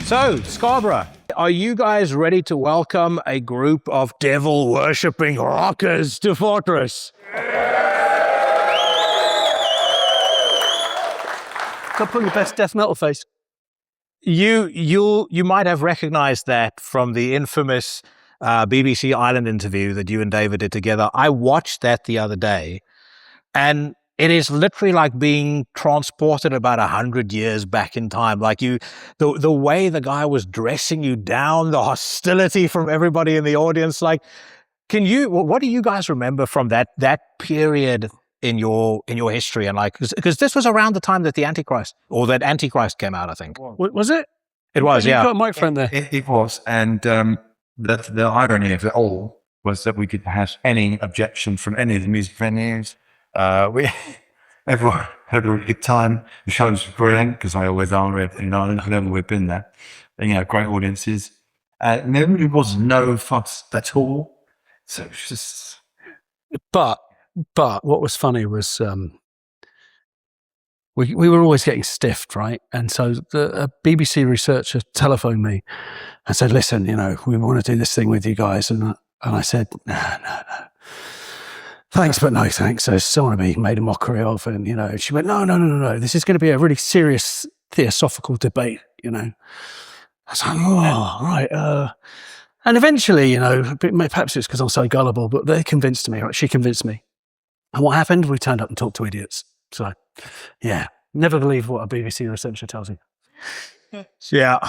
So, Scarborough, are you guys ready to welcome a group of devil-worshipping rockers to Fortress? Got to put your best death metal face. You might have recognized that from the infamous BBC Island interview that you and David did together. I watched that the other day, and it is literally like being transported about 100 years back in time. Like the way the guy was dressing you down, the hostility from everybody in the audience. Like, what do you guys remember from that period in your history? And like, because this was around the time that the Antichrist came out, I think. Was it? It was, yeah. You've got a microphone there. It was, and the irony of it all was that we didn't have any objection from any of the music venues. Everyone had a really good time. The shows were brilliant because I always are in Ireland whenever we've been there. And, great audiences. And there really was no fuss at all. So it was just. But what was funny was we were always getting stiffed, right? And so a BBC researcher telephoned me and said, "Listen, we want to do this thing with you guys." And I said, "No. Thanks, but no thanks." So someone made a mockery of, and she went, "No. This is going to be a really serious theosophical debate." I was like, "Oh, right." And eventually, perhaps it's because I'm so gullible, but they convinced me. Right? She convinced me. And what happened? We turned up and talked to idiots. So, yeah, never believe what a BBC researcher tells you. Yeah.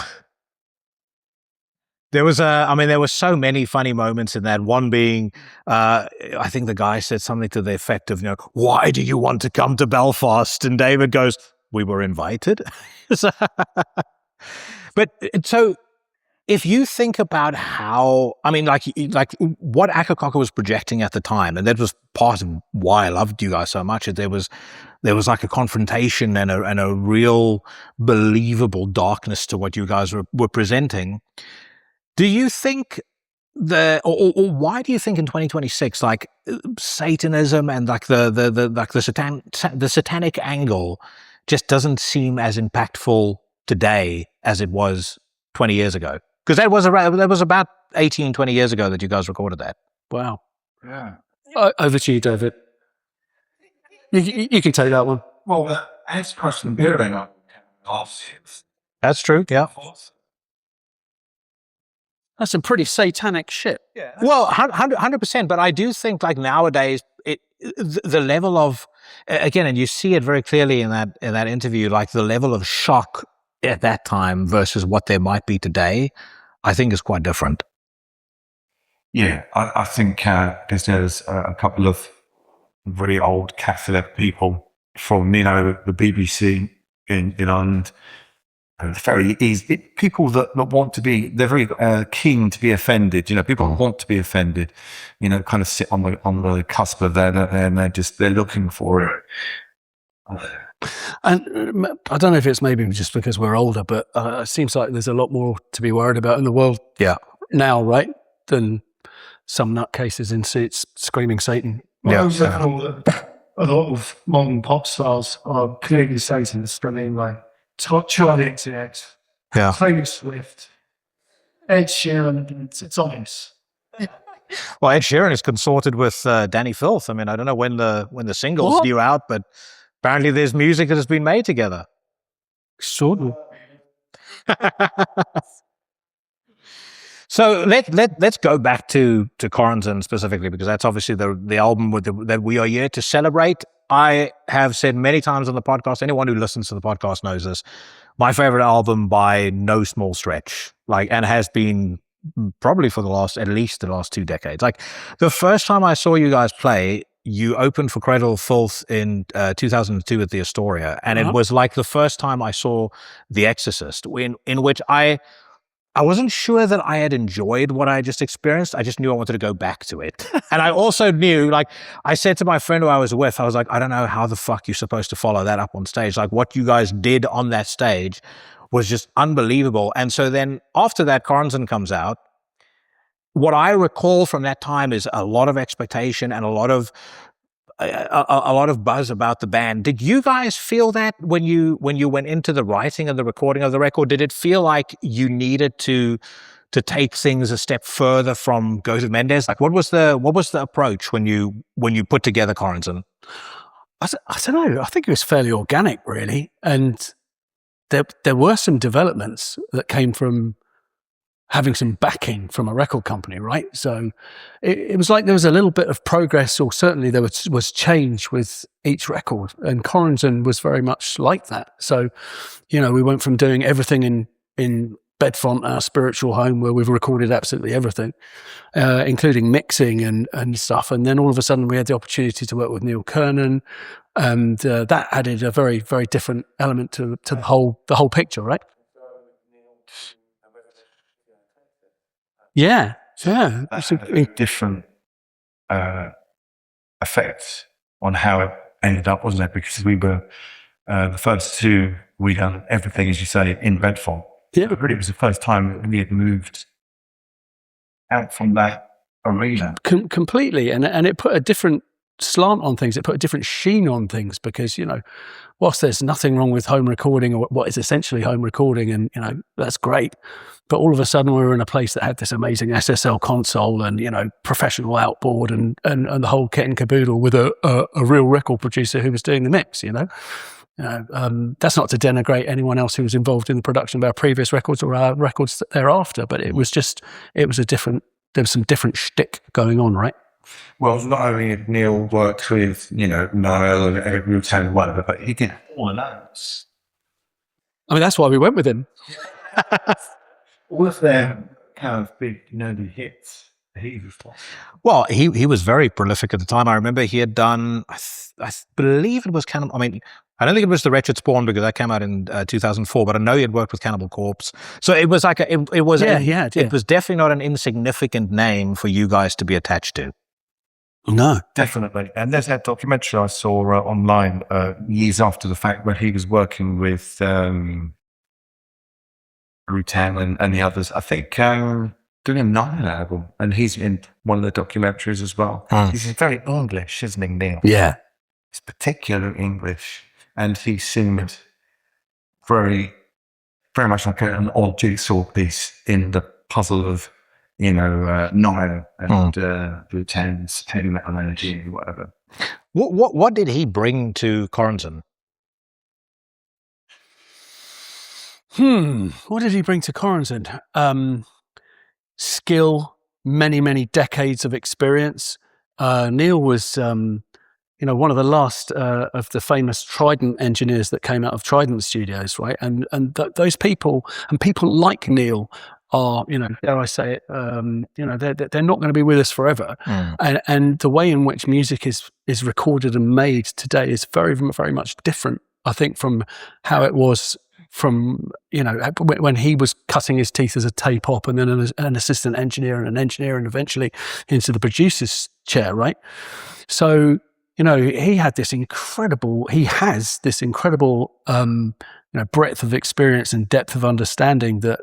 There were so many funny moments in that. One being, I think the guy said something to the effect of, "Why do you want to come to Belfast?" And David goes, "We were invited." But if you think about how, like what Akercocke was projecting at the time, and that was part of why I loved you guys so much, there was like a confrontation and a real believable darkness to what you guys were presenting. Do you think or why do you think in 2026, like Satanism and like the satanic angle just doesn't seem as impactful today as it was 20 years ago? Because that was about 18, 20 years ago that you guys recorded that. Wow. Yeah. Over to you, David. You can take that one. Well, as question bearing on That's true, yeah. That's some pretty satanic shit. Yeah. Well, 100%. But I do think like nowadays, the level of, again, and you see it very clearly in that interview, like the level of shock at that time versus what there might be today, I think is quite different. Yeah, I think there's a couple of really old Catholic people from, the BBC in Ireland. Very easy. People that want to be, they're very keen to be offended. People want to be offended, kind of sit on the cusp of that, and they're looking for it. And I don't know if it's maybe just because we're older, but it seems like there's a lot more to be worried about in the world now, right? Than some nutcases in seats screaming Satan. Well, a lot of modern pop stars are clearly Satanists. Like Charlie XCX, Taylor Swift, Ed Sheeran. It's obvious. Well, Ed Sheeran is consorted with Danny Filth. I don't know when the single's due out, but apparently there's music that has been made together. Extraordinary. So let's go back to Choronzon specifically, because that's obviously the album that we are here to celebrate. I have said many times on the podcast, anyone who listens to the podcast knows this, my favorite album by no small stretch, and has been probably for at least the last 2 decades. Like the first time I saw you guys play, you opened for Cradle of Filth in 2002 at the Astoria, and it was like the first time I saw The Exorcist, in which I wasn't sure that I had enjoyed what I just experienced. I just knew I wanted to go back to it. And I also knew, I said to my friend who I was with, I was like, I don't know how the fuck you're supposed to follow that up on stage. Like what you guys did on that stage was just unbelievable. And so then after that, Choronzon comes out. What I recall from that time is a lot of expectation and a lot of a lot of buzz about the band. Did you guys feel that when you went into the writing and the recording of the record? Did it feel like you needed to take things a step further from Go to Mendes? Like, what was the approach when you put together Choronzon? I don't know. I think it was fairly organic, really, and there were some developments that came from having some backing from a record company, right? So it was like there was a little bit of progress, or certainly there was change with each record, and Choronzon was very much like that. So, we went from doing everything in Bedfont, our spiritual home, where we've recorded absolutely everything, including mixing and stuff. And then all of a sudden we had the opportunity to work with Neil Kernan, and that added a very, very different element to the whole picture, right? Yeah. It's a different effect on how it ended up, wasn't it? Because we were the first two, we done everything, as you say, in Bedfont. Yeah. But really, it was the first time we had moved out from that arena. Completely. And it put a different slant on things. It put a different sheen on things because, whilst there's nothing wrong with home recording, or what is essentially home recording, and, that's great. But all of a sudden we were in a place that had this amazing SSL console and, professional outboard and the whole kit and caboodle with a real record producer who was doing the mix, that's not to denigrate anyone else who was involved in the production of our previous records or our records thereafter, but there was some different shtick going on, right? Well, not only had Neil worked with, Niall and Eric Rutan and whatever, but he did all of those. I mean, that's why we went with him. All of them kind of big, the hits. Well, he was very prolific at the time. I remember he had done, I believe it was Cannibal. I mean, I don't think it was The Wretched Spawn because that came out in 2004, but I know he had worked with Cannibal Corpse. So it was like it was definitely not an insignificant name for you guys to be attached to. No, definitely. And there's that documentary I saw online years after the fact where he was working with Rutan and the others. I think doing a Nile album, and he's in one of the documentaries as well. He's very English, isn't he, Neil? Yeah. He's particularly English, and he seemed very, very much like an odd jigsaw piece in the puzzle of, Nile and Rutan's heavy metal energy and whatever. What did he bring to Choronzon? What did he bring to Choronzon? Skill, many, many decades of experience. Neil was, one of the last of the famous Trident engineers that came out of Trident Studios, right? And those people, and people like Neil, are, dare I say it, they're not going to be with us forever. And the way in which music is recorded and made today is very, very much different, I think, from how it was from, when he was cutting his teeth as a tape op and then an assistant engineer and an engineer and eventually into the producer's chair, right? So, he has this incredible breadth of experience and depth of understanding that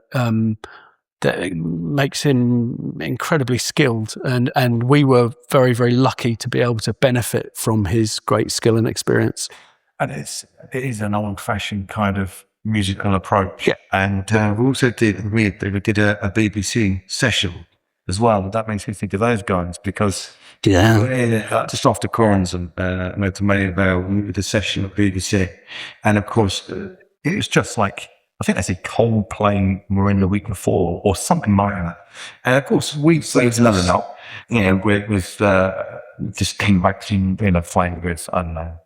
makes him incredibly skilled. And we were very, very lucky to be able to benefit from his great skill and experience. And it is an old-fashioned kind of musical approach. Yeah. And we also did a BBC session as well. That makes me think of those guys because just after Choronzon, went to Mayvale, we did a session at BBC. And of course, it was just like, I think they said Coldplay were in the week before or something like that. And of course, we played another note, with just came back to, playing with, I don't know,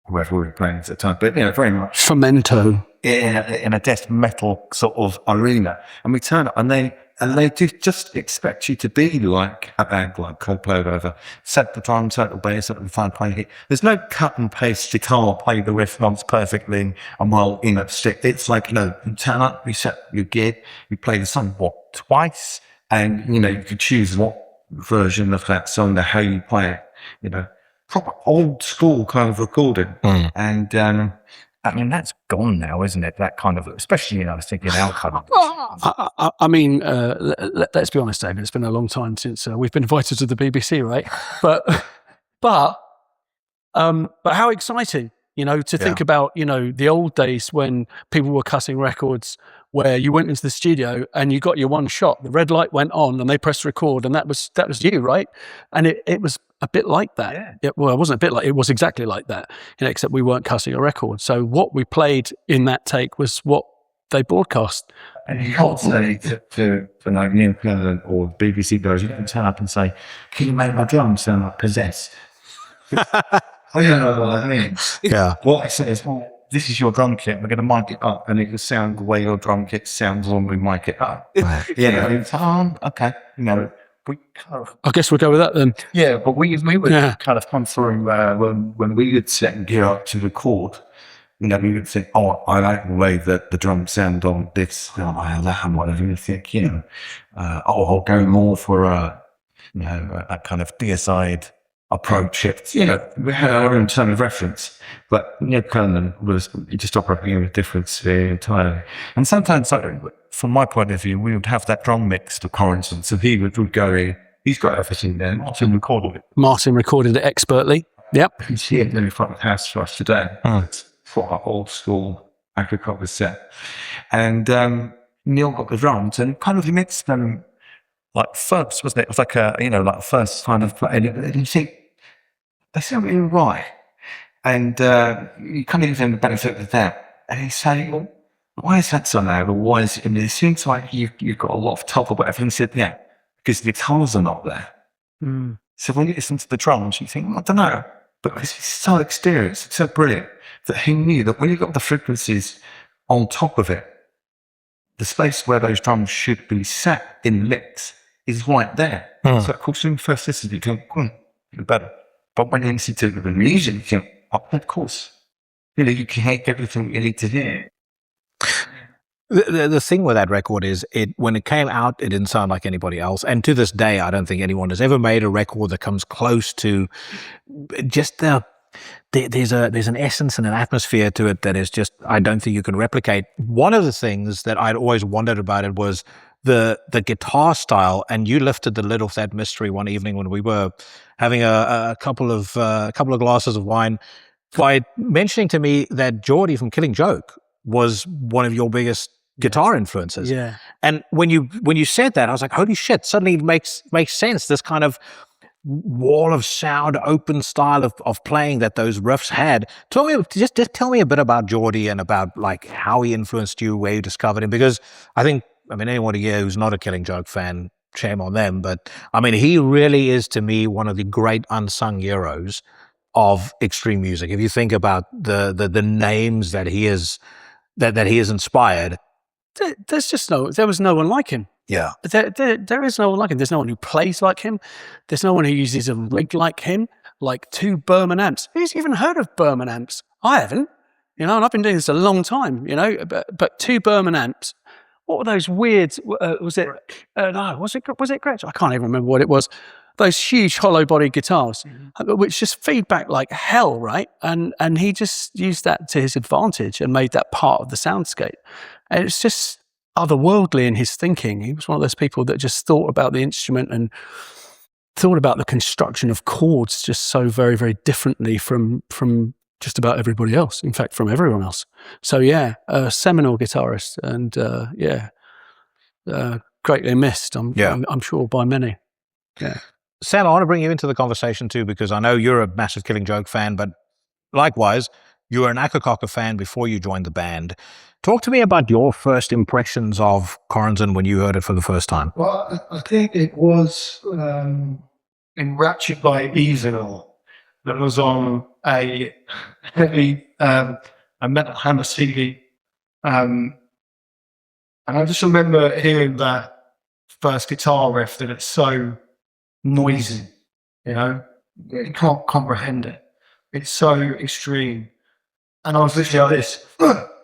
whoever we were playing at the time, but, very much. Femento. In a death metal sort of arena. And we turn up and they do just expect you to be like a band like Coldplay or whatever. Set the drum, set the bass, set the fun playing it. There's no cut and paste guitar, play the riff notes perfectly and stick. It's like, you turn up, you set your gig, you play the song, twice? And, you could choose what version of that song, how you play it, proper old school kind of recording. And, I mean, that's gone now, isn't it? That kind of, especially, I was thinking outcome. I mean, let's be honest, David, it's been a long time since we've been invited to the BBC, right? But But how exciting, to think about, the old days when people were cutting records where you went into the studio and you got your one shot, the red light went on and they pressed record and that was you, right? And it was a bit like that. It wasn't a bit like, it was exactly like that, except we weren't cutting a record. So what we played in that take was what they broadcast. And you can't say to like Neil Cleveland or BBC guys, you can turn up and say, can you make my drums sound like possessed? I don't know what that means. Yeah. What I say is, this is your drum kit, we're going to mic it up, and it will sound the way your drum kit sounds when we mic it up. Right. It's, okay. We kind of, I guess we'll go with that then. Yeah, but we would kind of come through when we would set and gear up to record. We would think, I like the way that the drums sound on this, that, whatever. You think, I'll go more for a kind of deicide approach. We had our own term of reference, but Neil Cleveland was just operating in a different sphere entirely. And sometimes, from my point of view, we would have that drum mix to Choronzon, so he would go in. He's got everything there. Martin recorded it expertly. Yep. You can see it in the front of the house for us today. For our old school Akercocke set. And Neil got the drums and kind of mixed them like first, wasn't it? It was like a first kind of play. And you think, they sound really right. And you kind of give them the benefit of that. And he's saying, well, why is that so loud? Or why is it? And it seems like you've got a lot of top or whatever. And he said, because the guitars are not there. So when you listen to the drums, you think, I don't know. But because he's so experienced, it's so brilliant, that he knew that when you got the frequencies on top of it, the space where those drums should be sat in licks is right there. So of course, when you first listen, you think, better. But when you listen to the music, you think, of course. You can hear everything you need to hear. The thing with that record is, when it came out, it didn't sound like anybody else. And to this day, I don't think anyone has ever made a record that comes close to just there's an essence and an atmosphere to it that is just, I don't think you can replicate. One of the things that I'd always wondered about it was the guitar style, and you lifted the lid off that mystery one evening when we were having a couple of glasses of wine by mentioning to me that Geordie from Killing Joke was one of your biggest guitar influences. Yeah. And when you said that, I was like, holy shit, suddenly it makes sense. This kind of wall of sound, open style of playing that those riffs had. Just tell me a bit about Geordie and about like how he influenced you, where you discovered him, because anyone here who's not a Killing Joke fan, shame on them, but he really is, to me, one of the great unsung heroes of extreme music. If you think about the names that he is that he has inspired, there was no one like him. Yeah. There is no one like him. There's no one who plays like him. There's no one who uses a rig like him, like 2 Berman amps. Who's even heard of Berman amps? I haven't, and I've been doing this a long time, but 2 Berman amps. What were those weird, was it Gretsch? I can't even remember what it was. Those huge hollow body guitars, which just feedback like hell, right? And he just used that to his advantage and made that part of the soundscape. And it's just otherworldly in his thinking. He was one of those people that just thought about the instrument and thought about the construction of chords just so very, very differently from just about everybody else. In fact, from everyone else. So a seminal guitarist, and greatly missed. I'm sure by many. Yeah. Sam, I want to bring you into the conversation too, because I know you're a massive Killing Joke fan, but likewise, you were an Akercocke fan before you joined the band. Talk to me about your first impressions of Choronzon when you heard it for the first time. Well, I think it was Enraptured by Evil that was on a heavy a Metal Hammer CD. And I just remember hearing that first guitar riff, that it's so noisy, you can't comprehend it. It's so extreme. And I was literally like this,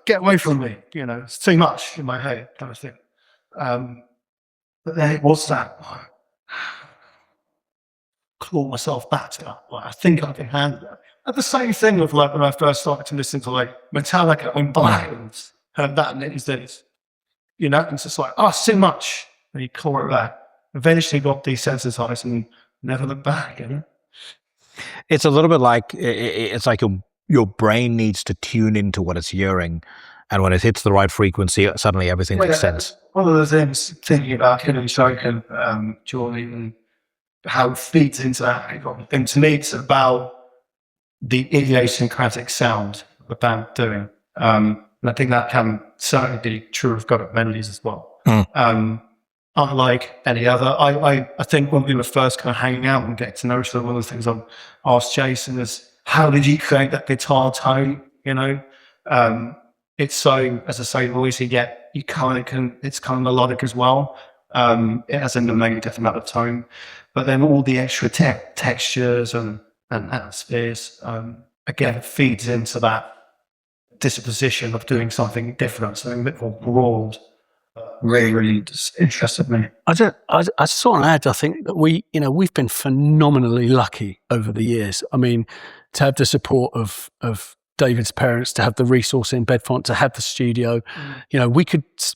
get away from me, it's too much in my head, kind of thing. But then it was that, claw myself back to that. I think I can handle that. And the same thing with when I first started to listen to Metallica and Black, heard that, and it was this, it's just like, it's too much. And you claw it back. Eventually got desensitized and never looked back, It's a little bit like, it's like your brain needs to tune into what it's hearing. And when it hits the right frequency, suddenly everything makes sense. One of the things, thinking about Killing Joke and Jordan, how it feeds into that, and to me, it's about the idiosyncratic sound the band doing. And I think that can certainly be true of God of Melodies as well. Unlike any other, I think when we were first kind of hanging out and getting to know each other, one of the things I asked Jason is, how did you create that guitar tone? You know, it's so, as I say, noisy, yet you kind of can, it's kind of melodic as well. It has a different amount of tone, but then all the extra textures and atmospheres, again, feeds into that disposition of doing something different, something a bit more broad. Really just interested me. I just want to add, I think that we've been phenomenally lucky over the years. I mean, to have the support of David's parents, to have the resource in Bedfont, to have the studio,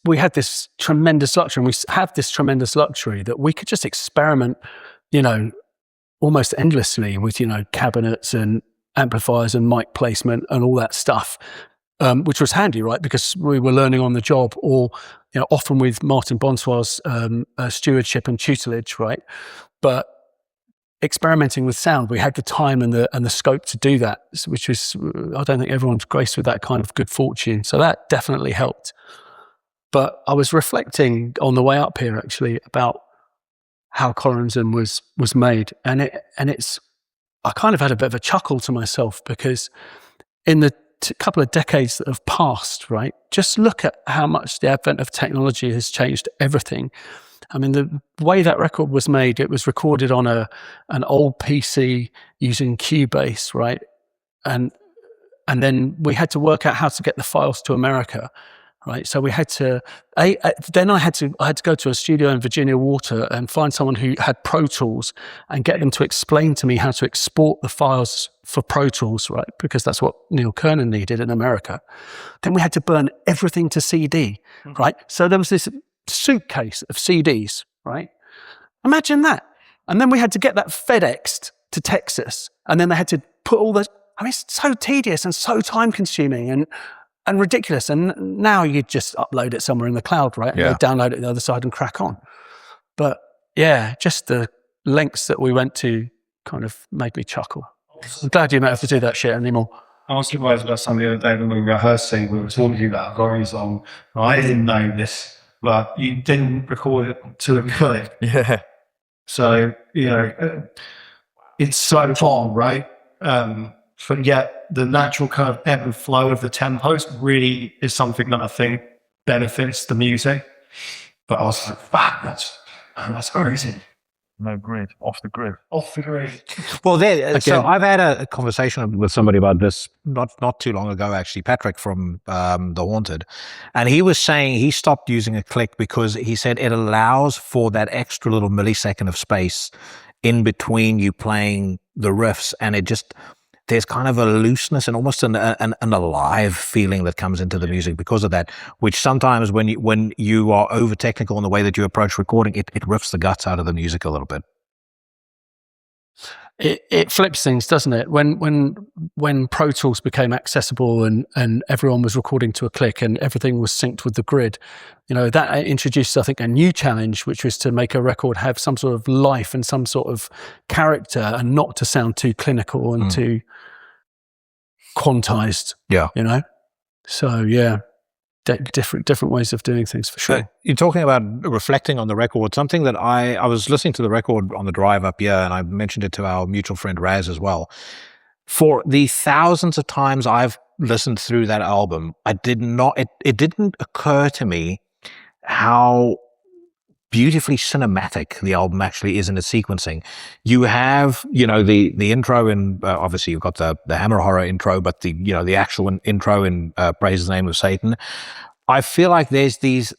we had this tremendous luxury, and we have this tremendous luxury that we could just experiment, almost endlessly with, cabinets and amplifiers and mic placement and all that stuff, which was handy, right? Because we were learning on the job, or, often with Martin Bonsoir's stewardship and tutelage, right? But experimenting with sound, we had the time and the scope to do that, which was, I don't think everyone's graced with that kind of good fortune. So that definitely helped. But I was reflecting on the way up here, actually, about how Choronzon was made. And I kind of had a bit of a chuckle to myself, because in the couple of decades that have passed, right, just look at how much the advent of technology has changed everything. I mean, the way that record was made, it was recorded on an old PC using Cubase, right? And then we had to work out how to get the files to America, right? So we had to, then I had to go to a studio in Virginia Water and find someone who had Pro Tools and get them to explain to me how to export the files for Pro Tools, right? Because that's what Neil Kernan needed in America. Then we had to burn everything to CD, right? So there was this suitcase of CDs, right? Imagine that. And then we had to get that FedExed to Texas, and then they had to put all the, it's so tedious and so time consuming and ridiculous. And now you just upload it somewhere in the cloud, right? And download it on the other side and crack on. But yeah, just the lengths that we went to kind of made me chuckle. I'm glad you don't have to do that shit anymore. I was surprised about something the other day when we were rehearsing. We were talking about Choronzon. I didn't know this, but you didn't record it to a click. Yeah. So, it's so far, right? But yet the natural kind of ebb and flow of the tempos really is something that I think benefits the music. But I was like, fuck, that's crazy. No grid, off the grid. Off the grid. Well, so I've had a conversation with somebody about this not too long ago, actually, Patrick from The Haunted. And he was saying he stopped using a click because he said it allows for that extra little millisecond of space in between you playing the riffs, and it just, there's kind of a looseness and almost an alive feeling that comes into the music because of that, which sometimes when you are over technical in the way that you approach recording, it riffs the guts out of the music a little bit. It flips things, doesn't it? When Pro Tools became accessible and everyone was recording to a click and everything was synced with the grid, that introduced, I think, a new challenge, which was to make a record have some sort of life and some sort of character, and not to sound too clinical and too quantized. Yeah. So yeah. Different ways of doing things, for sure. You're talking about reflecting on the record. Something that I was listening to the record on the drive up here, and I mentioned it to our mutual friend Raz as well. For the thousands of times I've listened through that album, it didn't occur to me how beautifully cinematic the album actually is in its sequencing. You have, the intro in, obviously you've got the Hammer Horror intro, but the actual intro in Praise the Name of Satan. I feel like there's these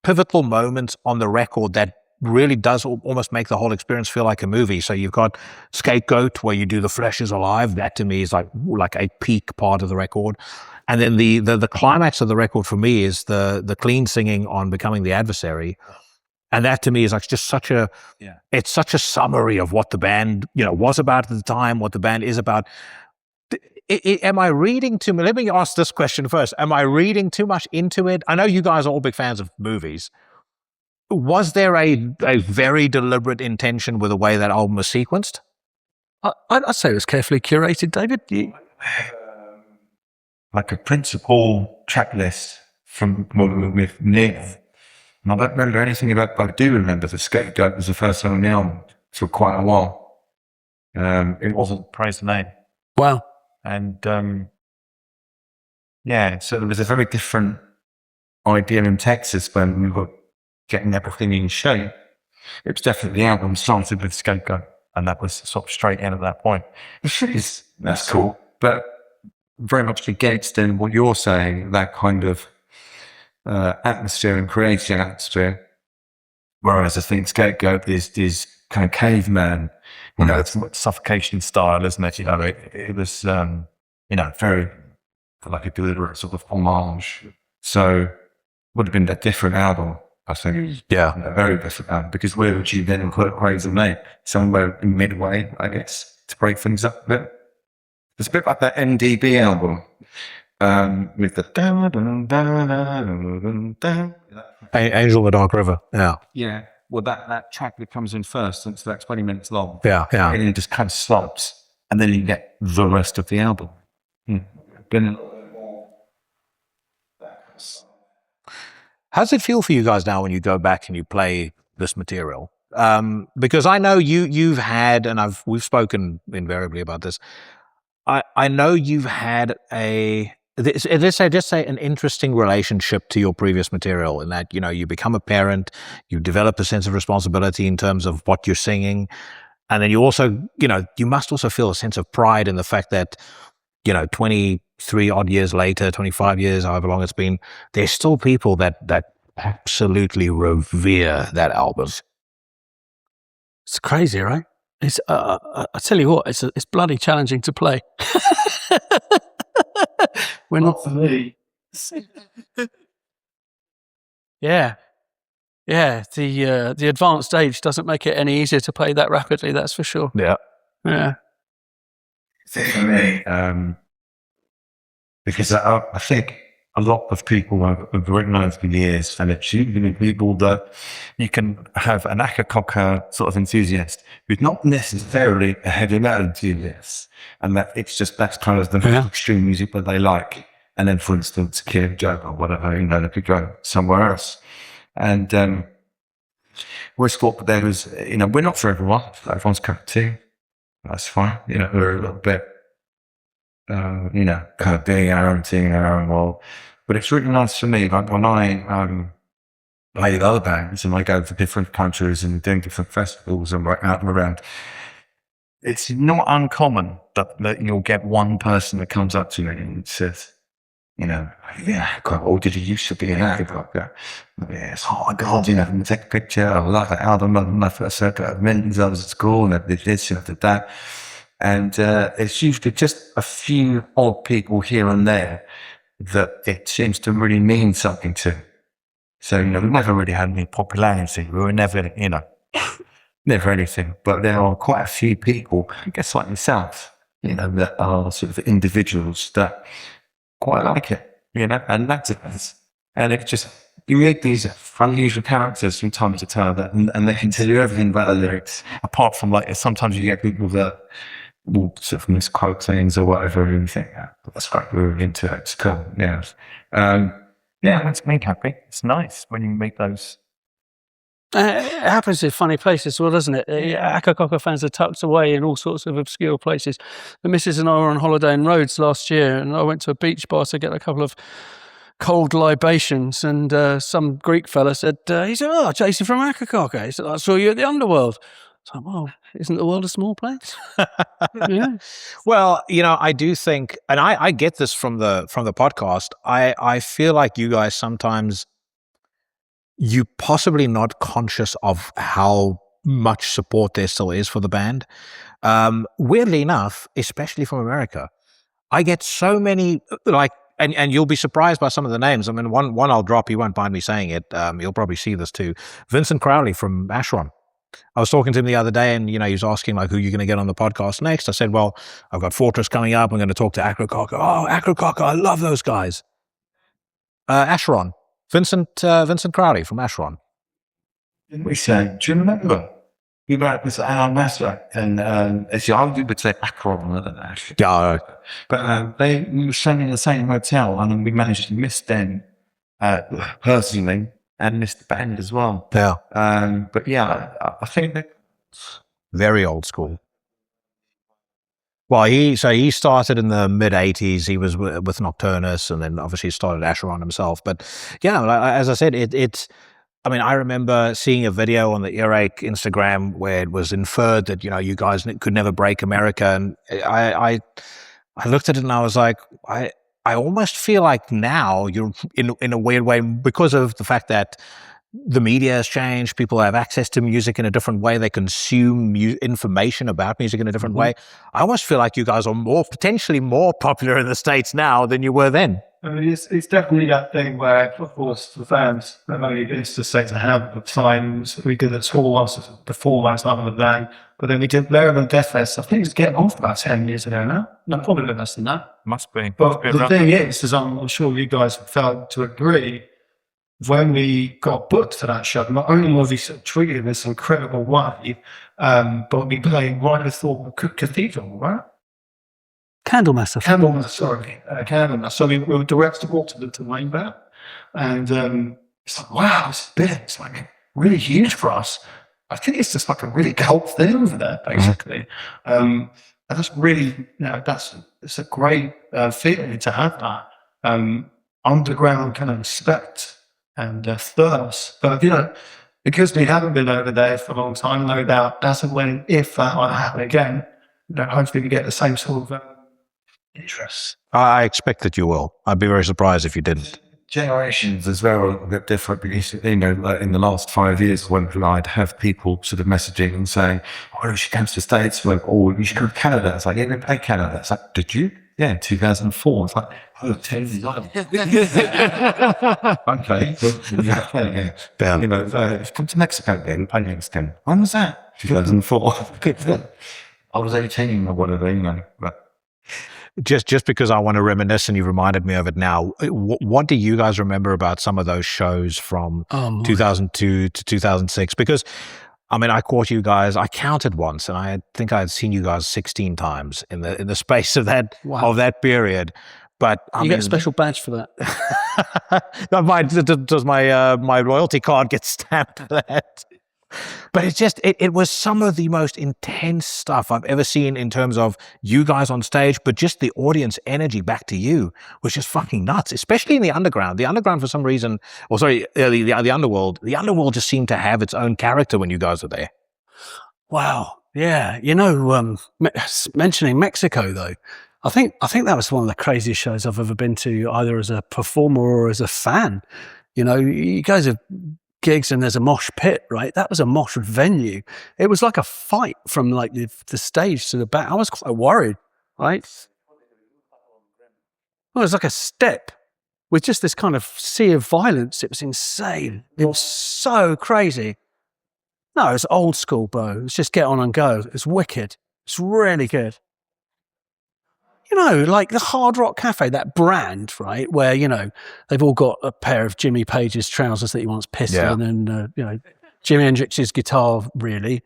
pivotal moments on the record that really does almost make the whole experience feel like a movie. So you've got Scapegoat, where you do The Flesh is Alive. That to me is like a peak part of the record. And then the climax of the record for me is the clean singing on Becoming the Adversary, And that to me is like just such a, it's such a summary of what the band, was about at the time, what the band is about. Am I reading too much? Let me ask this question first. Am I reading too much into it? I know you guys are all big fans of movies. Was there a very deliberate intention with the way that album was sequenced? I'd say it was carefully curated, David. Like a principal track list with Nick. And I don't remember anything about, but I do remember the Scapegoat was the first song on the album for quite a while. It wasn't Praise the Name. Wow. And so there was a very different idea in Texas when we were getting everything in shape. It was definitely the album started with Scapegoat, and that was sort of straight in at that point. That's cool. But very much against then what you're saying, that kind of atmosphere and creating an atmosphere. Whereas I think Scapegoat is kind of caveman, it's suffocation style, isn't it? It was, very like a deliberate sort of homage. So would have been a different album, I think. Yeah. A very different album, because where would you then put Praise the Name? Somewhere in midway, I guess, to break things up a bit. It's a bit like that NDB album. With the Angel in the Dark River. Yeah. Well, that track that comes in first, it's about 20 minutes long. Yeah. And it just kind of stops, and then you get the rest of the album. How does it feel for you guys now when you go back and you play this material? Because I know you've had, and we've spoken invariably about this. I know you've had let's say an interesting relationship to your previous material, in that, you become a parent, you develop a sense of responsibility in terms of what you're singing. And then you also, you must also feel a sense of pride in the fact that, 23 odd years later, 25 years, however long it's been, there's still people that absolutely revere that album. It's crazy, right? It's I tell you what, it's bloody challenging to play. We're not for me. Yeah. The advanced age doesn't make it any easier to play that rapidly. That's for sure. Yeah. For me, because I think a lot of people have written over the years, and it's usually people that you can have an Akercocke sort of enthusiast who's not necessarily a heavy metal enthusiast, and that that's kind of the extreme music that they like. And then, for instance, Kid Joe or whatever, they could go somewhere else. And we thought that there was, we're not for everyone. Everyone's cup of tea. That's fine. We're a little bit, kind of doing our own thing in our own world. But it's really nice for me, like when I play with other bands and I go to different countries and doing different festivals and we're out and around, it's not uncommon that you'll get one person that comes up to me and says, quite old did you used to be an Akercocke? Yes, oh my God, take a picture. I love that album. My first circuit of Mendonca, I was at school and I did this and I did that. And it's usually just a few odd people here and there that it seems to really mean something to. So, we never really had any popularity. We were never, never anything. But there are quite a few people, I guess like yourself, that are sort of individuals that quite like it, and that's it. And it's just, you meet these unusual characters from time to time, and they can tell you everything about the lyrics, apart from sometimes you get people that will sort of misquote things or whatever, and you think, that's quite really into it, it's cool, makes me happy. It's nice when you meet those. It happens in funny places as well, doesn't it? Akercocke fans are tucked away in all sorts of obscure places. The missus and I were on holiday in Rhodes last year, and I went to a beach bar to get a couple of cold libations, and some Greek fella said, he said, "Oh, Jason from Akercocke." He said, "I saw you at the Underworld." So, well, isn't the world a small place? Yeah. Well, I do think, and I get this from the podcast. I feel like you guys sometimes, you possibly not conscious of how much support there still is for the band. Weirdly enough, especially from America, I get so many, and you'll be surprised by some of the names. I mean, one I'll drop. You won't mind me saying it. You'll probably see this too. Vincent Crowley from Acheron. I was talking to him the other day, and he was asking like, who you're going to get on the podcast next. I said, well, I've got Fortress coming up. I'm going to talk to Akercocke. Oh, Akercocke, I love those guys. Acheron, Vincent Crowley from Acheron. We say, do you remember? We were with our master, and as I would say Acheron, Yeah. but we were staying in the same hotel, and we managed to miss them personally, and miss the band as well. Yeah. But yeah, I think that Very old school. Well, he started in the mid '80s. He was with Nocturnus, and then obviously started Acheron himself. But yeah, as I said, it's. I mean, I remember seeing a video on the Earache Instagram where it was inferred that you guys could never break America, and I looked at it and I was like, I almost feel like now you're in a weird way, because of the fact that the media has changed. People have access to music in a different way. They consume information about music in a different way. I almost feel like you guys are potentially more popular in the States now than you were then. I mean, it's definitely that thing where, of course, the fans, not only it's to say to have the times we did a tour once before last night on the band, but then we did Maryland Death Fest. I think it's getting on for about 10 years ago now. No, probably a bit less than that. must be. But the thing is I'm sure you guys have felt to agree, when we got booked for that show, not only was he sort of treated in this incredible way, but we played right at Thorpe Cathedral, right? Candlemass. Candlemass. So we were direct to walk to the main bar, and it's like, wow, this is big. It's like really huge for us. I think it's just like a really cult thing over there, basically. And that's really, it's a great feeling to have that underground kind of respect and thirst. But because we haven't been over there for a long time, no doubt that's when, if that might happen again, hopefully we get the same sort of interest. I expect that you will. I'd be very surprised if you didn't. Generations as well are a bit different, because in the last 5 years, when I'd have people sort of messaging and saying, "Oh, you should come to the States," or "You should go to Canada." It's like, "Yeah, we play Canada." It's like, "Did you?" "Yeah, in 2004. It's like, "Oh, 10 years old." Okay. Come to Mexico then, play Mexican. When was that? 2004. I was 18 or whatever, but. Just because I want to reminisce and you reminded me of it now, what do you guys remember about some of those shows from 2002 to 2006? Because, I mean, I caught you guys, I counted once, and I think I had seen you guys 16 times in the space of that period. But you get a special badge for that. Does my royalty card get stamped for that? But it's just, it was some of the most intense stuff I've ever seen in terms of you guys on stage, but just the audience energy back to you was just fucking nuts, especially in the underground. The underground, for some reason, the underworld. The underworld just seemed to have its own character when you guys were there. Wow. Yeah. Mentioning Mexico, though, I think that was one of the craziest shows I've ever been to, either as a performer or as a fan. You guys have gigs and there's a mosh pit, right? That was a mosh venue. It was like a fight from like the stage to the back. I was quite worried, right? Well, it was like a step with just this kind of sea of violence. It was insane. It was so crazy. No, it was old school, bro. It was just get on and go. It was wicked. It's really good. Like the Hard Rock Cafe, that brand, right? Where, they've all got a pair of Jimmy Page's trousers that he wants pissed in, and, Jimi Hendrix's guitar, really.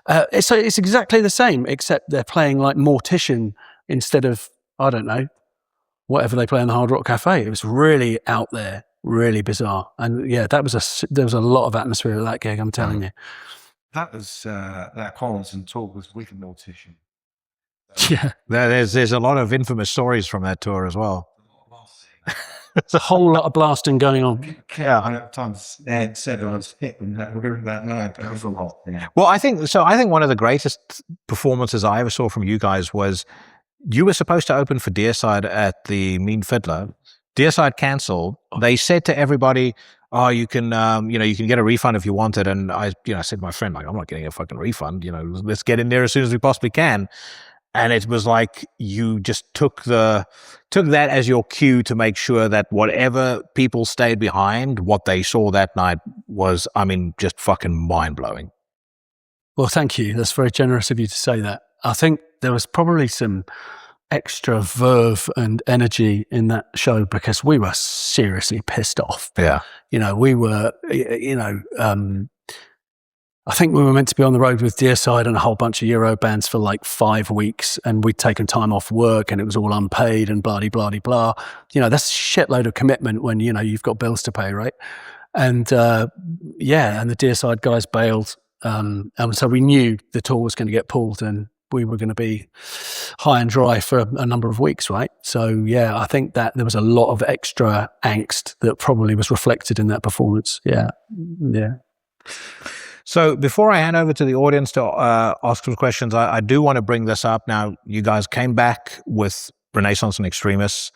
So it's exactly the same, except they're playing like Mortician instead of, I don't know, whatever they play in the Hard Rock Cafe. It was really out there, really bizarre. And yeah, there was a lot of atmosphere at that gig, I'm telling you. That was, that Choronzon tour was with Mortician. Yeah, there's a lot of infamous stories from that tour as well. There's a whole lot of blasting going on. Yeah, 100 times. Ed said I was hit that night. That was a lot. Yeah. Well, I think one of the greatest performances I ever saw from you guys was you were supposed to open for Deicide at the Mean Fiddler. Deicide cancelled. They said to everybody, "Oh, you can get a refund if you want it." And I said to my friend, like, "I'm not getting a fucking refund. Let's get in there as soon as we possibly can." And it was like you just took that as your cue to make sure that whatever people stayed behind, what they saw that night was, I mean, just fucking mind-blowing. Well, thank you. That's very generous of you to say that. I think there was probably some extra verve and energy in that show because we were seriously pissed off. Yeah. We were, I think we were meant to be on the road with Deicide and a whole bunch of Euro bands for like 5 weeks, and we'd taken time off work and it was all unpaid and blah, blah, blah, blah. That's a shitload of commitment when, you've got bills to pay, right? And and the Deicide guys bailed. And so we knew the tour was going to get pulled and we were going to be high and dry for a number of weeks, right? So, I think that there was a lot of extra angst that probably was reflected in that performance. Yeah. So before I hand over to the audience to ask some questions, I do want to bring this up. Now, you guys came back with Renaissance and Extremis.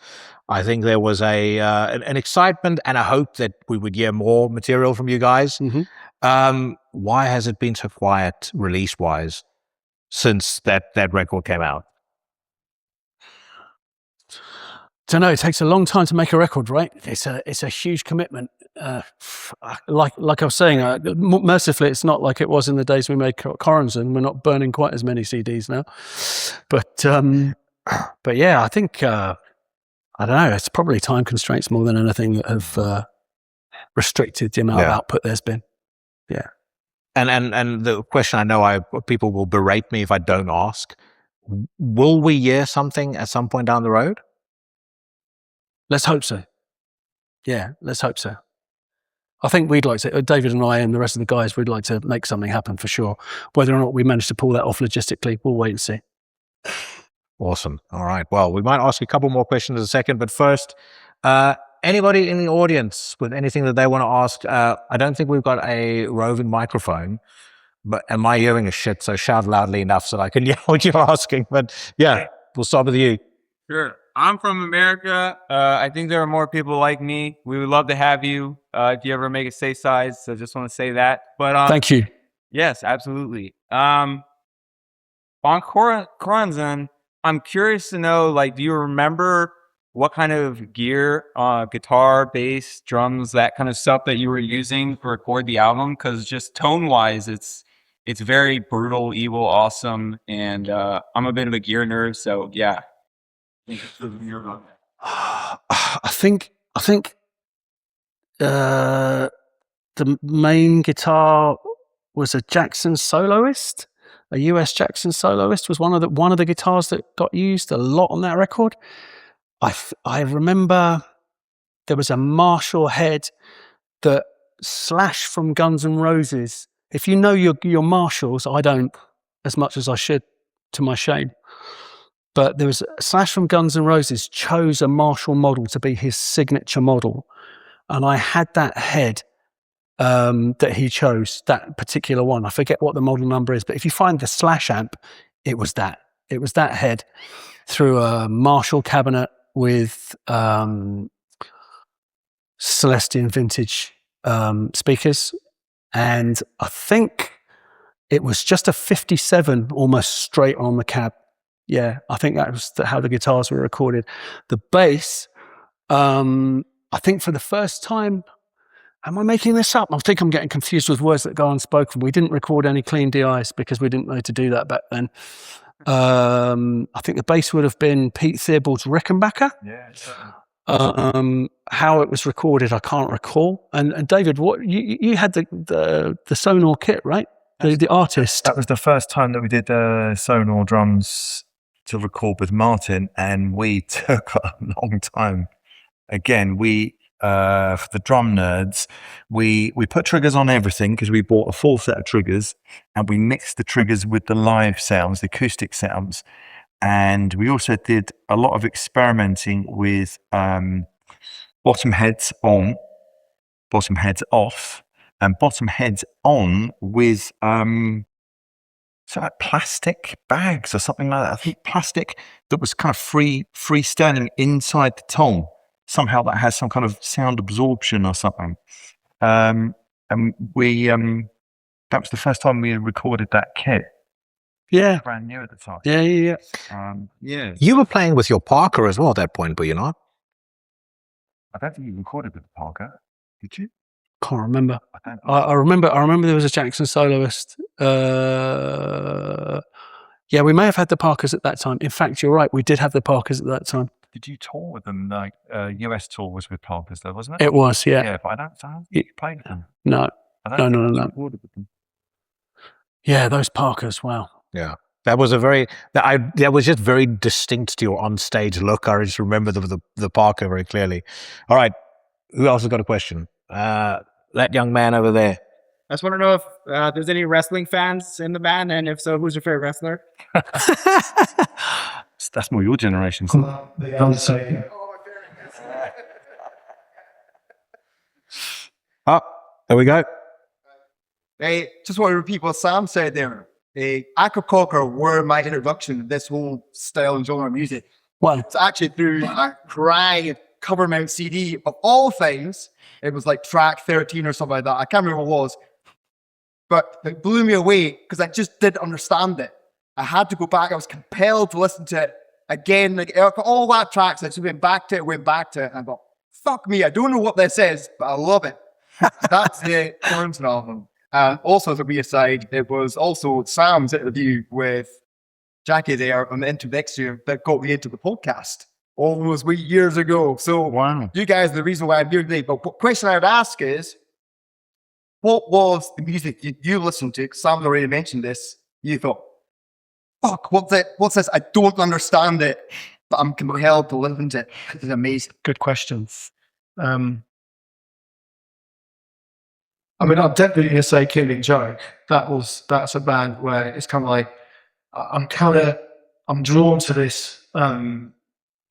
I think there was an excitement and a hope that we would hear more material from you guys. Mm-hmm. Why has it been so quiet release-wise since that record came out? Don't know. It takes a long time to make a record, right? It's a huge commitment. Like I was saying, mercifully, it's not like it was in the days we made Choronzon. We're not burning quite as many CDs now, but yeah, I think I don't know. It's probably time constraints more than anything that have restricted the amount of output there's been. Yeah, and the question, I know people will berate me if I don't ask. Will we hear something at some point down the road? Let's hope so. Yeah, let's hope so. I think we'd like to, David and I and the rest of the guys, we'd like to make something happen for sure. Whether or not we manage to pull that off logistically, we'll wait and see. Awesome. All right. Well, we might ask a couple more questions in a second, but first, anybody in the audience with anything that they want to ask? I don't think we've got a roving microphone, and my hearing is shit, so shout loudly enough so that I can hear what you're asking. But yeah, we'll start with you. Sure. I'm from America. I think there are more people like me. We would love to have you if you ever make it stateside. So just want to say that. But thank you. Yes, absolutely. On Choronzon, I'm curious to know, do you remember what kind of gear, guitar, bass, drums, that kind of stuff that you were using to record the album? Because just tone-wise, it's very brutal, evil, awesome, and I'm a bit of a gear nerd, so yeah. I think the main guitar was a Jackson soloist. A US Jackson soloist was one of the guitars that got used a lot on that record. I remember there was a Marshall head that Slash from Guns N' Roses. If you know your Marshalls, I don't as much as I should, to my shame. But there was Slash from Guns N' Roses chose a Marshall model to be his signature model. And I had that head that he chose, that particular one. I forget what the model number is, but if you find the Slash amp, it was that head through a Marshall cabinet with Celestion vintage speakers. And I think it was just a 57 almost straight on the cab. Yeah, I think that was how the guitars were recorded. The bass, I think for the first time, am I making this up? I think I'm getting confused with words that go unspoken. We didn't record any clean DIs because we didn't know to do that back then. I think the bass would have been Pete Theobald's Rickenbacker. Yeah. How it was recorded, I can't recall. And David, what you had the Sonor kit, right? The artist. That was the first time that we did Sonor drums to record with Martin, and we took a long time. Again, for the drum nerds, we put triggers on everything because we bought a full set of triggers, and we mixed the triggers with the live sounds, the acoustic sounds. And we also did a lot of experimenting with bottom heads on, bottom heads off, and bottom heads on with plastic bags or something like that. I think plastic that was kind of freestanding inside the tone. Somehow that has some kind of sound absorption or something. And we that was the first time we recorded that kit. Yeah. brand new at the time. Yeah. Yeah. You were playing with your Parker as well at that point, were you not? I don't think you recorded with the Parker, did you? Can't remember. I I remember there was a Jackson soloist. Yeah, we may have had the Parkers at that time. In fact, you're right. We did have the Parkers at that time. Did you tour with them? Like US tour was with Parkers, though, wasn't it? It was, yeah. Yeah, but I don't think you played with them. No. I don't think you No. recorded with them. Yeah, those Parkers. Wow. Yeah. That was that was just very distinct to your on-stage look. I just remember the Parker very clearly. All right. Who else has got a question? That young man over there. I just want to know if there's any wrestling fans in the band, and if so, who's your favorite wrestler? That's more your generation. The Undertaker. Oh, there we go. I just want to repeat what Sam said there. Akercocke were my introduction to this whole style and genre of music. Well, It's actually through a Cry cover mount CD of all things. It was like track 13 or something like that. I can't remember what it was. But it blew me away because I just didn't understand it. I had to go back. I was compelled to listen to it again. Like, all that tracks, I just went back to it. And I thought, fuck me, I don't know what this is, but I love it. That's the Choronzon album. And also, as a aside, it was also Sam's interview with Jackie there on the Into Next Year that got me into the podcast all those years ago. So, Wow. you guys are the reason why I'm here today. But the question I would ask is, what was the music you listened to? Sam's already mentioned this. You thought, fuck, what's this? I don't understand it, but I'm compelled to listen to it. It's amazing. Good questions. I mean, I'm definitely going to say Killing Joke. That's a band where it's kind of like, I'm drawn to this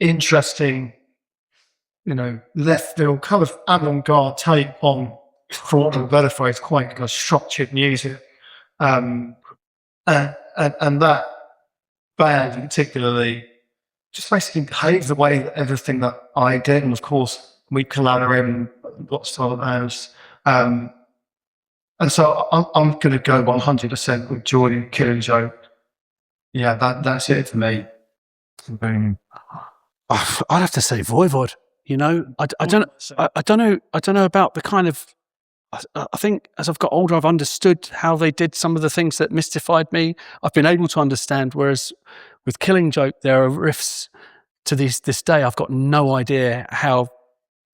interesting, left field kind of avant-garde take on, for want of a better phrase, quite kind of structured music. And that band particularly just basically behaves the way that everything that I did. And of course, we collaborate in lots of other bands. And so I'm going to go 100% with Jordan Killing Joke. Yeah, that's it for me. I'd have to say Voivod. I don't know about the kind of. I think as I've got older, I've understood how they did some of the things that mystified me. I've been able to understand. Whereas with Killing Joke, there are riffs to this day. I've got no idea how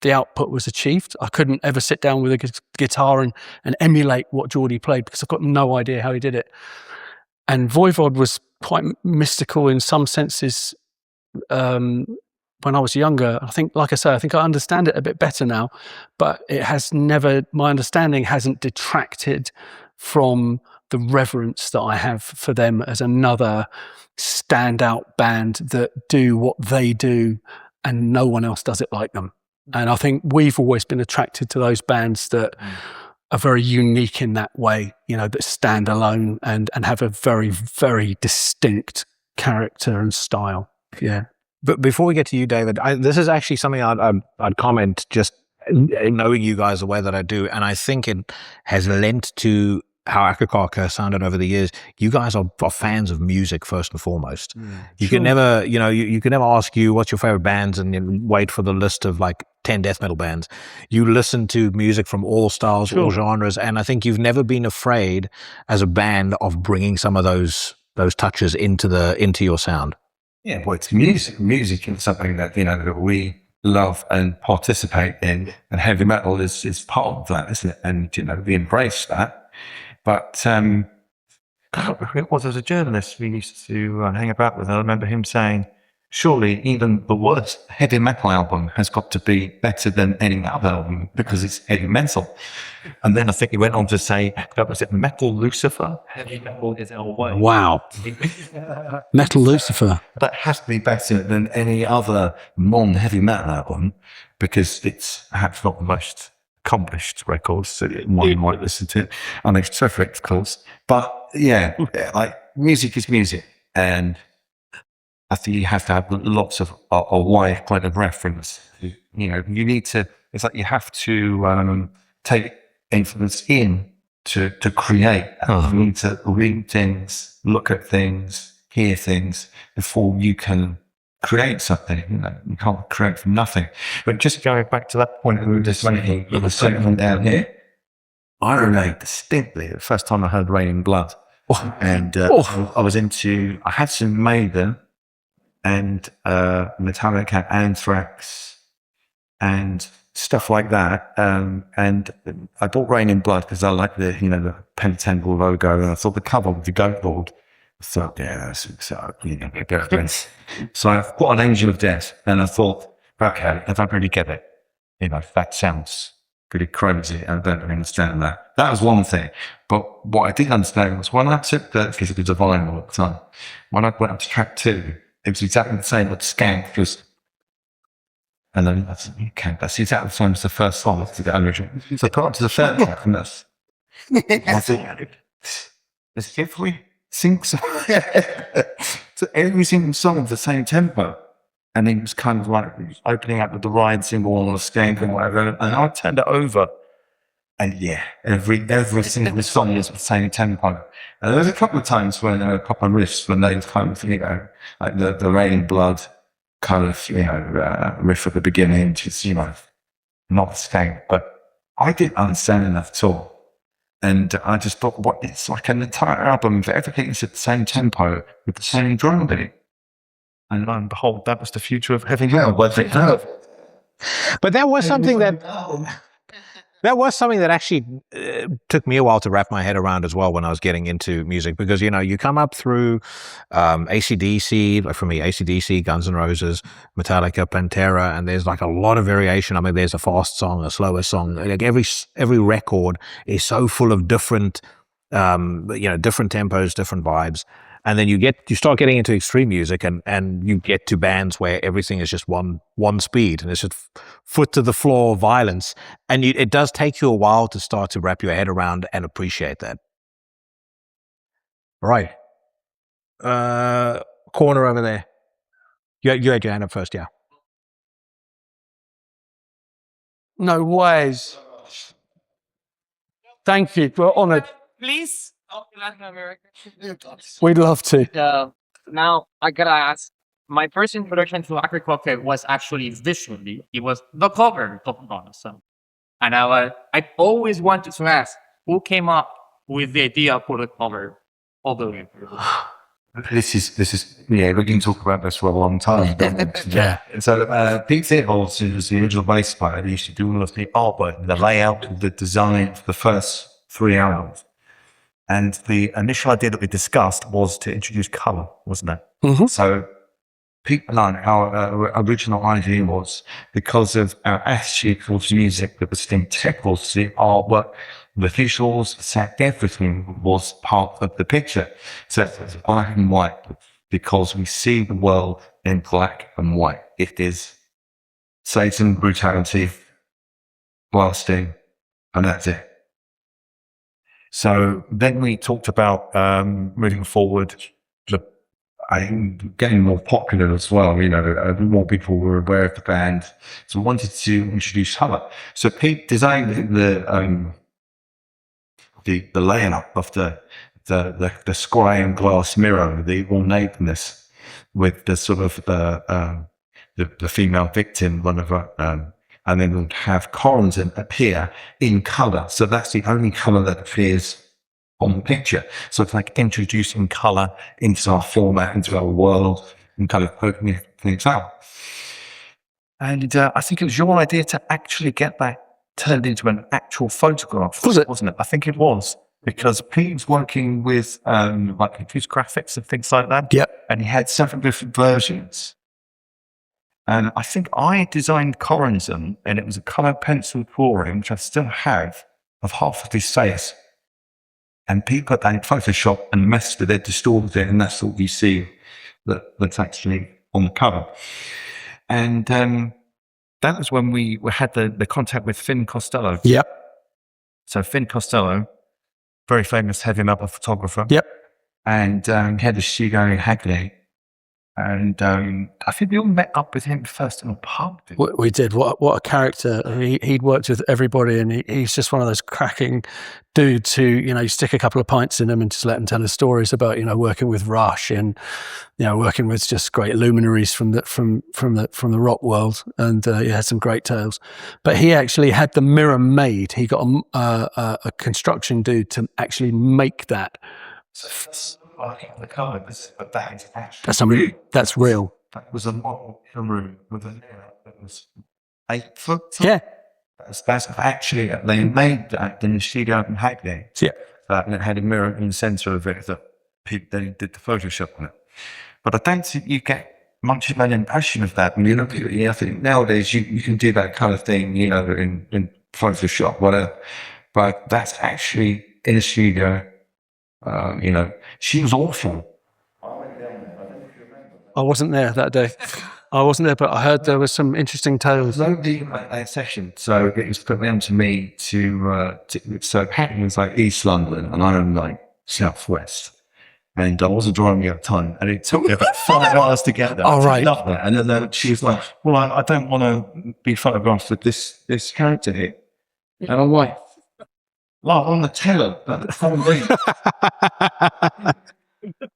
the output was achieved. I couldn't ever sit down with a guitar and emulate what Geordie played because I've got no idea how he did it. And Voivod was quite mystical in some senses when I was younger. I think, like I say, I think I understand it a bit better now, but it has never, my understanding hasn't detracted from the reverence that I have for them as another standout band that do what they do and no one else does it like them. And I think we've always been attracted to those bands that are very unique in that way, that stand alone and have a very, very distinct character and style. Yeah. But before we get to you, David, this is actually something I'd comment, just knowing you guys the way that I do, and I think it has lent to how Akercocke has sounded over the years. You guys are fans of music first and foremost. You can never, you can never ask you what's your favorite bands and then wait for the list of like 10 death metal bands. You listen to music from all styles, all genres, and I think you've never been afraid as a band of bringing some of those touches into your sound. Yeah, well, it's music. Music is something that that we love and participate in, and heavy metal is part of that, isn't it? And we embrace that. But it was as a journalist we used to hang about with. I remember him saying, surely even the worst heavy metal album has got to be better than any other album because it's heavy metal. And then I think he went on to say, that was it, Metal Lucifer? Heavy metal is our way. Wow. Metal Lucifer. That has to be better than any other non-heavy metal album because it's perhaps not the most accomplished records, so one might listen to it. And it's terrific, of course. But yeah, like music is music. And I think you have to have lots of a wide kind of reference. You need to, it's like you have to take influence in to create. You need to read things, look at things, hear things before you can create something. You know, you can't create from nothing. But just going back to that point we were just making, with the seminal down here, I remember distinctly the first time I heard Rain in Blood. And I had some Maiden and Metallica, Anthrax, and stuff like that. And I bought Rain in Blood because I like the Pentatemple logo, and I thought the cover with the goat board. I thought, yeah, that's so, so I put on Angel of Death, and I thought, okay, I don't really get it. That sounds pretty crazy. I don't really understand that. That was one thing. But what I did understand was when I took because it was a vinyl at the time, when I went up to track 2, it was exactly the same with Skank, because, and then that's exactly the same as the first song. So I got up to the third track, and that's, there's every single song, so every single song of the same tempo. And it was kind of like opening up with the ride symbol or the Skank and whatever. And I turned it over. And yeah, every single song was the same tempo. And there was a couple of times when a couple of riffs when they kind of, like the Rain in Blood kind of, riff at the beginning, just, not Skank. But I didn't understand that at all. And I just thought, it's like an entire album of everything is at the same tempo with the same drum beat. And lo and behold, that was the future of heavy metal. But that was something that actually took me a while to wrap my head around as well when I was getting into music, because you come up through AC/DC, like for me, AC/DC, Guns N' Roses, Metallica, Pantera, and there's like a lot of variation. I mean, there's a fast song, a slower song. Like every record is so full of different, different tempos, different vibes. And then you start getting into extreme music, and you get to bands where everything is just one speed, and it's just foot to the floor violence. And it does take you a while to start to wrap your head around and appreciate that. Right. Corner over there. You had your hand up first, yeah. No ways. Thank you. We're honoured. Please. Latin America. We'd love to. Now, I gotta ask, my first introduction to Akercocke was actually visually. It was the cover of Choronzon. And I always wanted to ask, who came up with the idea for the cover of the record? This is we can talk about this for a long time. Yeah. So Pete Theobald, who was the original bass player, he used to do all of the artwork, the layout, the design for the first 3 albums. And the initial idea that we discussed was to introduce colour, wasn't it? Mm-hmm. So Pete and I, our original idea was, because of our attitude towards music that was integral to the artwork, the visuals, the sound, everything was part of the picture. So it's black and white, because we see the world in black and white. It is Satan, brutality, blasting, and that's it. So then we talked about moving forward, getting more popular as well. More people were aware of the band, so we wanted to introduce colour. So Pete designed the layout of the square and glass mirror, the ornateness, with the sort of the female victim, one of her. And then we'll have Choronzon appear in colour. So that's the only colour that appears on the picture. So it's like introducing colour into our format, into our world, and kind of opening things out. And I think it was your idea to actually get that turned into an actual photograph. Wasn't it? I think it was. Because Pete's working with like computer graphics and things like that. Yep. And he had several different versions. And I think I designed Choronzon, and it was a colour pencil drawing, which I still have, of half of his face. And Pete put that in Photoshop and messed with it, distorted it, and that's what you see that's actually on the cover. And that was when we had the contact with Finn Costello. Yep. So Finn Costello, very famous heavy metal photographer. Yep. And he had a studio in Hackney. And I think we all met up with him first in a pub. We did. What a character. He'd worked with everybody, and he's just one of those cracking dudes who, you stick a couple of pints in him and just let him tell his stories about, working with Rush and, working with just great luminaries from the rock world. And he had some great tales. But he actually had the mirror made. He got a construction dude to actually make that. The colour, but that is actually that's real. That was a model room with a mirror that was 8 foot. Yeah. That's actually, they made that in the studio in Hackney. Yeah. And it had a mirror in the centre of it that they did the Photoshop on it. But I don't think you get much of an impression of that when you look at it. I think nowadays you can do that kind of thing, in Photoshop, whatever. But that's actually in a studio. She was awful. I wasn't there that day. I wasn't there, but I heard there was some interesting tales. Nobody at that session, so it was put down to me to so Hatton was like East London, and I'm like Southwest. And I wasn't driving at the time, and it took me about 5 hours to get there. Oh, right. I love that. And then she was like, "Well, I don't want to be photographed with this character here," and I'm like, "Well, on the teller, but the whole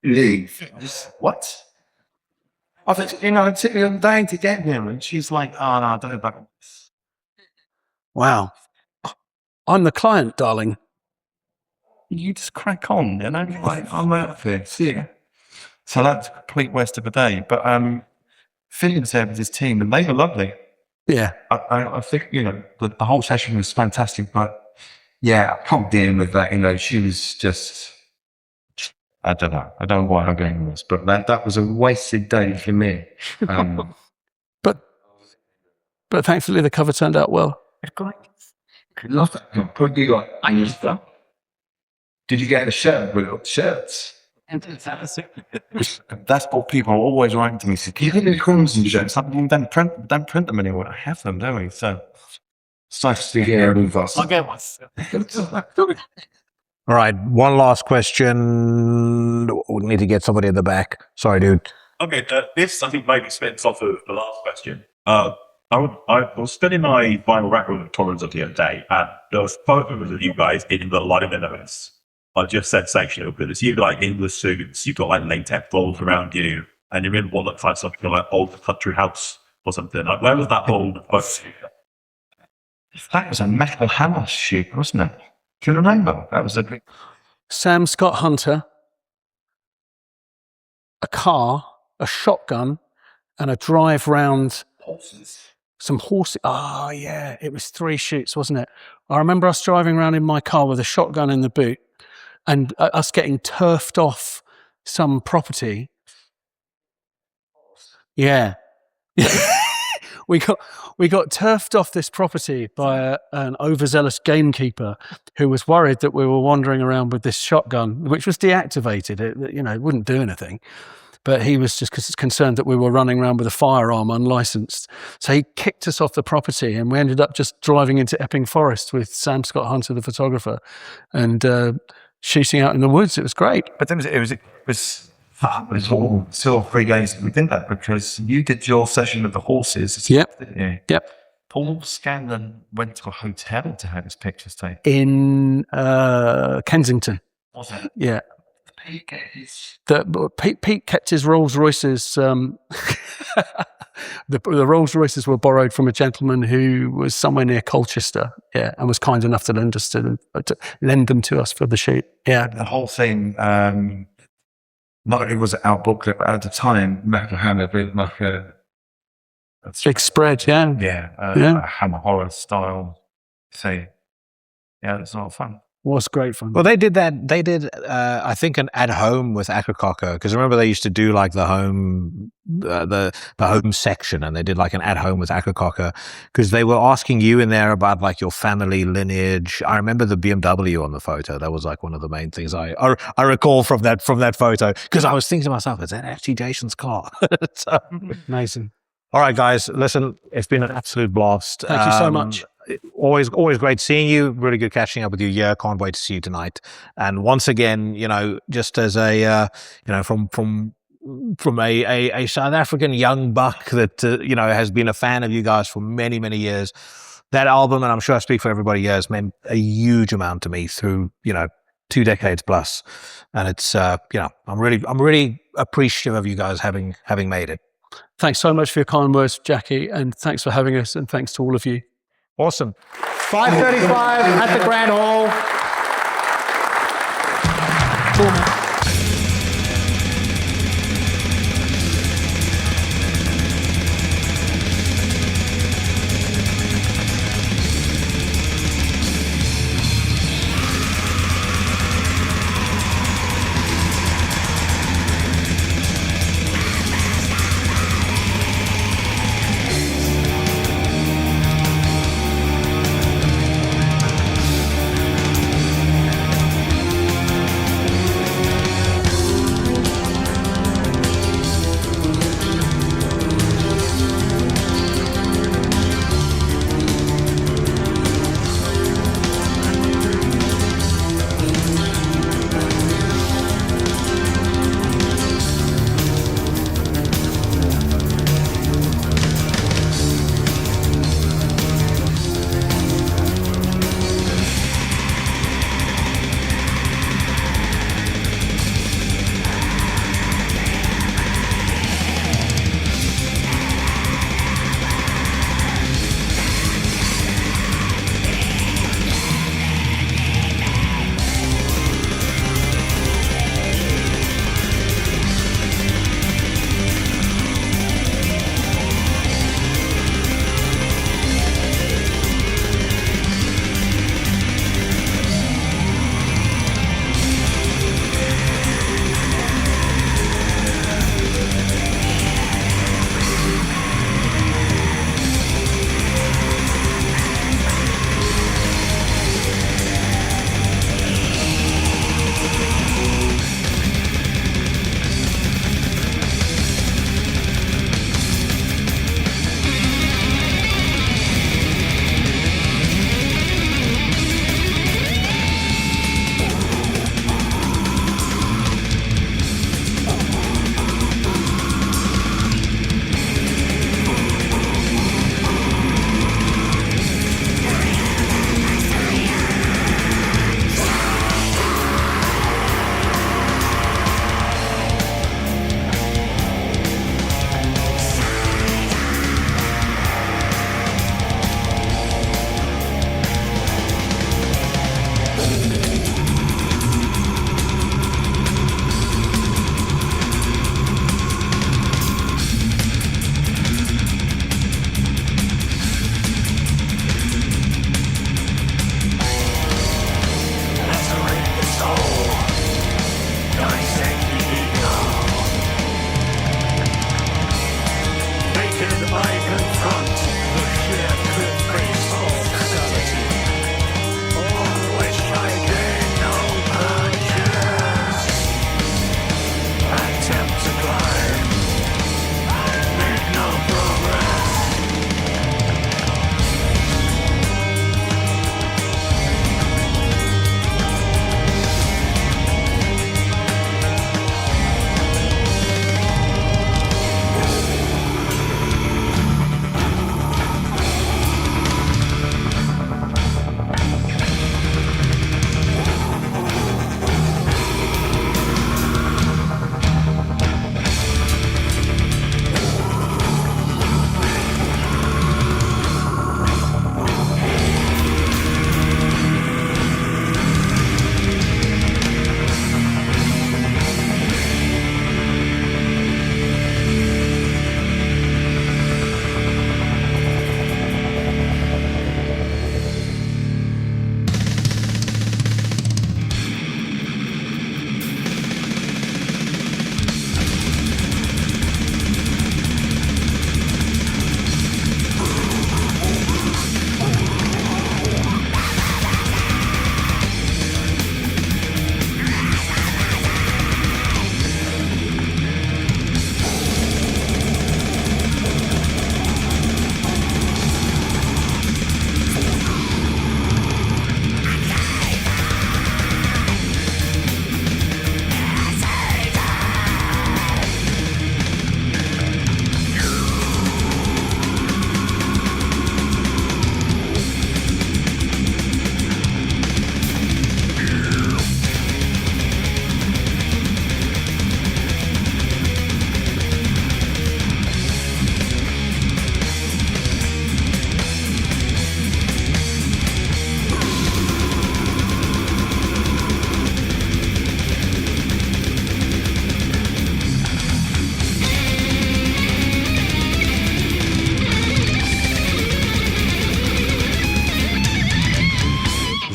leave. What?" I think, it took me a day to get here, and she's like, "Oh no, I don't know about this." Wow. I'm the client, darling. You just crack on, like, I'm out of this. Yeah. So that's a complete waste of a day. But Phil was there with his team, and they were lovely. Yeah. I think, the whole session was fantastic, but yeah, I can't deal with that. She was just, I don't know. I don't know why I'm going with this, but that was a wasted day for me. But thankfully the cover turned out well. Love it. Put you on. I used that. Did you get a shirt with all the shirts? That's what people are always writing to me. Say, "Do you think the Choronzon shirts? Don't print them anymore." I have them, don't we? So it's nice to hear with us. I'll get one. All right, one last question. We need to get somebody at the back. Sorry, dude. Okay, this I think maybe spins off of the last question. I was studying my vinyl record of Choronzon the other day, and there was photos of you guys in the line of events. I just sensational because you've like in the suits, you've got like latex balls around you, and you're in what looks like something like old country house or something. Like, where was that old photo? That was a Metal Hammer shoot, wasn't it? Do you remember? That was a big... Sam Scott Hunter, a car, a shotgun, and a drive round some horses. Oh, yeah. It was 3 shoots, wasn't it? I remember us driving around in my car with a shotgun in the boot and us getting turfed off some property. Yeah. We got turfed off this property by an overzealous gamekeeper who was worried that we were wandering around with this shotgun, which was deactivated. It wouldn't do anything. But he was just concerned that we were running around with a firearm unlicensed. So he kicked us off the property, and we ended up just driving into Epping Forest with Sam Scott Hunter, the photographer, and shooting out in the woods. It was great. But then it was all still 3 days we did that because you did your session with the horses. Yep. Didn't you? Yep. Paul Scanlon went to a hotel to have his pictures taken. In Kensington. Was it? Yeah. Pete Pete kept his Rolls Royces. The Rolls Royces were borrowed from a gentleman who was somewhere near Colchester, yeah, and was kind enough to lend them to us for the shoot. Yeah, the whole thing. Not it was our booklet, but at the time, Metal Hammer with like a big spread, yeah, a Hammer horror style thing. Yeah, it's a lot of fun. Was great fun. Well, they did that. They did, I think, an at home with Akercocke, because remember they used to do like the home, the home section, and they did like an at home with Akercocke because they were asking you in there about like your family lineage. I remember the BMW on the photo. That was like one of the main things I recall from that photo, because I was thinking to myself, is that actually Jason's car? So, amazing. All right, guys, listen, it's been an absolute blast. Thank you so much. Always great seeing you. Really good catching up with you. Yeah, can't wait to see you tonight. And once again, just as a, from from a South African young buck that has been a fan of you guys for many, many years. That album, and I'm sure I speak for everybody here, has meant a huge amount to me through 2 decades plus, and it's I'm really appreciative of you guys having made it. Thanks so much for your kind words, Jackie, and thanks for having us, and thanks to all of you. Awesome. 5:35 at the Grand Hall. Cool.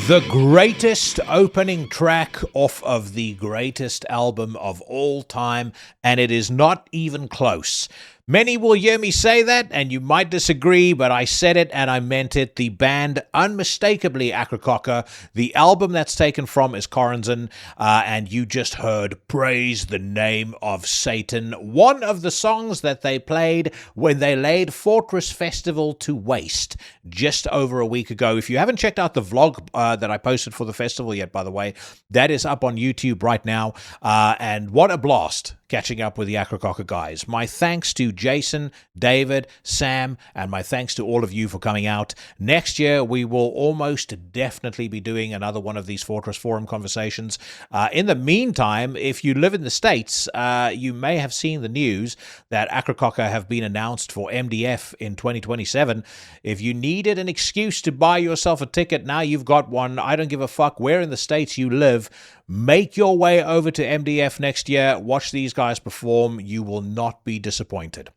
The greatest opening track off of the greatest album of all time, and it is not even close. Many will hear me say that, and you might disagree, but I said it and I meant it. The band, unmistakably Akercocke. The album that's taken from is Choronzon, and you just heard Praise the Name of Satan, one of the songs that they played when they laid Fortress Festival to waste just over a week ago. If you haven't checked out the vlog that I posted for the festival yet, by the way, that is up on YouTube right now, and what a blast catching up with the Akercocke guys. My thanks to Jason, David, Sam, and my thanks to all of you for coming out. Next year, we will almost definitely be doing another one of these Fortress Forum conversations. In the meantime, if you live in the States, you may have seen the news that Akercocke have been announced for MDF in 2027. If you needed an excuse to buy yourself a ticket, now you've got one. I don't give a fuck where in the States you live. Make your way over to MDF next year. Watch these guys perform. You will not be disappointed.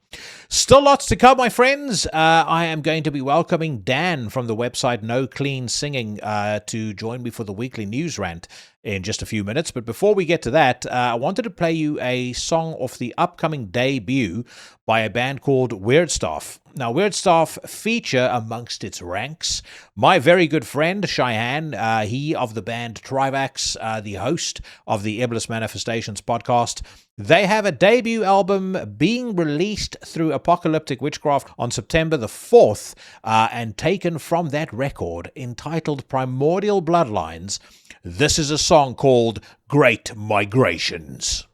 Still lots to come, my friends. I am going to be welcoming Dan from the website No Clean Singing to join me for the Weekly News Rant in just a few minutes. But before we get to that, I wanted to play you a song off the upcoming debut by a band called Wyrdstaef. Now, Wyrdstaef feature amongst its ranks my very good friend Cheyenne, he of the band Trivax, the host of the Iblis Manifestations podcast. They have a debut album being released through Apocalyptic Witchcraft on September the 4th, and taken from that record entitled Primordial Bloodlines. This is a song called Great Migrations.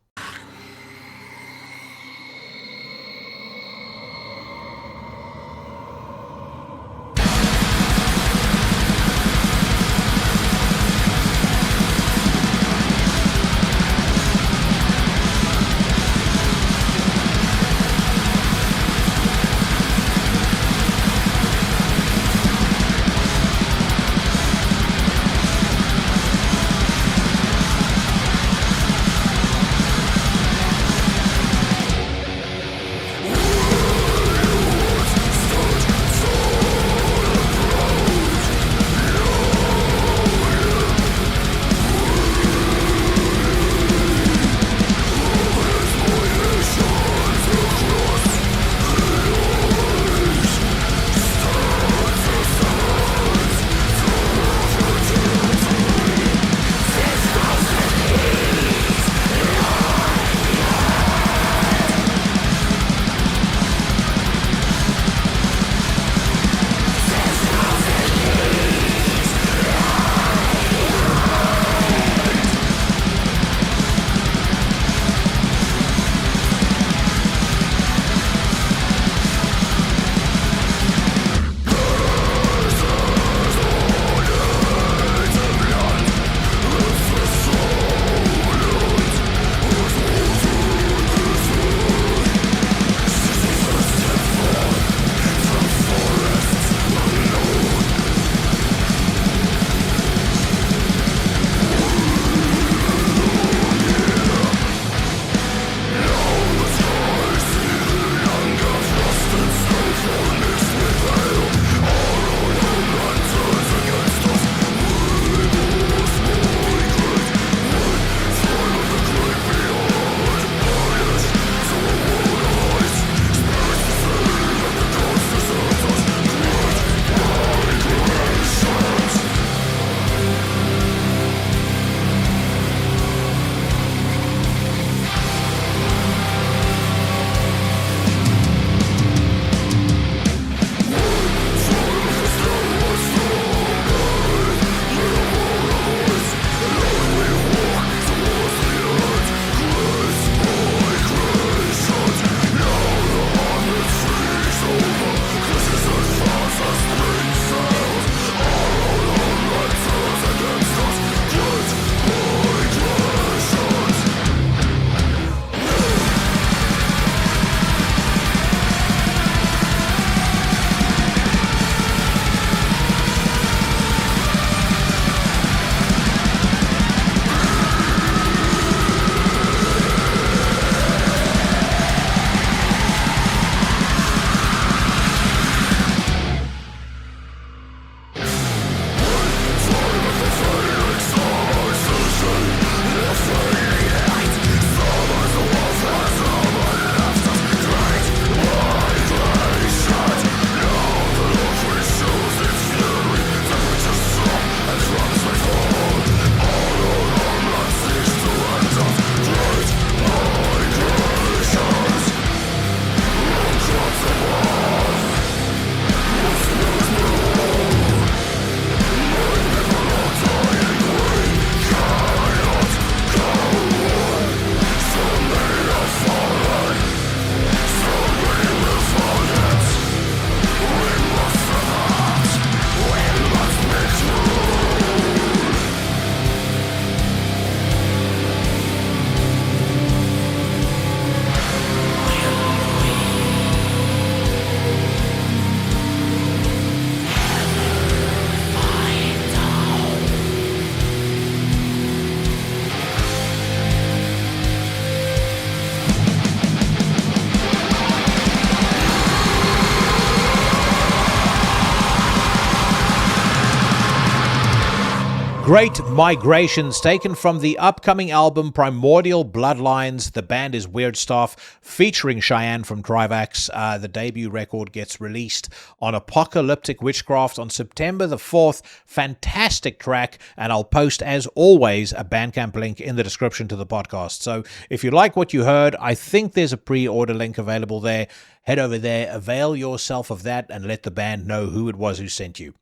Great Migrations, taken from the upcoming album Primordial Bloodlines. The band is Wyrdstaef, featuring Cheyenne from Trivax. The debut record gets released on Apocalyptic Witchcraft on September the 4th. Fantastic track, and I'll post, as always, a Bandcamp link in the description to the podcast. So if you like what you heard, I think there's a pre-order link available there. Head over there, avail yourself of that, and let the band know who it was who sent you.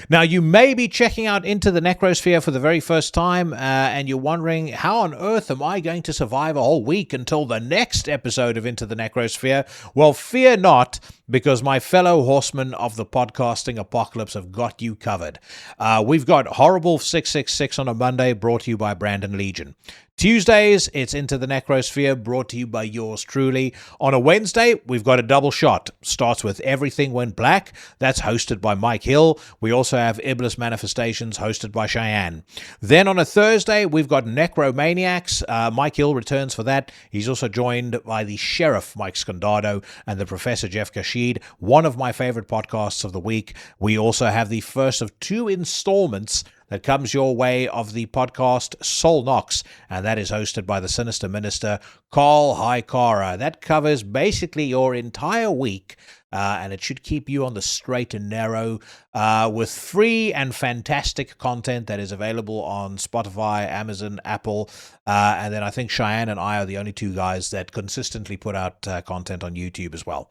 Now, you may be checking out Into the Necrosphere for the very first time, and you're wondering, how on earth am I going to survive a whole week until the next episode of Into the Necrosphere? Well, fear not, because my fellow horsemen of the podcasting apocalypse have got you covered. We've got Horrible 666 on a Monday, brought to you by Brandon Legion. Tuesdays, it's Into the Necrosphere, brought to you by yours truly. On a Wednesday, we've got a double shot. Starts with Everything Went Black. That's hosted by Mike Hill. We also have Iblis Manifestations, hosted by Cheyenne. Then on a Thursday, we've got Necromaniacs. Mike Hill returns for that. He's also joined by the Sheriff, Mike Scondado, and the Professor Jeff Kashid, one of my favorite podcasts of the week. We also have the first of 2 installments that comes your way of the podcast Soul Knox, and that is hosted by the Sinister Minister, Carl Haikara. That covers basically your entire week, and it should keep you on the straight and narrow with free and fantastic content that is available on Spotify, Amazon, Apple, and then I think Cheyenne and I are the only 2 guys that consistently put out content on YouTube as well.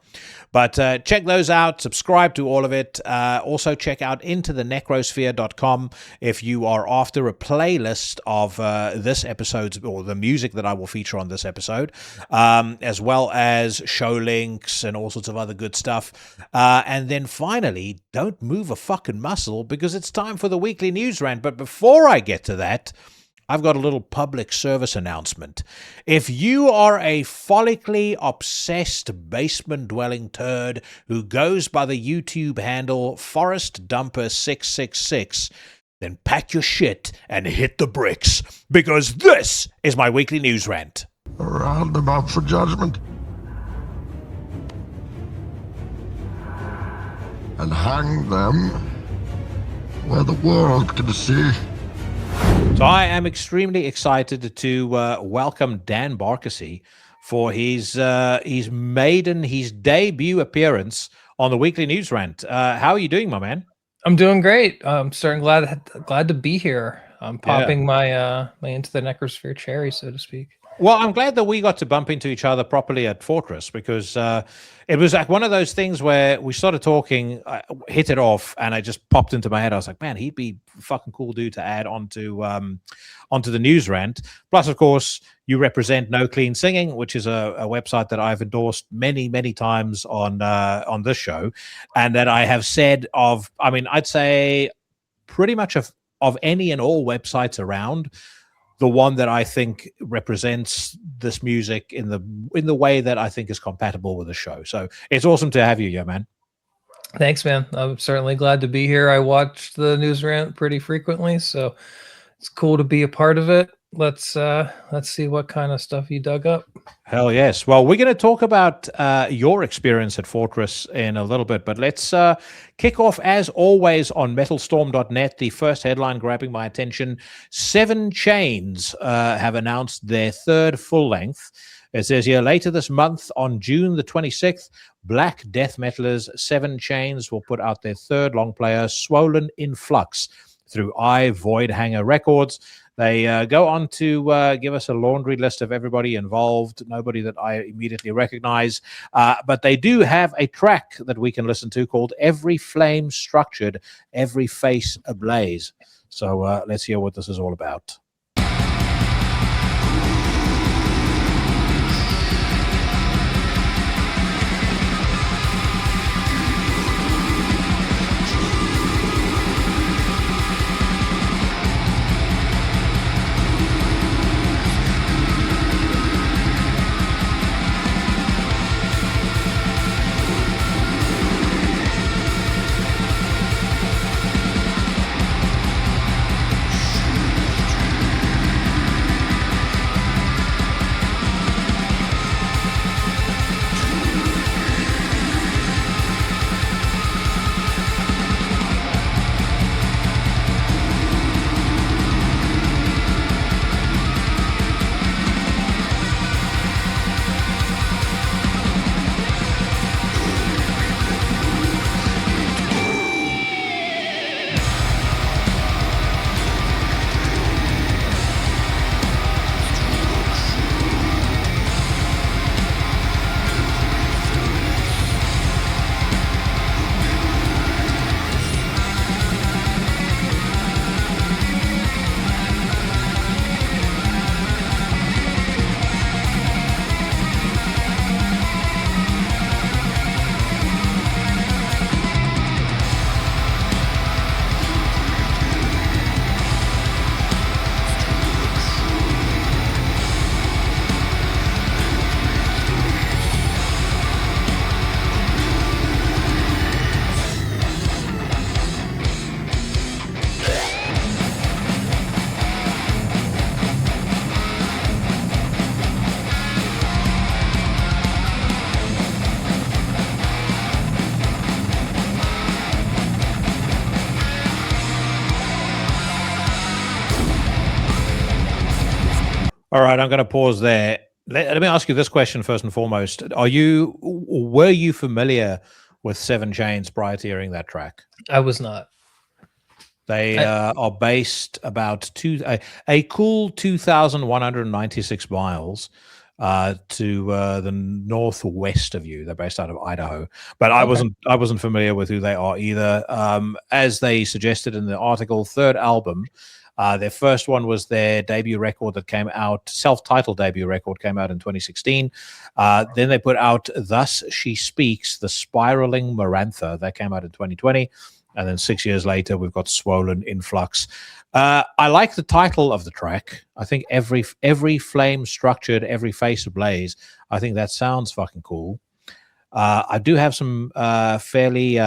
But check those out, subscribe to all of it. Also check out intothenecrosphere.com if you are after a playlist of this episode's, or the music that I will feature on this episode, as well as show links and all sorts of other good stuff. And then finally, don't move a fucking muscle, because it's time for the Weekly News Rant. But before I get to that, I've got a little public service announcement. If you are a follically obsessed basement-dwelling turd who goes by the YouTube handle ForestDumper666, then pack your shit and hit the bricks, because this is my Weekly News Rant. A roundabout for judgment. And hang them where the world can see. So I am extremely excited to welcome Dan Barkasi for his debut appearance on the Weekly News Rant. How are you doing, my man? I'm doing great. I'm glad to be here. I'm popping my Into the Necrosphere cherry, so to speak. Well, I'm glad that we got to bump into each other properly at Fortress, because it was like one of those things where we started talking, hit it off, and I just popped into my head. I was like, man, he'd be a fucking cool dude to add onto the News Rant. Plus, of course, you represent No Clean Singing, which is a website that I've endorsed many, many times on this show, and that I have said of, I mean, I'd say pretty much of any and all websites around, the one that I think represents this music in the way that I think is compatible with the show. So it's awesome to have you, yeah, man. Thanks, man. I'm certainly glad to be here. I watch the News Rant pretty frequently, so it's cool to be a part of it. Let's see what kind of stuff you dug up. Hell yes. Well, we're going to talk about your experience at Fortress in a little bit, but let's kick off, as always, on metalstorm.net. The first headline grabbing my attention: 7 Chains have announced their 3rd full length. It says here, later this month, on June the 26th, black death metalers 7 Chains will put out their 3rd long player, Swollen in Flux, through Voidhanger Records. They go on to give us a laundry list of everybody involved, nobody that I immediately recognize. But they do have a track that we can listen to called Every Flame Structured, Every Face Ablaze. So let's hear what this is all about. All right, I'm going to pause there. Let me ask you this question first and foremost. Were you familiar with Seven Chains prior to hearing that track? I was not. They are based about a cool 2,196 miles to the northwest of you. They're based out of Idaho, but I wasn't familiar with who they are either. As they suggested in the article, third album. Their first one was their debut record that came out, self-titled debut record, came out in 2016. Then they put out Thus She Speaks, the Spiraling Marantha, that came out in 2020. And then 6 years later, we've got Swollen Influx. I like the title of the track. I think every flame structured, every face ablaze. I think that sounds fucking cool. I do have some fairly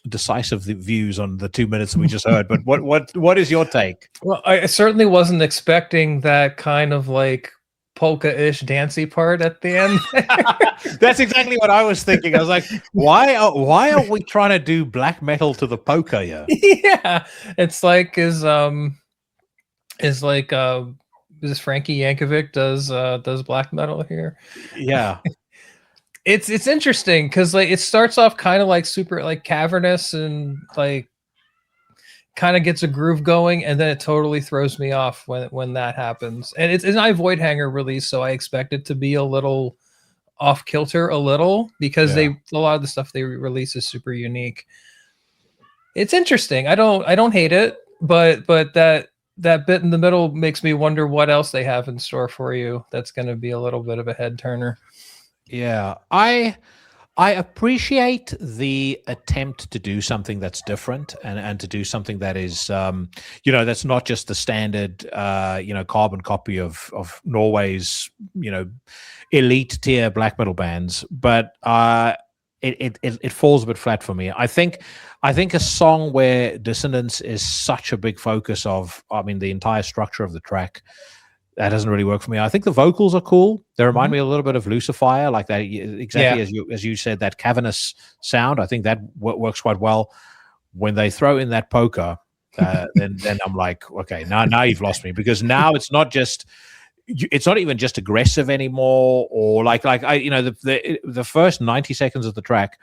decisive views on the 2 minutes that we just heard. But what is your take? Well, I certainly wasn't expecting that kind of like polka-ish dancey part at the end. That's exactly what I was thinking. I was like, why are we trying to do black metal to the polka here? Yeah, it's like is Frankie Yankovic does black metal here? Yeah. It's interesting because like it starts off kind of like super like cavernous and like kind of gets a groove going, and then it totally throws me off when that happens. And it's an I Void Hanger release, so I expect it to be a little off kilter a little because a lot of the stuff they release is super unique. It's interesting. I don't hate it, but that bit in the middle makes me wonder what else they have in store for you. That's going to be a little bit of a head turner. Yeah, I appreciate the attempt to do something that's different and to do something that is, that's not just the standard, carbon copy of Norway's, elite tier black metal bands. But it falls a bit flat for me. I think a song where dissonance is such a big focus of, the entire structure of the track, that doesn't really work for me. I think the vocals are cool. They remind me a little bit of Lucifer, like that, exactly as you said, that cavernous sound. I think that works quite well. When they throw in that polka, then I'm like, okay, now you've lost me, because now it's not even just aggressive anymore, or like the first 90 seconds of the track,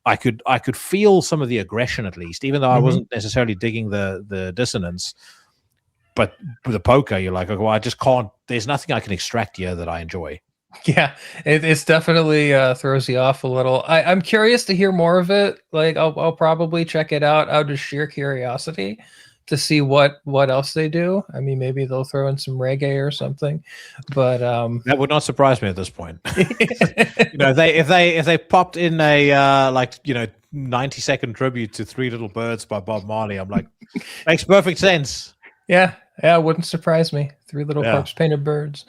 I could feel some of the aggression at least, even though I wasn't necessarily digging the dissonance. But with the polka, you're like, well, I just can't. There's nothing I can extract here that I enjoy. Yeah, it's definitely throws you off a little. I'm curious to hear more of it. Like, I'll probably check it out of sheer curiosity to see what else they do. I mean, maybe they'll throw in some reggae or something. But that would not surprise me at this point. If they popped in a 90-second tribute to Three Little Birds by Bob Marley, I'm like, makes perfect sense. Yeah, it wouldn't surprise me. Three little corpse painted birds.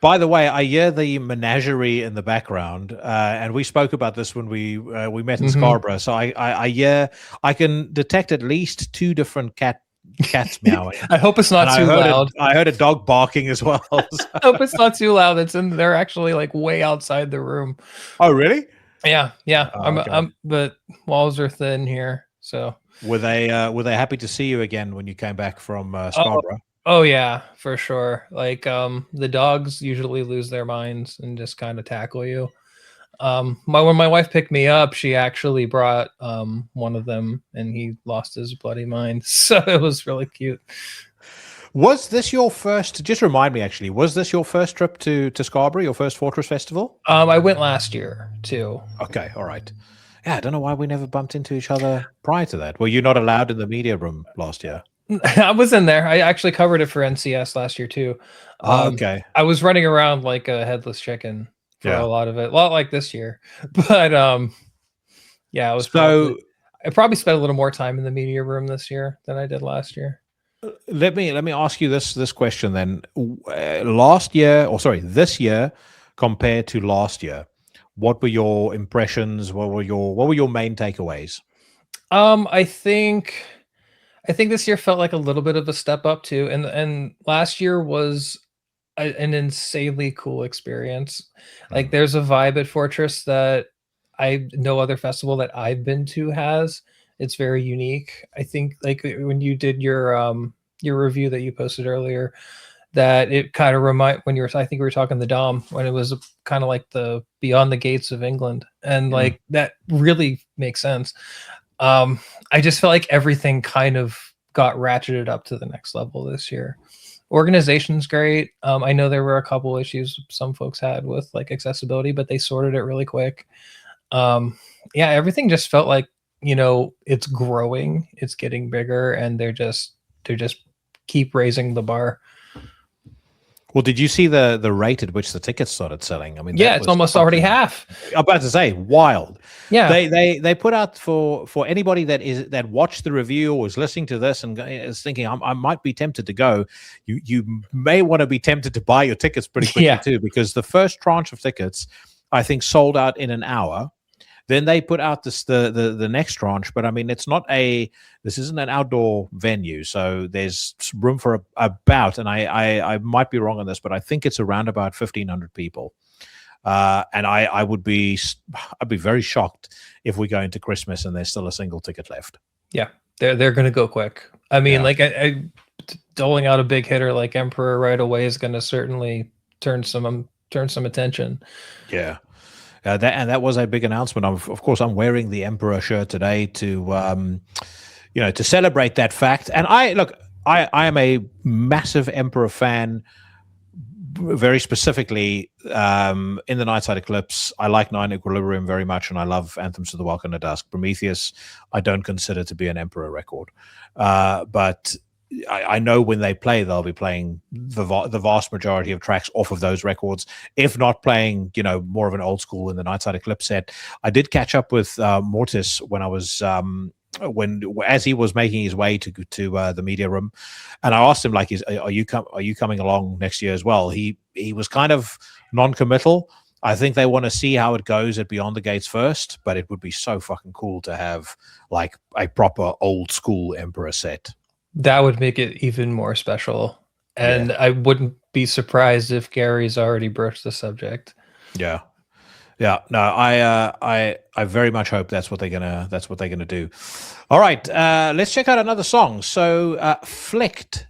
By the way, I hear the menagerie in the background, and we spoke about this when we met in Scarborough. So I can detect at least two different cats meowing. I hope it's not too loud. I heard a dog barking as well. I hope it's not too loud. They're actually like way outside the room. Oh, really? Yeah. Okay. But walls are thin here, so. Were they happy to see you again when you came back from Scarborough? Oh yeah, for sure. Like the dogs usually lose their minds and just kind of tackle you. When my wife picked me up, she actually brought one of them, and he lost his bloody mind. So it was really cute. Was this your first? Just remind me, actually, was this your first trip to Scarborough? Your first Fortress Festival? I went last year too. Okay, all right. Yeah, I don't know why we never bumped into each other prior to that. Were you not allowed in the media room last year? I was in there. I actually covered it for NCS last year too. Okay. I was running around like a headless chicken for a lot of it. A lot like this year. But yeah, I probably spent a little more time in the media room this year than I did last year. Let me ask you this question then. This year compared to last year, what were your impressions? What were your main takeaways? I think this year felt like a little bit of a step up too, and last year was an insanely cool experience. Like, there's a vibe at Fortress that no other festival that I've been to has. It's very unique. I think, like, when you did your review that you posted earlier, that it kind of I think we were talking the Dom, when it was kind of like the Beyond the Gates of England, and like that really makes sense. I just felt like everything kind of got ratcheted up to the next level this year. Organization's great. I know there were a couple issues some folks had with like accessibility, but they sorted it really quick. Everything just felt like, it's growing, it's getting bigger, and they're just keep raising the bar. Well, did you see the rate at which the tickets started selling? I mean, it's almost already half. I'm about to say, wild. Yeah, they put out for anybody that watched the review or was listening to this and is thinking I might be tempted to go. You may want to be tempted to buy your tickets pretty quickly too, because the first tranche of tickets I think sold out in an hour. Then they put out the next tranche, but I mean, this isn't an outdoor venue, so there's room for about, and I might be wrong on this, but I think it's around about 1,500 people. And I'd be very shocked if we go into Christmas and there's still a single ticket left. Yeah, they're going to go quick. I mean, like I doling out a big hitter like Emperor right away is going to certainly turn some attention. Yeah. That was a big announcement. Of course, I'm wearing the Emperor shirt today to celebrate that fact. And I am a massive Emperor fan. Very specifically, in the Nightside Eclipse, I like Nine Equilibrium very much, and I love Anthems to the Welcome to Dusk. Prometheus, I don't consider to be an Emperor record, but I know when they play, they'll be playing the vast majority of tracks off of those records, if not playing, more of an old school in the Nightside Eclipse set. I did catch up with Mortis when I was as he was making his way to the media room, and I asked him, like, are you coming along next year as well? He was kind of non-committal. I think they want to see how it goes at Beyond the Gates first, but it would be so fucking cool to have like a proper old school Emperor set. That would make it even more special. And I wouldn't be surprised if Gary's already broached the subject. Yeah. Yeah. No, I very much hope that's what they're gonna do. All right, let's check out another song. So Flykt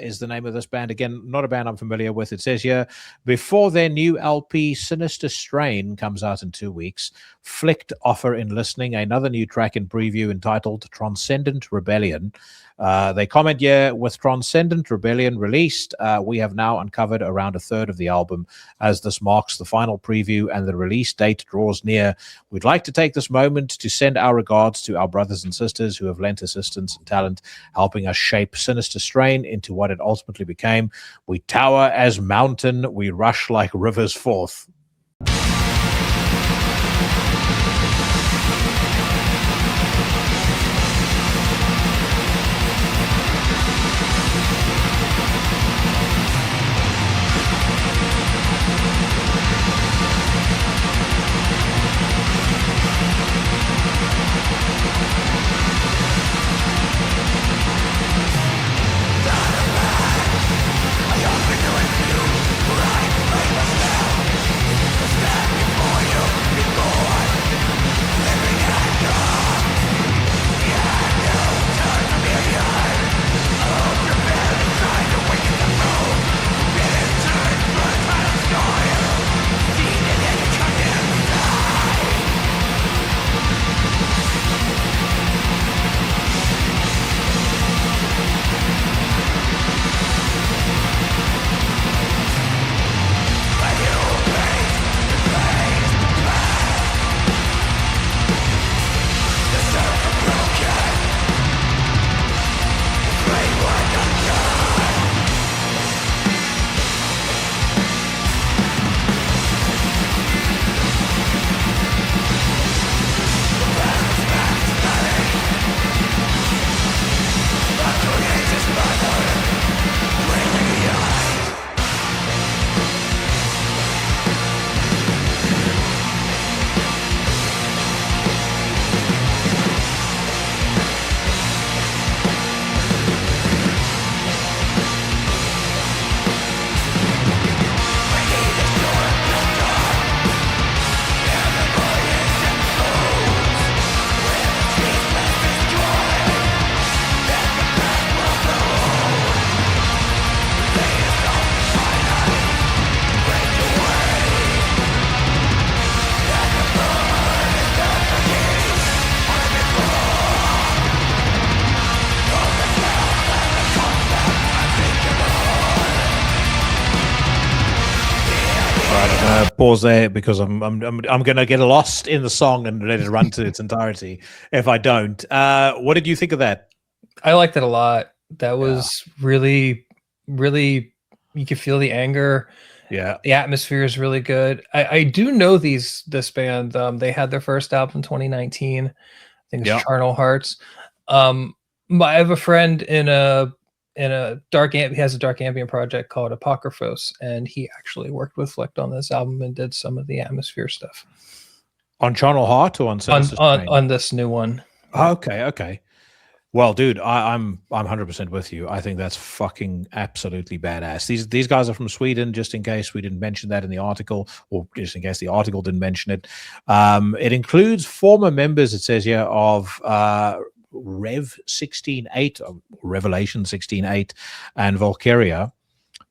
is the name of this band. Again, not a band I'm familiar with. It says here, before their new LP Sinister Strain comes out in 2 weeks, Flykt offer in listening another new track in preview entitled Transcendent Rebellion. They comment here, with Transcendent Rebellion released, we have now uncovered around a third of the album. As this marks the final preview and the release date draws near, we'd like to take this moment to send our regards to our brothers and sisters who have lent assistance and talent, helping us shape Sinister Strain into what it ultimately became. We tower as mountain, we rush like rivers forth. I to pause there because I'm going to get lost in the song and let it run to its entirety if I don't. What did you think of that? I liked it a lot. That was really, really, you could feel the anger. Yeah. The atmosphere is really good. I do know this band. They had their first album in 2019. I think it's Charnel Hearts. I have a friend in a dark he has a dark ambient project called Apocalyphos, and he actually worked with Flykt on this album and did some of the atmosphere stuff. On Charnel Heart or on this new one? Okay. Well, dude, I'm 100% with you. I think that's fucking absolutely badass. These guys are from Sweden, just in case we didn't mention that in the article, or just in case the article didn't mention it. It includes former members, it says here, of Rev 16.8, Revelation 16.8, and Valkyria.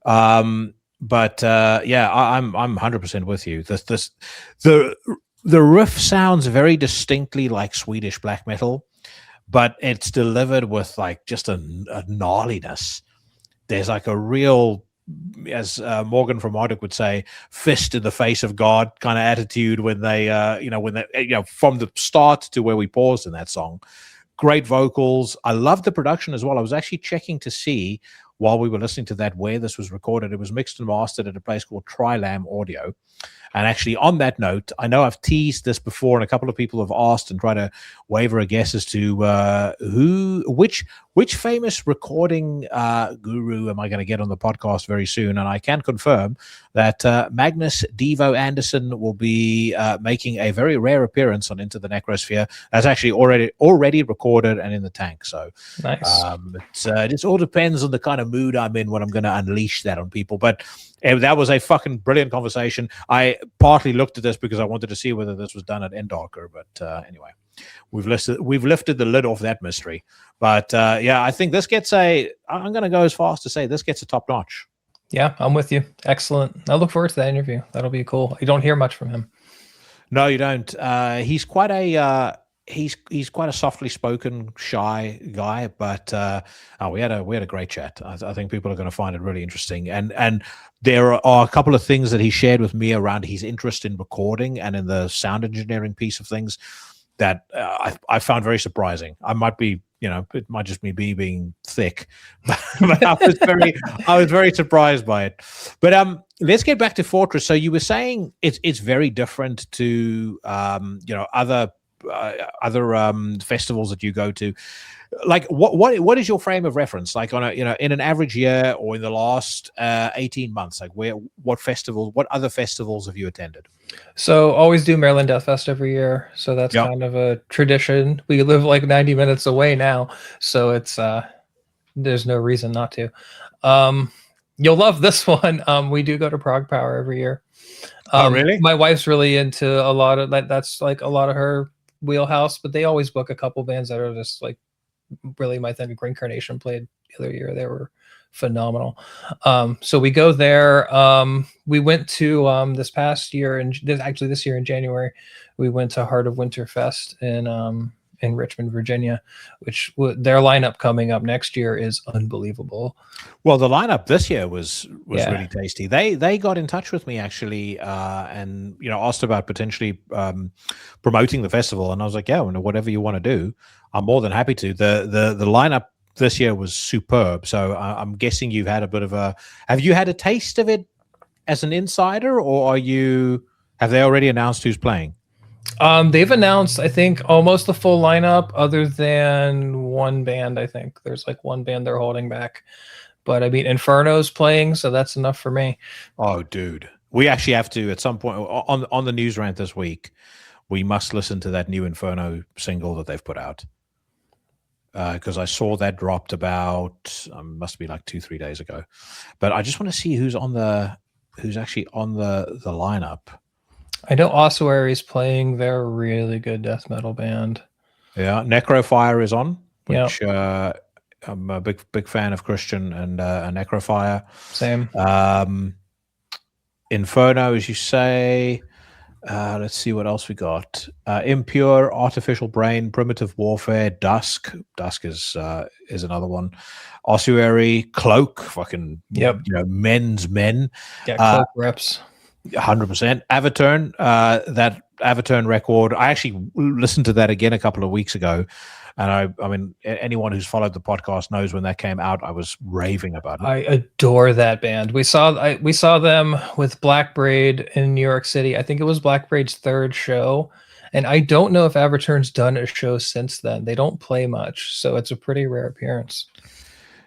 I'm 100% with you. The riff sounds very distinctly like Swedish black metal, but it's delivered with like just a gnarliness. There's like a real, as Morgan from Marduk would say, fist in the face of God kind of attitude when they, from the start to where we paused in that song. Great vocals. I love the production as well. I was actually checking to see while we were listening to that where this was recorded. It was mixed and mastered at a place called Trilam Audio. And actually, on that note, I know I've teased this before, and a couple of people have asked and tried to waver a guess as to which famous recording guru am I going to get on the podcast very soon. And I can confirm that Magnus Devo Anderson will be making a very rare appearance on Into the Necrosphere. That's actually already recorded and in the tank. So nice. It just all depends on the kind of mood I'm in when I'm going to unleash that on people. But that was a fucking brilliant conversation. I partly looked at this because I wanted to see whether this was done at Endarker, but anyway, we've lifted the lid off that mystery. But I think this gets I'm going to go as far as to say this gets a top notch. Yeah, I'm with you. Excellent. I look forward to that interview. That'll be cool. You don't hear much from him. No, you don't. He's quite a he's quite a softly spoken, shy guy, but we had a great chat. I think people are going to find it really interesting, and there are a couple of things that he shared with me around his interest in recording and in the sound engineering piece of things that I found very surprising. I might be, it might just be me being thick, but I was very surprised by it. But let's get back to Fortress. So you were saying it's very different to other festivals that you go to. Like what is your frame of reference, like on in an average year or in the last 18 months? Like what other festivals have you attended? So always do Maryland Death Fest every year, so that's kind of a tradition. We live like 90 minutes away now, so it's there's no reason not to. You'll love this one. We do go to Prague Power every year. Oh, really? My wife's really into a lot of that. That's like a lot of her wheelhouse, but they always book a couple bands that are just like really my thing. Green Carnation played the other year. They were phenomenal. So we go there. We went to this past year, and this year in January, we went to Heart of Winter Fest in Richmond, Virginia, which their lineup coming up next year is unbelievable. Well, the lineup this year was really tasty. They got in touch with me actually, and asked about potentially promoting the festival, and I was like, yeah, whatever you want to do, I'm more than happy to. The lineup this year was superb. So I'm guessing you've had have you had a taste of it as an insider, or have they already announced who's playing? They've announced, I think, almost the full lineup, other than one band. I think there's like one band they're holding back, but I mean, Inferno's playing, so that's enough for me. Oh, dude, we actually have to at some point on the news rant this week. We must listen to that new Inferno single that they've put out, because I saw that dropped about must be like 2-3 days ago. But I just want to see who's actually on the lineup. I know Ossuary is playing. They're a really good death metal band. Yeah, Necrofire is on, which I'm a big fan of Christian and Necrofire. Same. Inferno, as you say. Let's see what else we got. Impure, Artificial Brain, Primitive Warfare, Dusk. Dusk is another one. Ossuary, Cloak, fucking Men's Men. Yeah, Cloak reps. 100%. Avaturn, that Avaturn record, I actually listened to that again a couple of weeks ago. And I mean, anyone who's followed the podcast knows when that came out, I was raving about it. I adore that band. We saw them with Black Braid in New York City. I think it was Black Braid's third show. And I don't know if Avaturn's done a show since then. They don't play much, so it's a pretty rare appearance.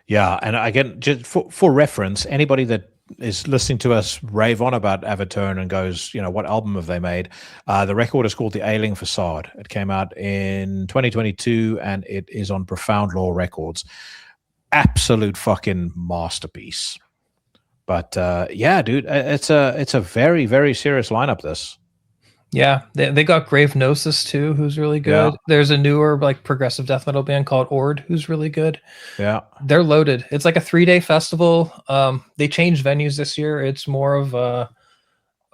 Yeah, and again, just for reference, anybody that is listening to us rave on about Avaturn and goes, what album have they made? The record is called The Ailing Facade. It came out in 2022, and it is on Profound Law Records. Absolute fucking masterpiece. But yeah, dude, it's a very, very serious lineup, this. Yeah, they got Grave Gnosis too, who's really good. Yeah. There's a newer progressive death metal band called Ord, who's really good. Yeah, they're loaded. It's like a 3-day festival. They changed venues this year. It's more of a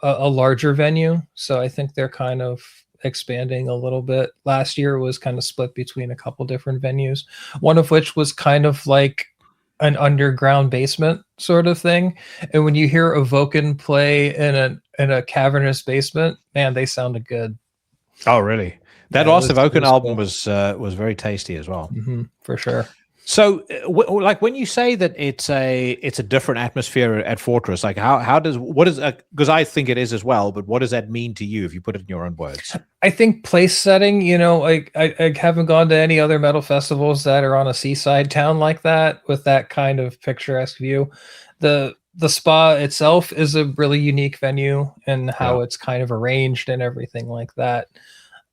larger venue, so I think they're kind of expanding a little bit. Last year it was kind of split between a couple different venues, one of which was kind of like an underground basement sort of thing. And when you hear Evoken play in a cavernous basement, man, they sounded good. Oh, really? That last Evoken album was very tasty as well. Mm-hmm, for sure. So, like when you say that it's a different atmosphere at Fortress, like because I think it is as well, but what does that mean to you if you put it in your own words? I think place setting, I haven't gone to any other metal festivals that are on a seaside town like that with that kind of picturesque view. The spa itself is a really unique venue and how it's kind of arranged and everything like that.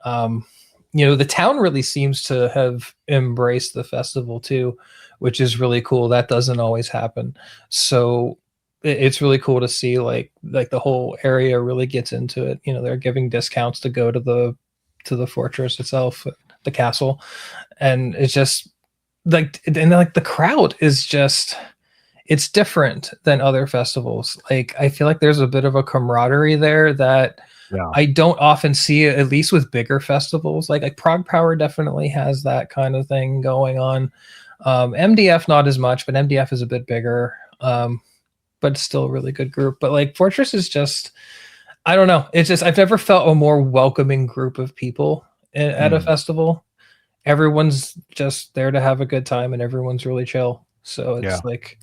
The town really seems to have embraced the festival too, which is really cool. That doesn't always happen. So it's really cool to see like the whole area really gets into it. They're giving discounts to go to the fortress itself, the castle. And it's just the crowd is just, it's different than other festivals. Like, I feel like there's a bit of a camaraderie there that I don't often see, at least with bigger festivals. Like Prague Power definitely has that kind of thing going on. MDF not as much, but MDF is a bit bigger. But it's still a really good group. But like Fortress is just, I don't know. It's just, I've never felt a more welcoming group of people at a festival. Everyone's just there to have a good time and everyone's really chill. So it's like,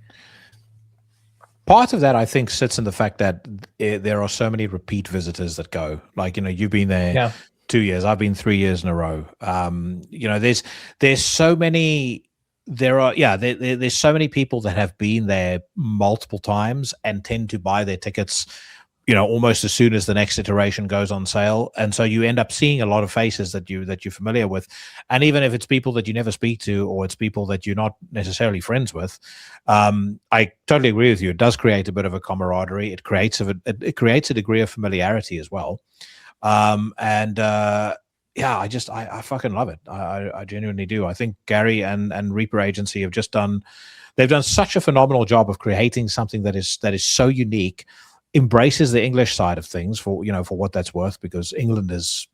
part of that, I think, sits in the fact that there are so many repeat visitors that go. Like, you've been there 2 years. I've been 3 years in a row. There's so many. There's so many people that have been there multiple times and tend to buy their tickets, almost as soon as the next iteration goes on sale. And so you end up seeing a lot of faces that you're familiar with. And even if it's people that you never speak to, or it's people that you're not necessarily friends with, I totally agree with you. It does create a bit of a camaraderie. It creates a degree of familiarity as well. I fucking love it. I genuinely do. I think Gary and Reaper Agency have they've done such a phenomenal job of creating something that is so unique, embraces the English side of things for what that's worth, because England has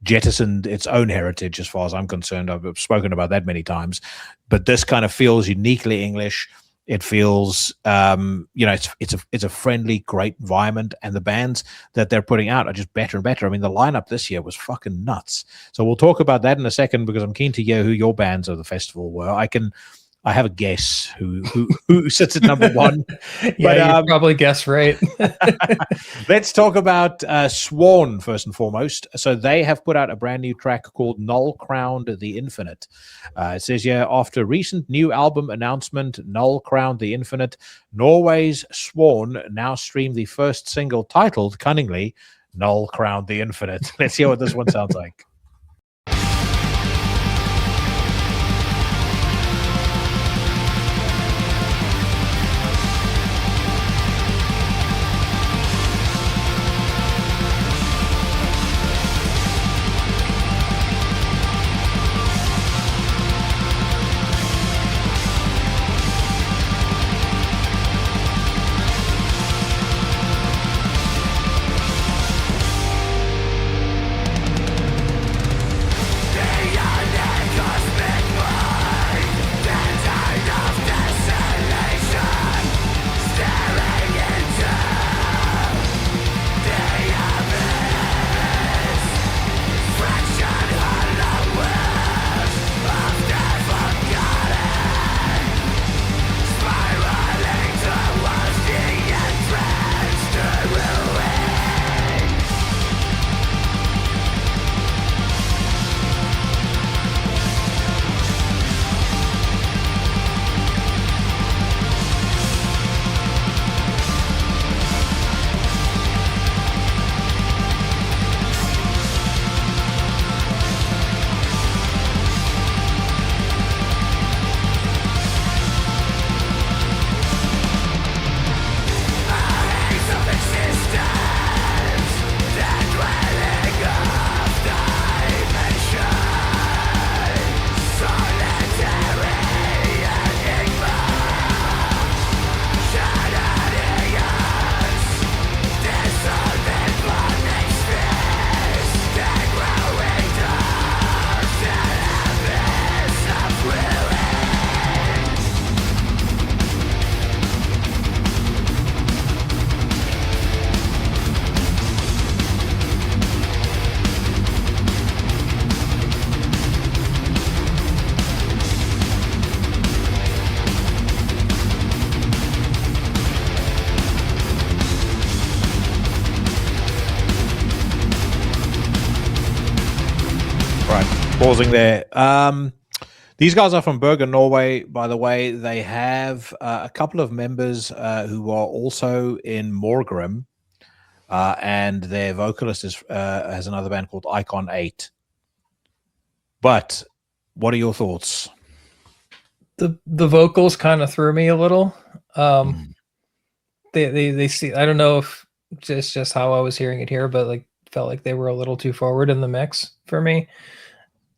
jettisoned its own heritage as far as I'm concerned. I've spoken about that many times, but this kind of feels uniquely English. It feels it's a friendly, great environment, and the bands that they're putting out are just better and better. I mean, the lineup this year was fucking nuts. So we'll talk about that in a second, because I'm keen to hear who your bands of the festival were. I have a guess who sits at number one. You probably guess right. Let's talk about Sworn first and foremost. So they have put out a brand new track called Null Crowned the Infinite. It says here, after recent new album announcement, Null Crowned the Infinite, Norway's Sworn now stream the first single titled, cunningly, Null Crowned the Infinite. Let's hear what this one sounds like. Pausing there. These guys are from Bergen, Norway, by the way. They have a couple of members who are also in Morgrim, and their vocalist has another band called Icon 8. But what are your thoughts? The vocals kind of threw me a little. They see. I don't know if it's just how I was hearing it here, but like felt like they were a little too forward in the mix for me.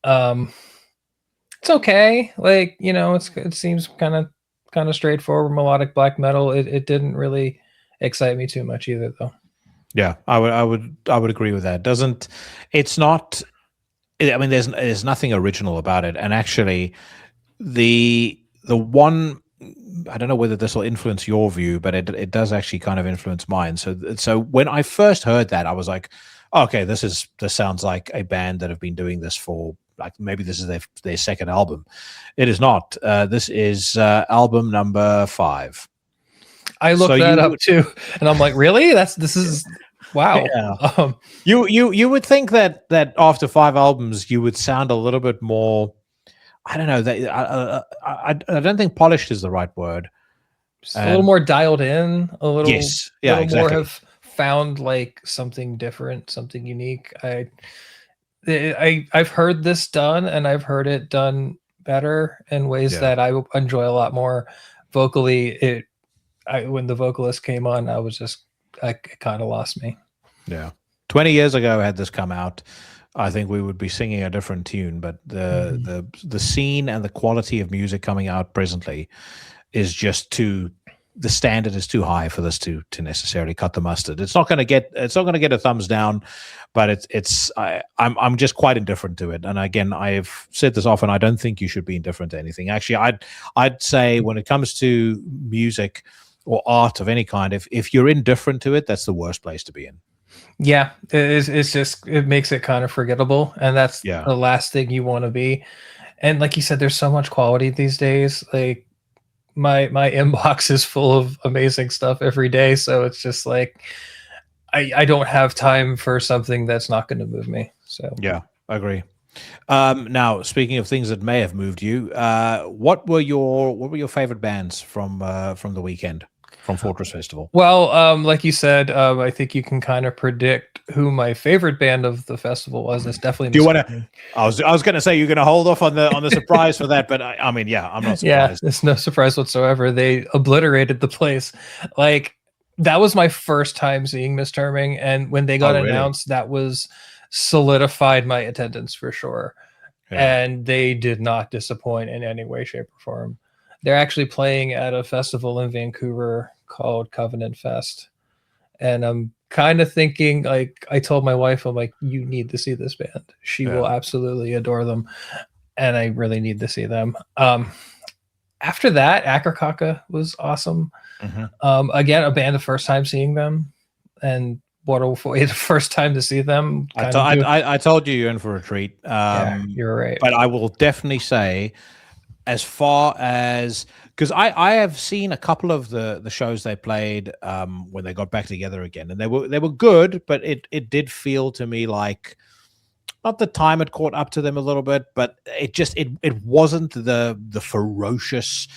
It's okay. Like, you know, it seems kind of straightforward melodic black metal. It didn't really excite me too much either, though. Yeah, I would agree with that. It's not. I mean, there's nothing original about it, and actually, the one. I don't know whether this will influence your view, but it does actually kind of influence mine. So when I first heard that, I was like, okay, this sounds like a band that have been doing this for. Like maybe this is their second album. It is not. This is album number 5. I looked that up too, and I'm like, really? This is wow. Yeah. You would think that after 5 albums you would sound a little bit more. I don't know. I don't think polished is the right word. Just a little more dialed in. A little. Yes. Yeah. Little exactly. more have found like something different, something unique. I've heard this done, and I've heard it done better in ways that I enjoy a lot more. Vocally, when the vocalist came on, it kind of lost me. Yeah, 20 years ago, had this come out, I think we would be singing a different tune. But the scene and the quality of music coming out presently is just too. The standard is too high for this to necessarily cut the mustard. It's not going to get a thumbs down, but I'm just quite indifferent to it. And again, I've said this often. I don't think you should be indifferent to anything. Actually, I'd say when it comes to music or art of any kind, if you're indifferent to it, that's the worst place to be in. Yeah, it makes it kind of forgettable, and that's the last thing you want to be. And like you said, there's so much quality these days. Like my inbox is full of amazing stuff every day, so it's just like I don't have time for something that's not going to move me. So yeah, I agree. Now, speaking of things that may have moved you, what were your favorite bands from the weekend, from Fortress Festival? Well, like you said, I think you can kind of predict who my favorite band of the festival was. It's definitely. Do you want to? I was going to say you're going to hold off on the surprise for that, but I mean, yeah, I'm not surprised. Yeah, it's no surprise whatsoever. They obliterated the place. Like that was my first time seeing Miss Terming, and when they got announced, that was solidified my attendance for sure. Yeah. And they did not disappoint in any way, shape, or form. They're actually playing at a festival in Vancouver called Covenant Fest. And I'm kind of thinking, like, I told my wife, I'm like, you need to see this band. She will absolutely adore them. And I really need to see them. After that, Akercocke was awesome. Mm-hmm. Again, a band the first time seeing them. And what a way the first time to see them. I told you you're in for a treat. Yeah, you're right. But I will definitely say, as far as, because I have seen a couple of the shows they played when they got back together again, and they were good, but it did feel to me like not the time had caught up to them a little bit, but it wasn't the ferocious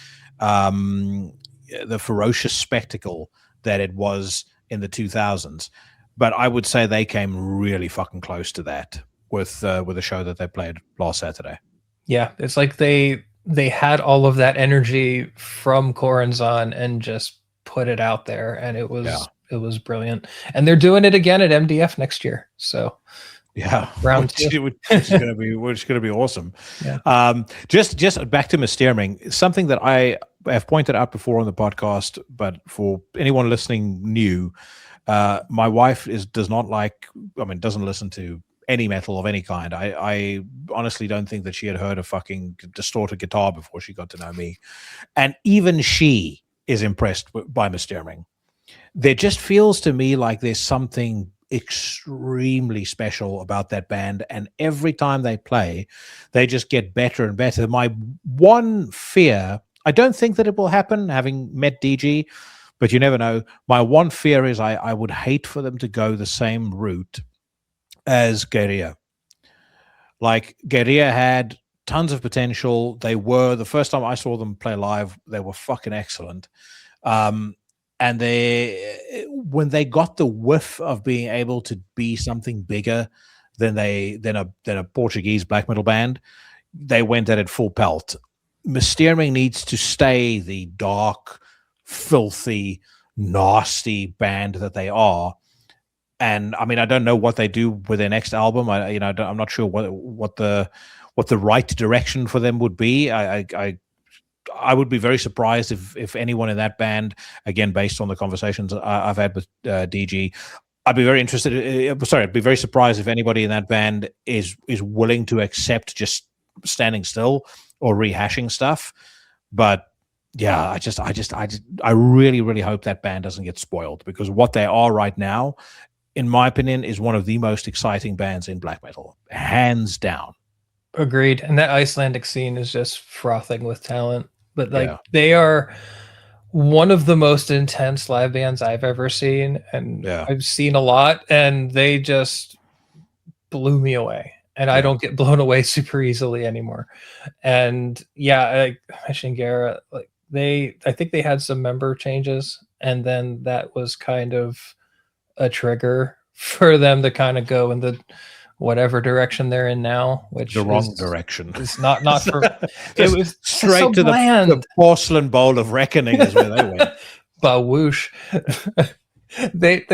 spectacle that it was in the 2000s. But I would say they came really fucking close to that with the show that they played last Saturday. Yeah, it's like they had all of that energy from Choronzon and just put it out there, and it was brilliant. And they're doing it again at MDF next year. So yeah, round 2, which is going to be awesome. Yeah. Just back to Miss Terming, something that I have pointed out before on the podcast, but for anyone listening new, my wife doesn't listen to any metal of any kind. I honestly don't think that she had heard a fucking distorted guitar before she got to know me. And even she is impressed by Miss Terming. There just feels to me like there's something extremely special about that band. And every time they play, they just get better and better. My one fear, I don't think that it will happen, having met DG, but you never know. My one fear is I would hate for them to go the same route as Guerilla. Like Guerrilla had tons of potential. They were, the first time I saw them play live, they were fucking excellent. And when they got the whiff of being able to be something bigger than a Portuguese black metal band, they went at it full pelt. Mysterium needs to stay the dark, filthy, nasty band that they are. And I mean, I don't know what they do with their next album. I'm not sure what the right direction for them would be. I would be very surprised if anyone in that band, again, based on the conversations I've had with DG, I'd be very interested. I'd be very surprised if anybody in that band is willing to accept just standing still or rehashing stuff. But yeah, I really, really hope that band doesn't get spoiled, because what they are right now, in my opinion, is one of the most exciting bands in black metal, hands down. Agreed. And that Icelandic scene is just frothing with talent. But they are one of the most intense live bands I've ever seen, and I've seen a lot, and they just blew me away. And I don't get blown away super easily anymore. And I mentioned Guerra, I think they had some member changes, and then that was kind of a trigger for them to kind of go in the whatever direction they're in now, which the wrong direction. It's not for it was straight so to the porcelain bowl of reckoning is where they went. But whoosh. they're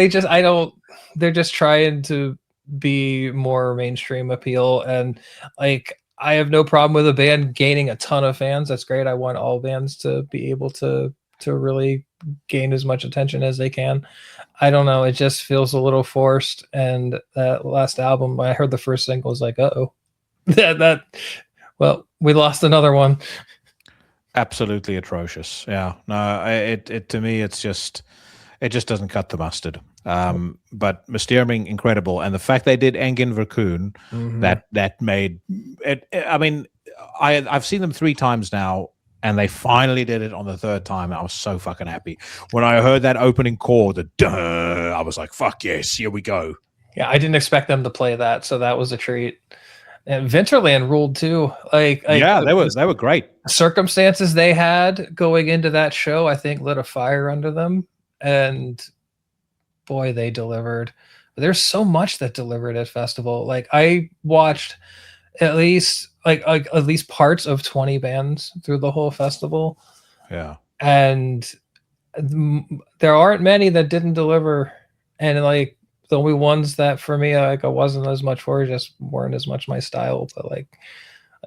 just trying to be more mainstream appeal, and like I have no problem with a band gaining a ton of fans. That's great. I want all bands to be able to really gain as much attention as they can. I don't know. It just feels a little forced. And that last album, when I heard the first single, was like, uh-oh. Well, we lost another one. Absolutely atrocious. Yeah. No, it to me, it just doesn't cut the mustard. But Mysterium, incredible. And the fact they did Engin Verkun, that made it. I mean, I've seen them 3 times now, and they finally did it on the 3rd time. I was so fucking happy. When I heard that opening chord, I was like, fuck yes, here we go. Yeah, I didn't expect them to play that, so that was a treat. And Winterland ruled too. They were great. Circumstances they had going into that show, I think, lit a fire under them. And boy, they delivered. There's so much that delivered at festival. Like I watched at least parts of 20 bands through the whole festival. Yeah. And there aren't many that didn't deliver. And like the only ones that for me, I wasn't as much for, just weren't as much my style, but like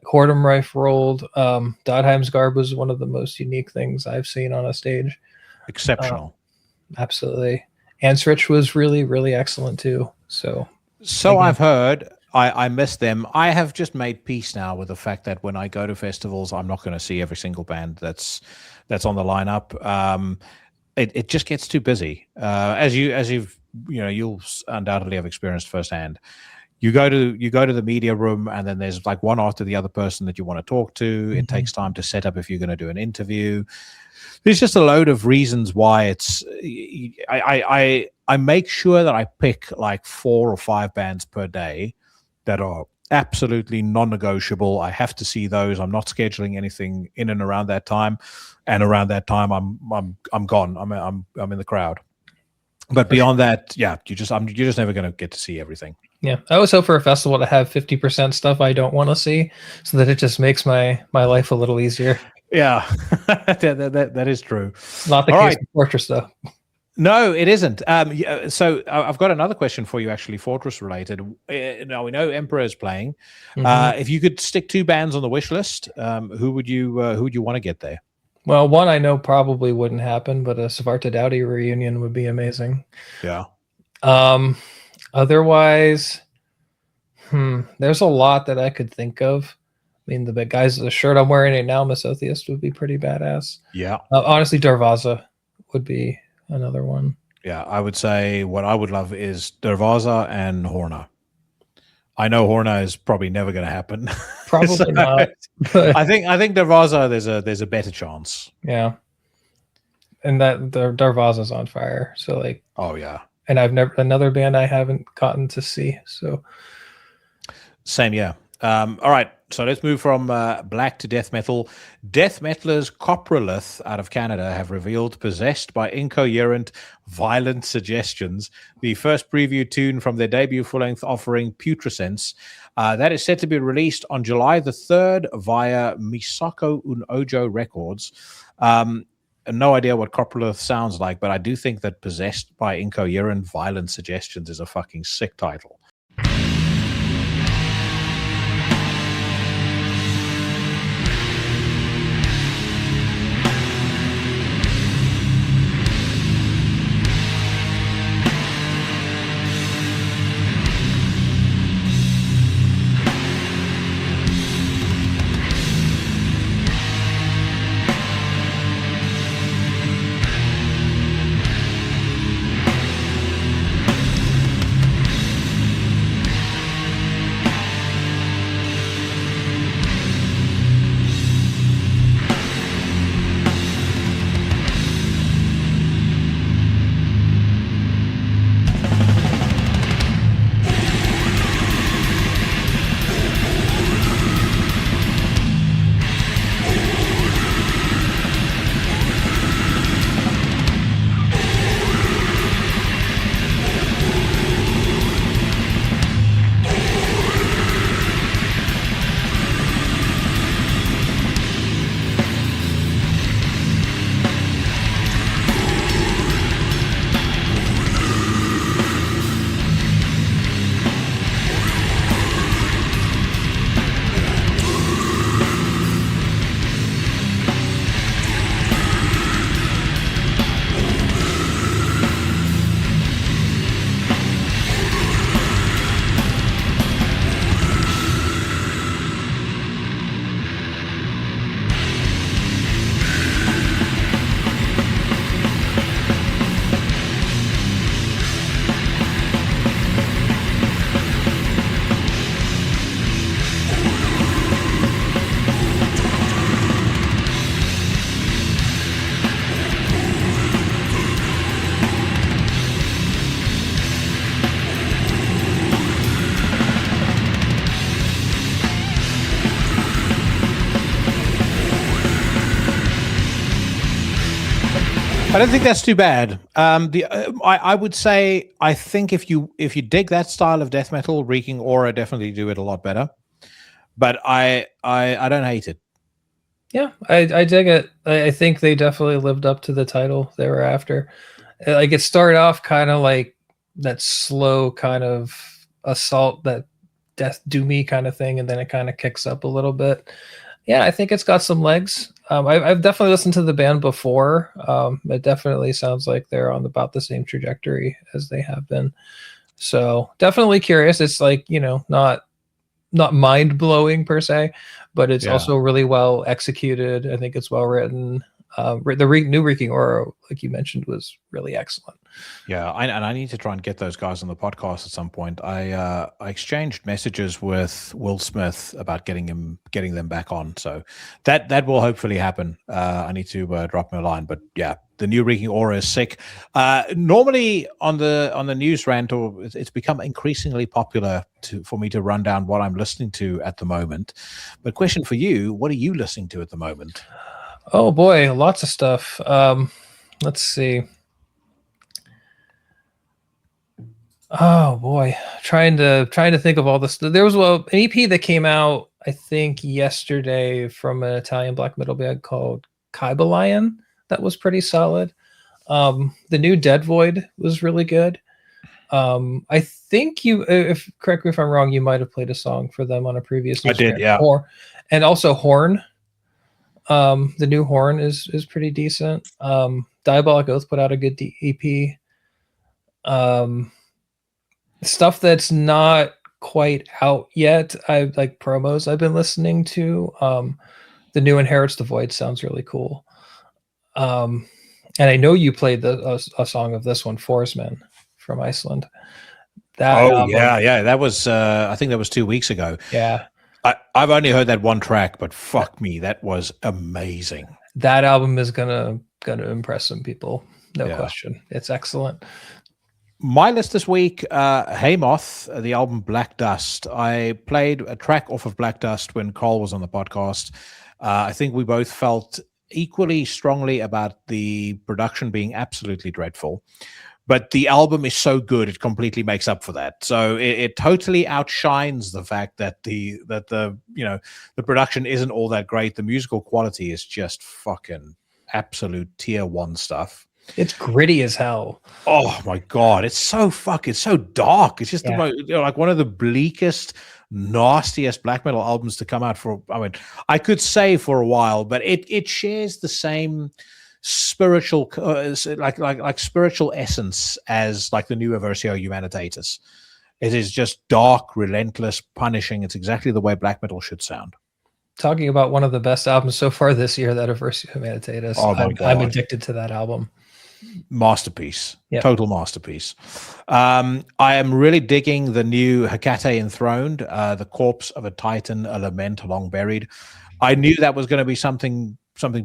Hortemreif rolled. Dodheim's Garb was one of the most unique things I've seen on a stage. Exceptional. Absolutely. Ansrich was really, really excellent too. So I've heard. I miss them. I have just made peace now with the fact that when I go to festivals, I'm not going to see every single band that's on the lineup. It just gets too busy. You'll undoubtedly have experienced firsthand. You go to the media room, and then there's like one after the other person that you want to talk to. It takes time to set up if you're going to do an interview. There's just a load of reasons why it's. I make sure that I pick like 4 or 5 bands per day that are absolutely non-negotiable. I have to see those. I'm not scheduling anything in and around that time, and around that time I'm gone. I'm in the crowd. But beyond that, you're just never going to get to see everything. Yeah, I always hope for a festival to have 50% stuff I don't want to see, so that it just makes my life a little easier. Yeah, that is true. Not the case with Fortress, though. No, it isn't. So I've got another question for you, actually, Fortress related. Now we know Emperor is playing. If you could stick 2 bands on the wish list, who would you want to get there? Well, one I know probably wouldn't happen, but a Svarta Dowdy reunion would be amazing. Yeah. Otherwise, there's a lot that I could think of. I mean, the guys, the shirt I'm wearing right now, Mesotheist, would be pretty badass. Yeah. Honestly, Darvaza would be another one. Yeah, I would say what I would love is Darvaza and Horna. I know Horna is probably never going to happen. Probably not. I think Darvaza there's a better chance. Yeah. And that the Darvaza's on fire. So like, oh yeah. And I've never, another band I haven't gotten to see. So same, yeah. All right, so let's move from black to death metal. Death metalers Coprolith out of Canada have revealed Possessed by Incoherent Violent Suggestions, the first preview tune from their debut full-length offering, Putrescence. That is set to be released on July the 3rd via Misako Un Ojo Records. No idea what Coprolith sounds like, but I do think that Possessed by Incoherent Violent Suggestions is a fucking sick title. I don't think that's too bad. I would say I think if you dig that style of death metal, Reeking Aura definitely do it a lot better. But I don't hate it. Yeah, I dig it. I think they definitely lived up to the title they were after. Like it started off kind of like that slow kind of assault, that death doomy kind of thing, and then it kind of kicks up a little bit. Yeah, I think it's got some legs. I've definitely listened to the band before. It definitely sounds like they're on about the same trajectory as they have been. So definitely curious. It's like, not mind blowing per se, but it's also really well executed. I think it's well written. The new Reeking Aura, like you mentioned, was really excellent. Yeah, and I need to try and get those guys on the podcast at some point. I exchanged messages with Will Smith about getting them back on, so that will hopefully happen. I need to drop him a line, but yeah, the new Reeking Aura is sick. Normally on the news rant, or it's become increasingly popular for me to run down what I'm listening to at the moment. But question for you: what are you listening to at the moment? Oh boy, lots of stuff. Let's see. Oh boy, trying to think of all this. There was an EP that came out, I think, yesterday from an Italian black metal band called Kybalion. That was pretty solid. The new Dead Void was really good. I think correct me if I'm wrong, you might have played a song for them on a previous. I did, yeah. And also Horn. The new Horn is pretty decent. Diabolic Oath put out a good EP. Stuff that's not quite out yet. I like promos I've been listening to. The new Inherits the Void sounds really cool. And I know you played a song of this one, Forsman from Iceland. Yeah. That was I think that was 2 weeks ago. Yeah. I've only heard that one track, but fuck me, that was amazing. That album is gonna impress some people, no question. It's excellent. My list this week, Haymoth, the album Black Dust. I played a track off of Black Dust when Carl was on the podcast. I think we both felt equally strongly about the production being absolutely dreadful. But the album is so good, it completely makes up for that. So it totally outshines the fact that the production isn't all that great. The musical quality is just fucking absolute tier 1 stuff. It's gritty as hell. Oh my god, it's so dark. It's just like one of the bleakest, nastiest black metal albums to come out I could say for a while, but it shares the same spiritual like spiritual essence as like the newer Versio Humanitatis. It is just dark, relentless, punishing. It's exactly the way black metal should sound. Talking about one of the best albums so far this year, that of Versio Humanitatis. Oh my God. I'm addicted to that album. Masterpiece. Total masterpiece. I am really digging the new Hecate Enthroned, the corpse of a titan, a lament long buried. I knew that was going to be something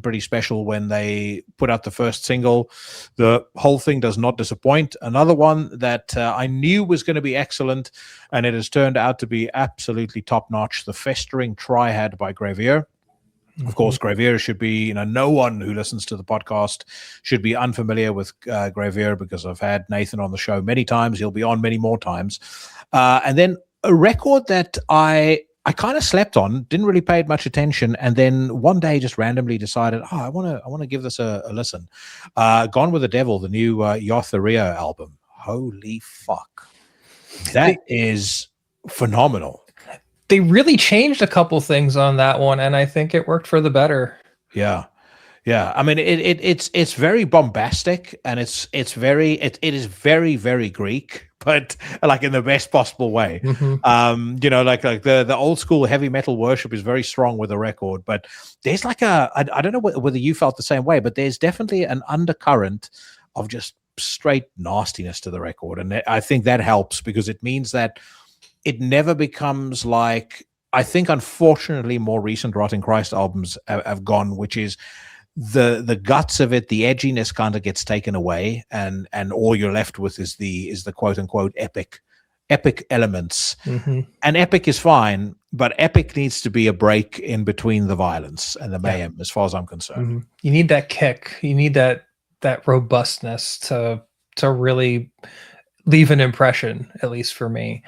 pretty special when they put out the first single. The whole thing does not disappoint. Another one that I knew was going to be excellent, and it has turned out to be absolutely top-notch, The Festering Triad by Gravier. Of course, Gravier should be, no one who listens to the podcast should be unfamiliar with Gravier, because I've had Nathan on the show many times. He'll be on many more times. And then a record that I kind of slept on, didn't really pay much attention, and then one day just randomly decided, I want to give this a listen. Gone with the Devil, the new Yotheria album. Holy fuck. That is phenomenal. They really changed a couple things on that one, and I think it worked for the better. Yeah. I mean, it's very bombastic, and it is very, very Greek, but like in the best possible way. Like the old school heavy metal worship is very strong with the record, but there's like I don't know whether you felt the same way, but there's definitely an undercurrent of just straight nastiness to the record, and I think that helps, because it means that it never becomes like, I think unfortunately more recent Rotting Christ albums have gone, which is the guts of it, the edginess kind of gets taken away, and all you're left with is the quote unquote epic elements. And epic is fine, but epic needs to be a break in between the violence and the mayhem, as far as I'm concerned. You need that kick. You need that robustness to really leave an impression, at least for me.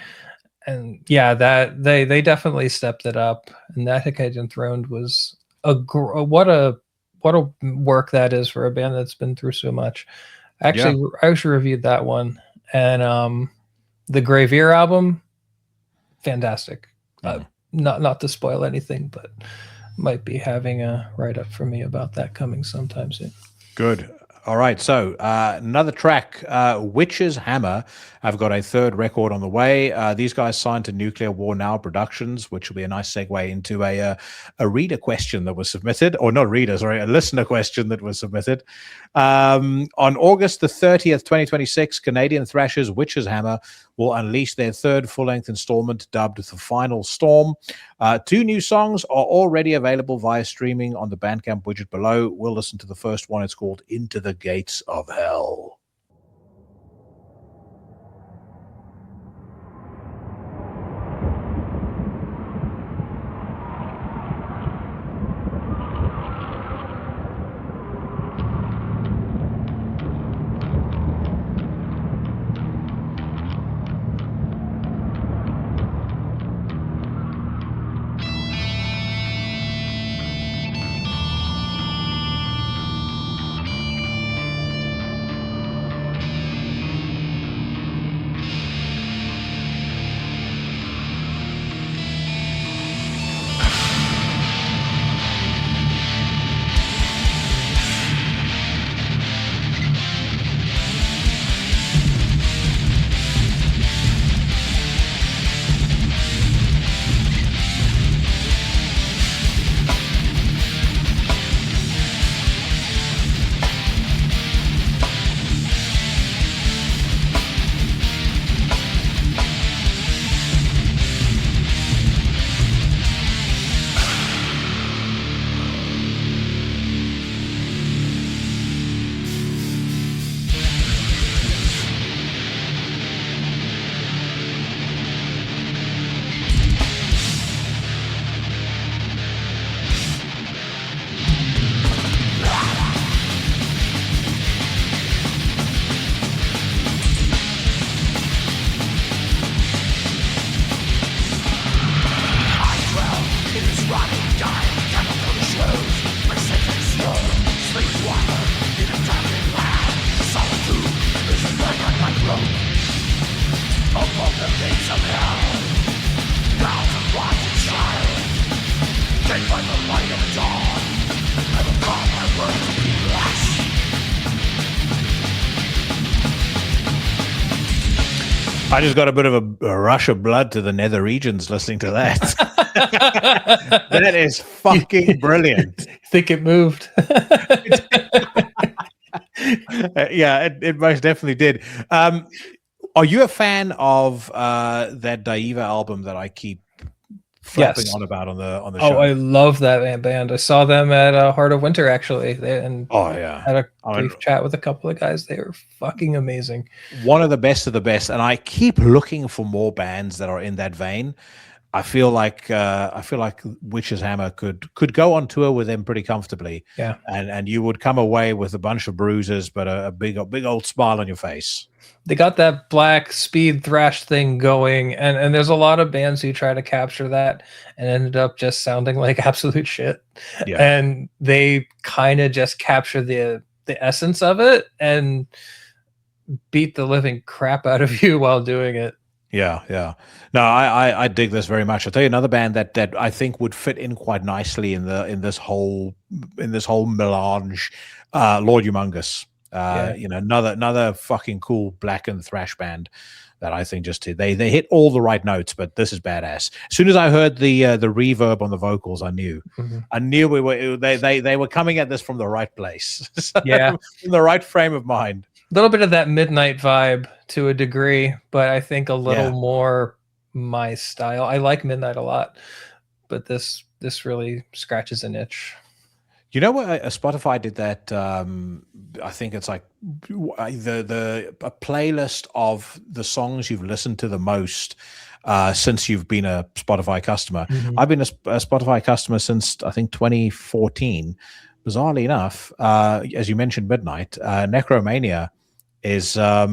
And that they definitely stepped it up, and that Hecate Enthroned was what a work that is for a band that's been through so much. Actually, I actually reviewed that one, and the Gravier album, fantastic. Not to spoil anything, but might be having a write-up from me about that coming sometime soon. Good. All right, so another track, Witch's Hammer. I've got a third record on the way. These guys signed to Nuclear War Now Productions, which will be a nice segue into a reader question that was submitted, or not reader, sorry, a listener question that was submitted. On August the 30th, 2026, Canadian thrashers Witch's Hammer will unleash their third full-length installment, dubbed The Final Storm. 2 new songs are already available via streaming on the Bandcamp widget below. We'll listen to the first one. It's called Into the Gates of Hell. I just got a bit of a rush of blood to the nether regions listening to that. That is fucking brilliant. Think it moved? Yeah, it most definitely did. Are you a fan of that Daiva album that I keep flapping on about on the show? Oh, I love that band. I saw them at Heart of Winter actually, had a brief chat with a couple of guys. They were fucking amazing. One of the best, and I keep looking for more bands that are in that vein. I feel like Witch's Hammer could go on tour with them pretty comfortably. Yeah, and you would come away with a bunch of bruises, but a big old smile on your face. They got that black speed thrash thing going, and there's a lot of bands who try to capture that and ended up just sounding like absolute shit. Yeah. And they kind of just capture the essence of it and beat the living crap out of you while doing it. Yeah. No, I dig this very much. I'll tell you another band that I think would fit in quite nicely in this whole melange. Lord Humongous. Another fucking cool black and thrash band that I think just they hit all the right notes, but this is badass. As soon as I heard the reverb on the vocals, I knew they were coming at this from the right place. Yeah, from the right frame of mind. A little bit of that Midnight vibe to a degree, but I think a little more my style. I like Midnight a lot, but this really scratches an itch. You know what? Spotify did that. I think it's like a playlist of the songs you've listened to the most since you've been a Spotify customer. Mm-hmm. I've been a Spotify customer since I think 2014. Bizarrely enough, as you mentioned, Midnight, Necromania is I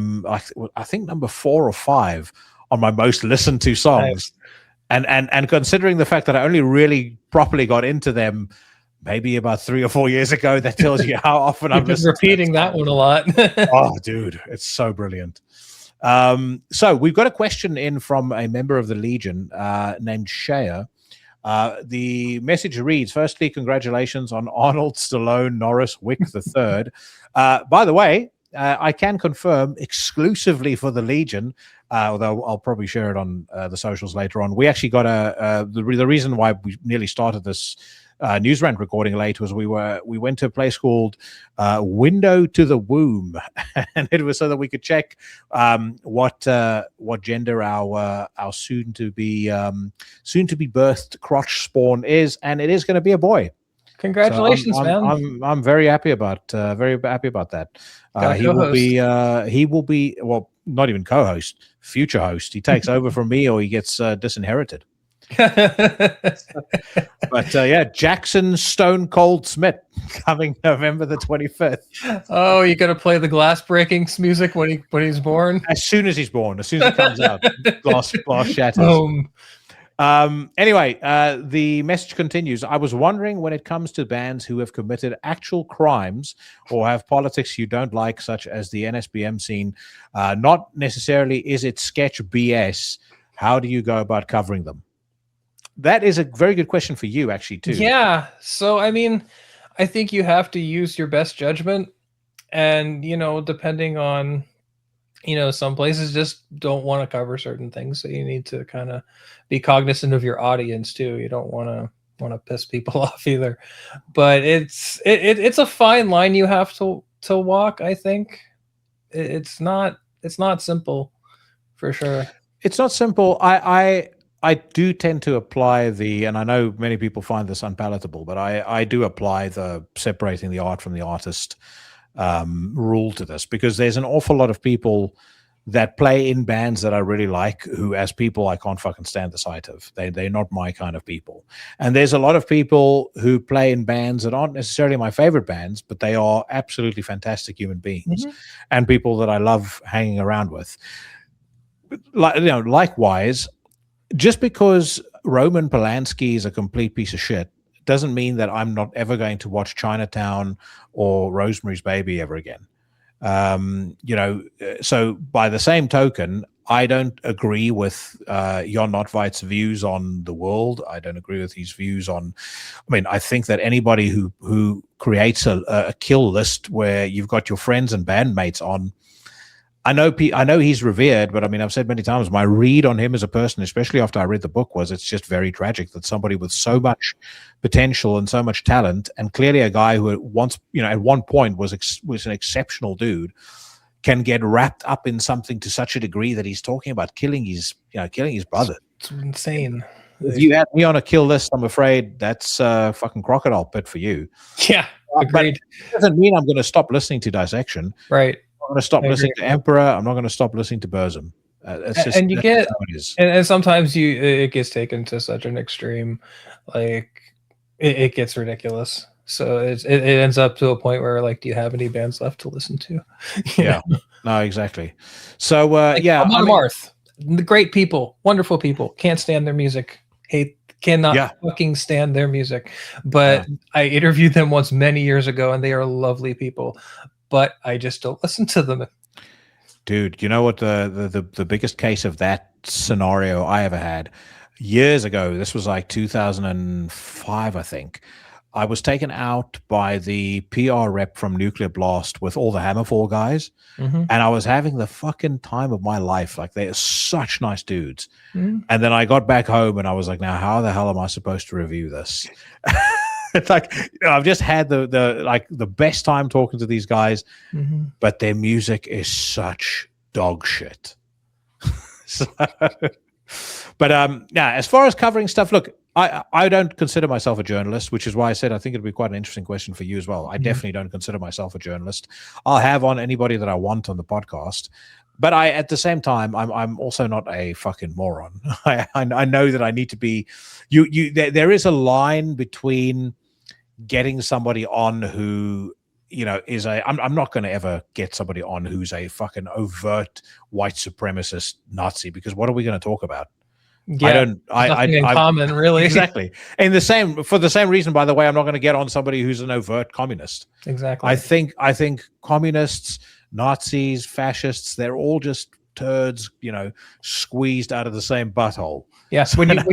think number 4 or 5 on my most listened to songs. Nice. And considering the fact that I only really properly got into them maybe about 3 or 4 years ago, that tells you how often I'm repeating that one a lot. Oh, dude, it's so brilliant. So we've got a question in from a member of the Legion named Shea. The message reads, firstly, congratulations on Arnold Stallone Norris Wick III. By the way, I can confirm exclusively for the Legion, although I'll probably share it on the socials later on. We actually got the reason why we nearly started this News Rant recording late was we went to a place called Window to the Womb, and it was so that we could check what gender our soon to be birthed crotch spawn is, and it is going to be a boy. Congratulations, so man! I'm very happy about that. He will be well, not even co-host, future host. He takes over from me, or he gets disinherited. But Jackson Stone Cold Smith coming November the 25th. Oh, you got to play the glass breaking music when he's born. As soon as he's born, as soon as he comes out, glass shatters. Anyway, the message continues. I was wondering, when it comes to bands who have committed actual crimes or have politics you don't like, such as the NSBM scene, not necessarily is it sketch BS, how do you go about covering them? That is a very good question for you, actually, too. Yeah. So, I mean, I think you have to use your best judgment. And, depending on, some places just don't want to cover certain things. So you need to kind of be cognizant of your audience, too. You don't want to piss people off either. But it's a fine line you have to walk, I think. It's not simple, for sure. It's not simple. I do tend to apply and I know many people find this unpalatable, but I do apply the separating the art from the artist rule to this, because there's an awful lot of people that play in bands that I really like, who as people I can't fucking stand the sight of. They're not my kind of people. And there's a lot of people who play in bands that aren't necessarily my favorite bands, but they are absolutely fantastic human beings and people that I love hanging around with. Likewise, just because Roman Polanski is a complete piece of shit doesn't mean that I'm not ever going to watch Chinatown or Rosemary's Baby ever again. So by the same token, I don't agree with Jon Notveit's views on the world. I don't agree with his views on, I think that anybody who creates a kill list where you've got your friends and bandmates on, I know he's revered, but I mean, I've said many times, my read on him as a person, especially after I read the book, was it's just very tragic that somebody with so much potential and so much talent, and clearly a guy who once, at one point was an exceptional dude, can get wrapped up in something to such a degree that he's talking about killing his brother. It's insane. If you had me on a kill list, I'm afraid that's a fucking crocodile pit for you. Yeah, agreed. But it doesn't mean I'm going to stop listening to Dissection. Right. I'm going to stop listening to Emperor. I'm not going to stop listening to Burzum. And sometimes it gets taken to such an extreme, like it gets ridiculous. So it ends up to a point where, like, do you have any bands left to listen to? Yeah, no, exactly. So Marth, the great people, wonderful people, can't stand their music, cannot fucking stand their music. But I interviewed them once many years ago, and they are lovely people. But I just don't listen to them. Dude, you know what the biggest case of that scenario I ever had? Years ago, this was like 2005, I think. I was taken out by the PR rep from Nuclear Blast with all the Hammerfall guys, and I was having the fucking time of my life. Like, they are such nice dudes. And then I got back home and I was like, now how the hell am I supposed to review this? It's like, I've just had the best time talking to these guys, but their music is such dog shit. But as far as covering stuff, look, I don't consider myself a journalist, which is why I said I think it'd be quite an interesting question for you as well. I definitely don't consider myself a journalist. I'll have on anybody that I want on the podcast, but at the same time, I'm also not a fucking moron. I know that I need to be. There is a line between getting somebody on who is I'm not going to ever get somebody on who's a fucking overt white supremacist Nazi, because what are we going to talk about? Yeah, nothing in common, really. Exactly. And for the same reason, by the way, I'm not going to get on somebody who's an overt communist. Exactly. I think communists, Nazis, fascists, they're all just turds, squeezed out of the same butthole. Yes. When you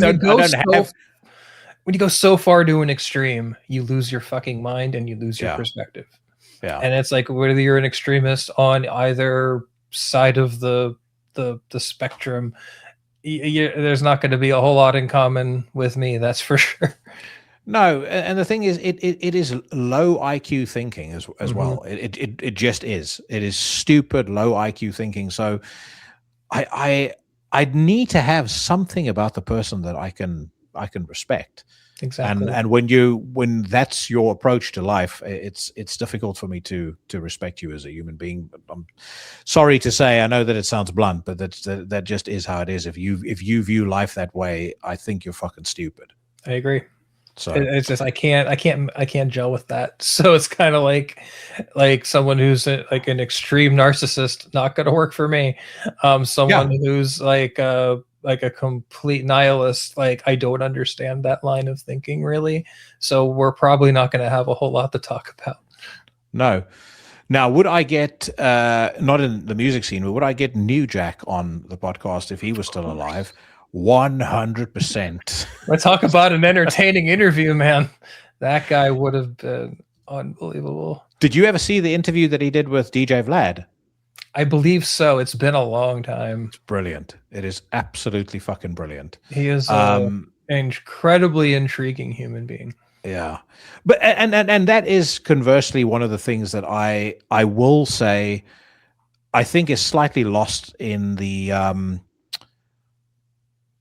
go so far to an extreme, you lose your fucking mind and you lose your perspective. Yeah. And it's like, whether you're an extremist on either side of the spectrum, there's not going to be a whole lot in common with me, that's for sure. No, and the thing is, it is low IQ thinking as well. It just is. It is stupid low IQ thinking. So I need to have something about the person that I can respect. Exactly. And when that's your approach to life, it's difficult for me to respect you as a human being. I'm sorry to say, I know that it sounds blunt, but that just is how it is. If you view life that way, I think you're fucking stupid. I agree. So it's just I can't gel with that. So it's kind of like someone who's like an extreme narcissist, not going to work for me. Someone who's like a complete nihilist, like, I don't understand that line of thinking, really. So we're probably not going to have a whole lot to talk about. No. Now, would I get not in the music scene, but would I get New Jack on the podcast if he was still alive? 100%. Let's talk about an entertaining interview, man. That guy would have been unbelievable. Did you ever see the interview that he did with DJ Vlad? I believe so. It's been a long time. It's brilliant. It is absolutely fucking brilliant. He is an incredibly intriguing human being. Yeah. But and that is conversely one of the things that I will say I think is slightly lost in the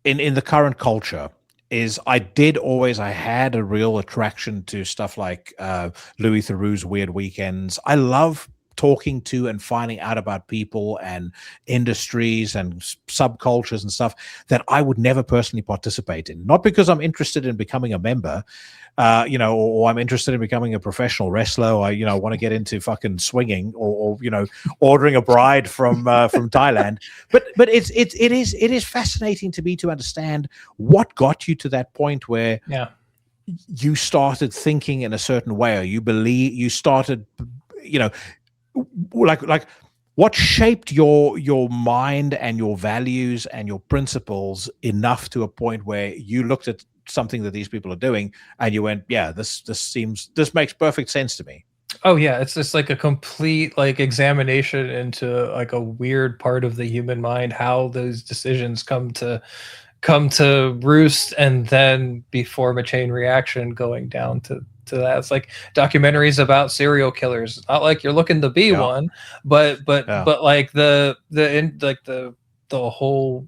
in the current culture. Is I had a real attraction to stuff like Louis Theroux's Weird Weekends. I love talking to and finding out about people and industries and subcultures and stuff that I would never personally participate in. Not because I'm interested in becoming a member, or I'm interested in becoming a professional wrestler, or I want to get into fucking swinging, or ordering a bride from Thailand. But it is fascinating to me to understand what got you to that point where you started thinking in a certain way, or you started, like what shaped your mind and your values and your principles enough to a point where you looked at something that these people are doing and you went, yeah, this makes perfect sense to me. Oh yeah, it's just like a complete like examination into like a weird part of the human mind, how those decisions come to roost, and then form a chain reaction going down to that. It's like documentaries about serial killers. It's not like you're looking to be one, but like the whole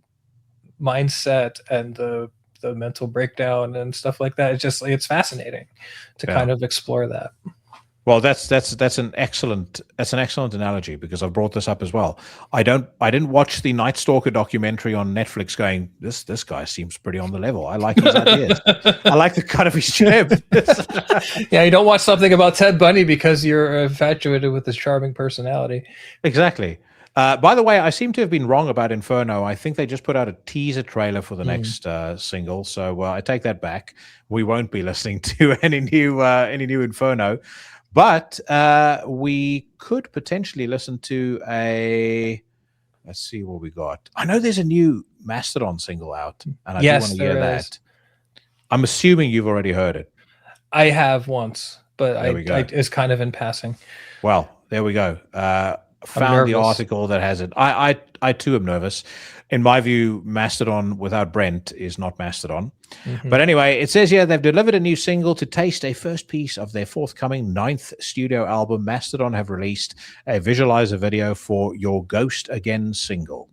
mindset and the mental breakdown and stuff like that. It's fascinating to kind of explore that. Well, that's an excellent analogy, because I've brought this up as well. I didn't watch the Night Stalker documentary on Netflix going, this guy seems pretty on the level. I like his ideas. I like the cut of his jib. Yeah, you don't watch something about Ted Bundy because you're infatuated with his charming personality. Exactly. By the way, I seem to have been wrong about Inferno. I think they just put out a teaser trailer for the next single, so I take that back. We won't be listening to any new Inferno. But we could potentially listen to let's see what we got. I know there's a new Mastodon single out, and I do want to hear that. I'm assuming you've already heard it. I have once, but it's kind of in passing. Well, there we go. Found the article that has it. I too am nervous. In my view, Mastodon without Brent is not Mastodon. But anyway, it says here they've delivered a new single to taste a first piece of their forthcoming 9th studio album. Mastodon have released a visualizer video for Your Ghost Again single.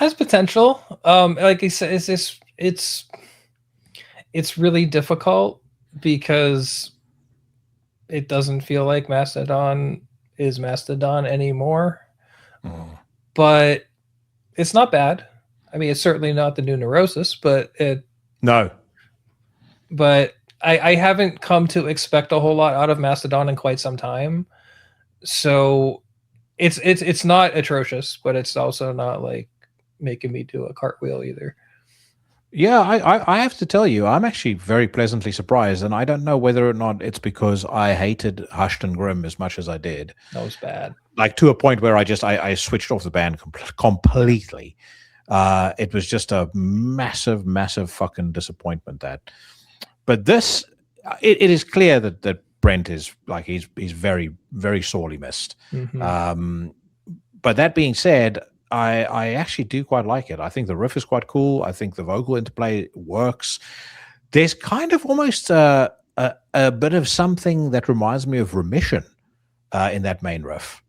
Has potential. Like I said, it's really difficult because it doesn't feel like Mastodon is Mastodon anymore. But it's not bad. I mean, it's certainly not the new Neurosis, but But I haven't come to expect a whole lot out of Mastodon in quite some time. So it's not atrocious, but it's also not like making me do a cartwheel either. Yeah, I have to tell you, I'm actually very pleasantly surprised, and I don't know whether or not it's because I hated Hushed and Grim as much as I did. That was bad. Like to a point where I switched off the band completely. It was just a massive, massive fucking disappointment. But this, it is clear that Brent is like he's very, very sorely missed. But that being said, I actually do quite like it. I think the riff is quite cool. I think the vocal interplay works. There's kind of almost a bit of something that reminds me of Remission in that main riff.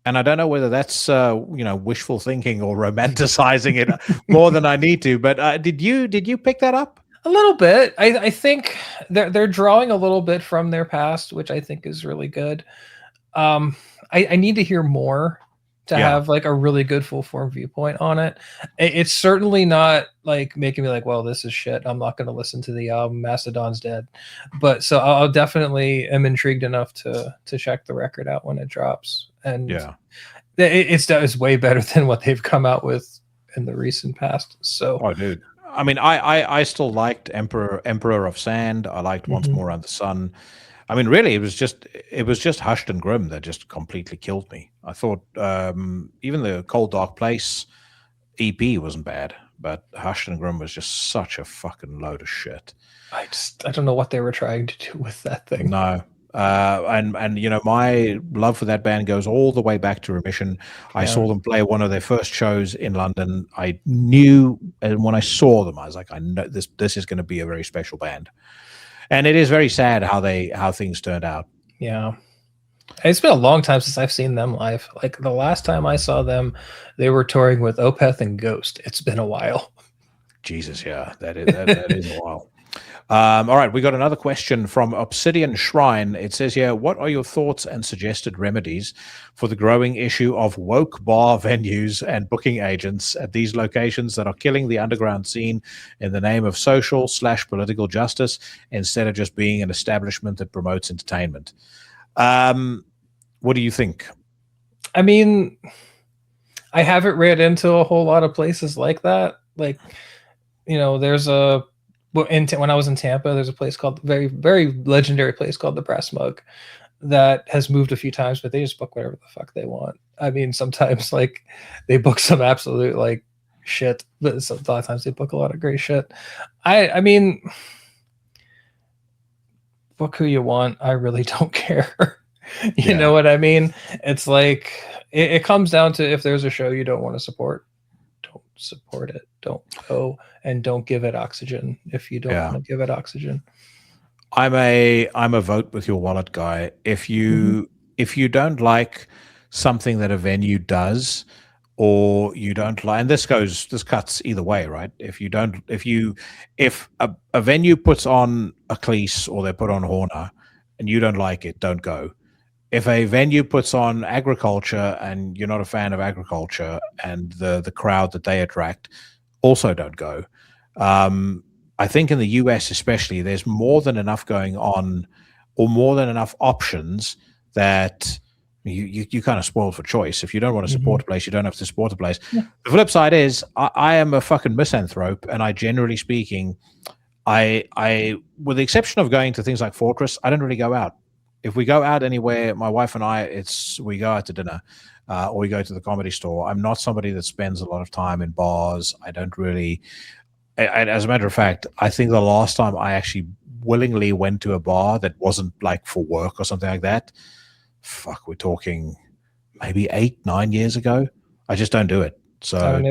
And I don't know whether that's wishful thinking or romanticizing it more than I need to. But did you pick that up? A little bit. I think they're drawing a little bit from their past, which I think is really good. I need to hear more to have like a really good full form viewpoint on it. It's certainly not like making me like, well, this is shit. I'm not going to listen to the album. Mastodon's dead. But so I'll definitely am intrigued enough to check the record out when it drops. And it's way better than what they've come out with in the recent past. So, oh, dude. I mean, I still liked Emperor of Sand. I liked Once More Under the Sun. I mean, really, it was just Hushed and Grim that just completely killed me. I thought even the Cold Dark Place EP wasn't bad, but Hushed and Grim was just such a fucking load of shit. I don't know what they were trying to do with that thing. No. And you know, my love for that band goes all the way back to Remission. I saw them play one of their first shows in London. I knew, and when I saw them, I was like, I know this is going to be a very special band. And it is very sad how things turned out. Yeah. It's been a long time since I've seen them live. Like the last time I saw them, they were touring with Opeth and Ghost. It's been a while. Jesus, yeah, that is a while. All right, we got another question from Obsidian Shrine. It says here, what are your thoughts and suggested remedies for the growing issue of woke bar venues and booking agents at these locations that are killing the underground scene in the name of social/political justice instead of just being an establishment that promotes entertainment? What do you think? I mean, I haven't read into a whole lot of places like that. Like, you know, there's when I was in Tampa, there's a place called very, very legendary place called the Brass Mug that has moved a few times, but they just book whatever the fuck they want. I mean, sometimes like they book some absolute like shit, but a lot of times they book a lot of great shit. I mean, book who you want. I really don't care. You know what I mean? It's like it comes down to if there's a show you don't want to support, don't support it. Don't go and don't give it oxygen if you don't want to give it oxygen. I'm a vote with your wallet guy. If you don't like something that a venue does, or you don't like, and this cuts either way, right? If a venue puts on a Cleese or they put on Horner and you don't like it, don't go. If a venue puts on agriculture and you're not a fan of agriculture and the crowd that they attract, also don't go. I think in the US especially, there's more than enough going on, or more than enough options that you kind of spoiled for choice. If you don't want to support a place, you don't have to support a place. Yeah. The flip side is I am a fucking misanthrope, and I generally speaking, I with the exception of going to things like Fortress, I don't really go out. If we go out anywhere, my wife and I, we go out to dinner or we go to the Comedy Store. I'm not somebody that spends a lot of time in bars. I don't really. As a matter of fact, I think the last time I actually willingly went to a bar that wasn't like for work or something like that, fuck, we're talking maybe 8-9 years ago. I just don't do it. So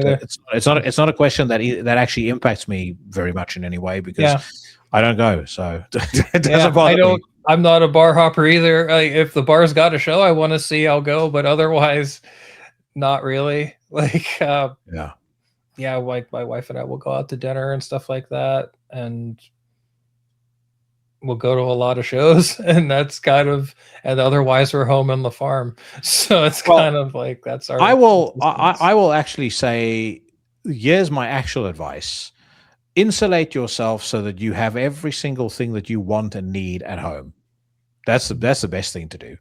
it's not a question that actually impacts me very much in any way because I don't go. So it doesn't bother me. I'm not a bar hopper either. Like, if the bar's got a show I want to see, I'll go. But otherwise, not really. Like, like my wife and I will go out to dinner and stuff like that, and we'll go to a lot of shows, and that's kind of, and otherwise we're home on the farm. So it's kind of like that's our. I will actually say, here's my actual advice: insulate yourself so that you have every single thing that you want and need at home. That's the best thing to do.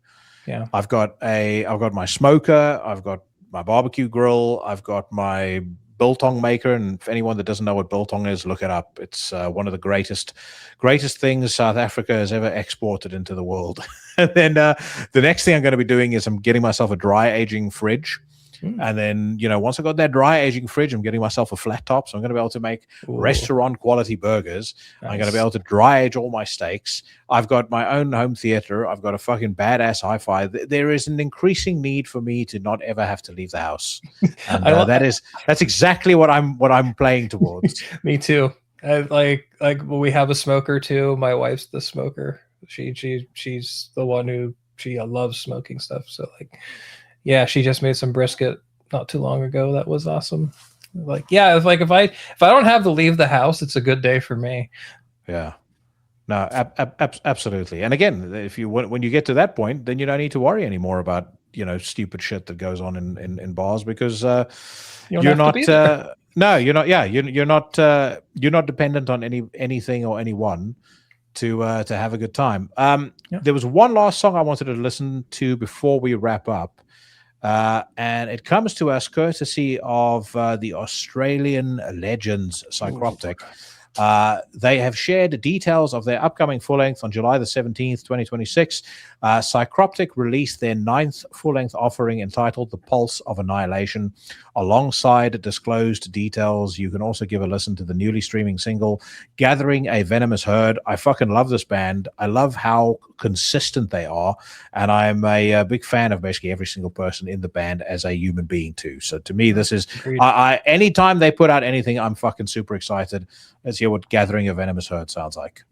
Yeah, I've got my smoker, I've got my barbecue grill, I've got my biltong maker, and for anyone that doesn't know what biltong is, look it up. It's one of the greatest things South Africa has ever exported into the world. And then the next thing I'm going to be doing is I'm getting myself a dry aging fridge. And then, once I got that dry aging fridge, I'm getting myself a flat top. So I'm going to be able to make restaurant quality burgers. Nice. I'm going to be able to dry age all my steaks. I've got my own home theater. I've got a fucking badass hi-fi. There is an increasing need for me to not ever have to leave the house. And that's exactly what I'm playing towards. Me too. Like we have a smoker too. My wife's the smoker. She's the one who loves smoking stuff. So like, yeah, she just made some brisket not too long ago. That was awesome. Like, yeah, if I don't have to leave the house, it's a good day for me. Yeah. No, absolutely. And again, if you when you get to that point, then you don't need to worry anymore about stupid shit that goes on in bars because you're not. No, you're not. Yeah, you're not. You're not dependent on anything or anyone to have a good time. There was one last song I wanted to listen to before we wrap up, and it comes to us courtesy of the Australian legends Psycroptic. They have shared details of their upcoming full-length on July the 17th, 2026. Psycroptic released their 9th full-length offering entitled The Pulse of Annihilation. Alongside disclosed details, you can also give a listen to the newly streaming single, Gathering a Venomous Herd. I fucking love this band. I love how consistent they are, and I'm a big fan of basically every single person in the band as a human being too. So to me, this is, anytime they put out anything, I'm fucking super excited. Let's hear what Gathering a Venomous Herd sounds like.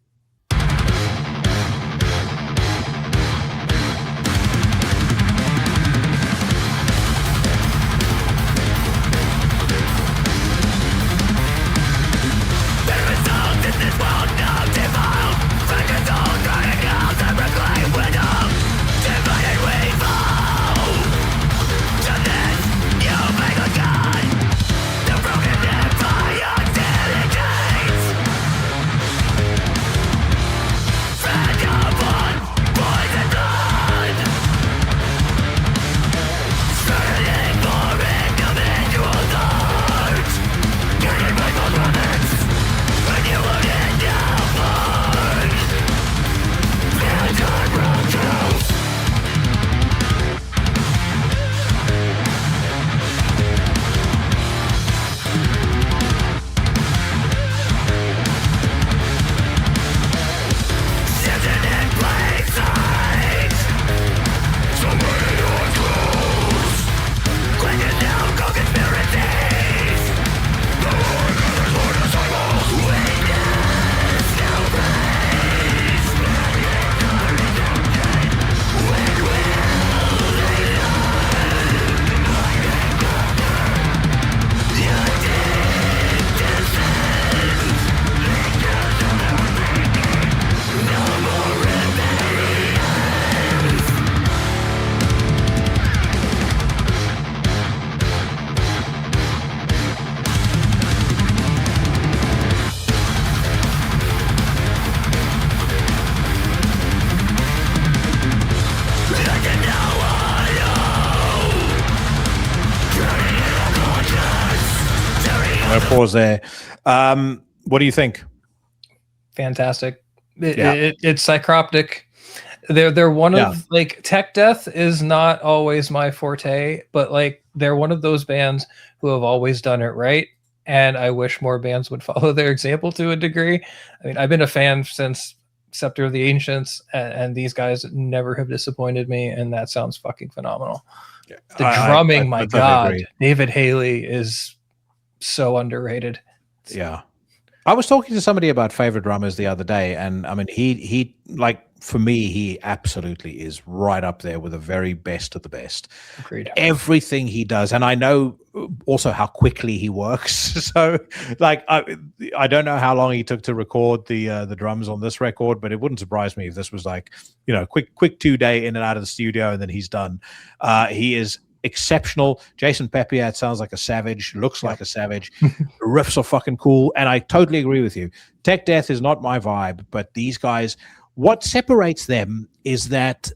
Pause there. What do you think? Fantastic. It's Psycroptic. They're one of like tech death is not always my forte, but like they're one of those bands who have always done it right. And I wish more bands would follow their example to a degree. I mean, I've been a fan since Scepter of the Ancients, and these guys never have disappointed me, and that sounds fucking phenomenal. The drumming, my God, agree. David Haley is so underrated. Yeah. I was talking to somebody about favorite drummers the other day, and I mean, he like, for me, he absolutely is right up there with the very best of the best. Agreed. Everything he does, and I know also how quickly he works. So, like, I don't know how long he took to record the drums on this record, but it wouldn't surprise me if this was like, quick 2-day in and out of the studio, and then he's done. He is exceptional. Jason Pepiat sounds like a savage, looks like a savage. Riffs are fucking cool, and I totally agree with you. Tech death is not my vibe, but these guys, what separates them is that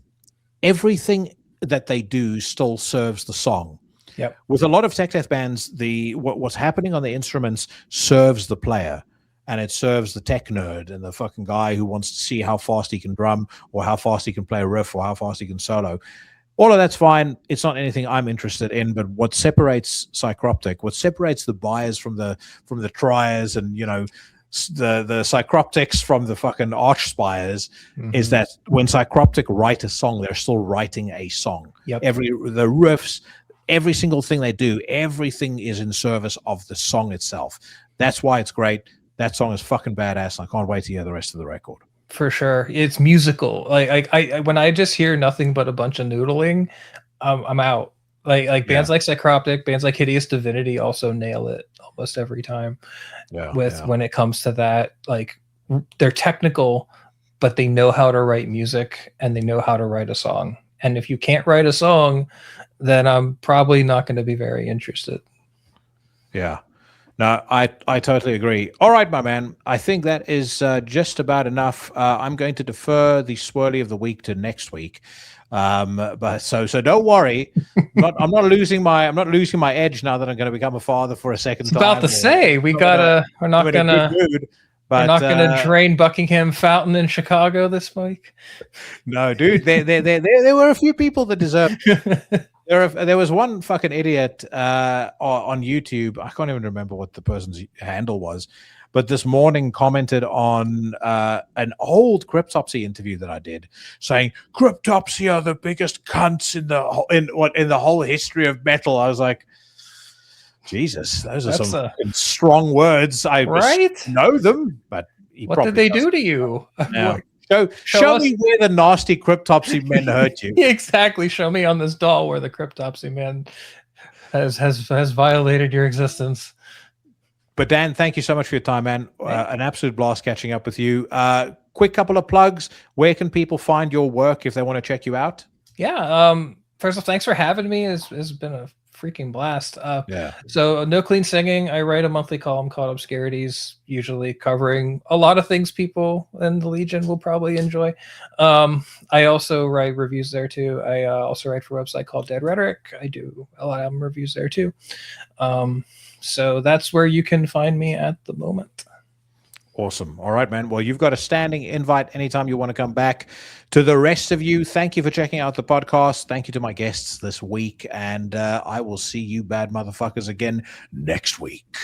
everything that they do still serves the song. Yep. With a lot of tech death bands, what's happening on the instruments serves the player, and it serves the tech nerd and the fucking guy who wants to see how fast he can drum or how fast he can play a riff or how fast he can solo. All of that's fine. It's not anything I'm interested in, but what separates Psycroptic, what separates the buyers from the triers and, the Psycroptics from the fucking arch-spires is that when Psycroptic write a song, they're still writing a song. Yep. The riffs, every single thing they do, everything is in service of the song itself. That's why it's great. That song is fucking badass, and I can't wait to hear the rest of the record. For sure. It's musical. Like I when I just hear nothing but a bunch of noodling, I'm out. Like bands like Psycroptic, bands like Hideous Divinity also nail it almost every time. When it comes to that, like they're technical, but they know how to write music and they know how to write a song. And if you can't write a song, then I'm probably not going to be very interested. Yeah. No, I totally agree. All right, my man. I think that is just about enough. I'm going to defer the swirly of the week to next week. But so don't worry. I'm not losing my edge now that I'm going to become a father for a second time. About to say we're not gonna drain Buckingham Fountain in Chicago this week. No, dude. There were a few people that deserved. There was one fucking idiot on YouTube. I can't even remember what the person's handle was, but this morning commented on an old Cryptopsy interview that I did, saying Cryptopsy are the biggest cunts in the whole history of metal. I was like, Jesus, those are some strong words. I know them, but what did they do to you? Yeah. Show me where the nasty Cryptopsy men hurt you. Exactly. Show me on this doll where the Cryptopsy man has violated your existence. But Dan, thank you so much for your time, man. An absolute blast catching up with you. Quick couple of plugs. Where can people find your work if they want to check you out? Yeah. First of all, thanks for having me. It's been a freaking blast. So No Clean Singing, I write a monthly column called Obscurities, usually covering a lot of things people in the Legion will probably enjoy. I also write reviews there too. I also write for a website called Dead Rhetoric. I do a lot of album reviews there too. So that's where you can find me at the moment. Awesome. All right, man. Well, you've got a standing invite anytime you want to come back. To the rest of you, thank you for checking out the podcast. Thank you to my guests this week. And I will see you bad motherfuckers again next week.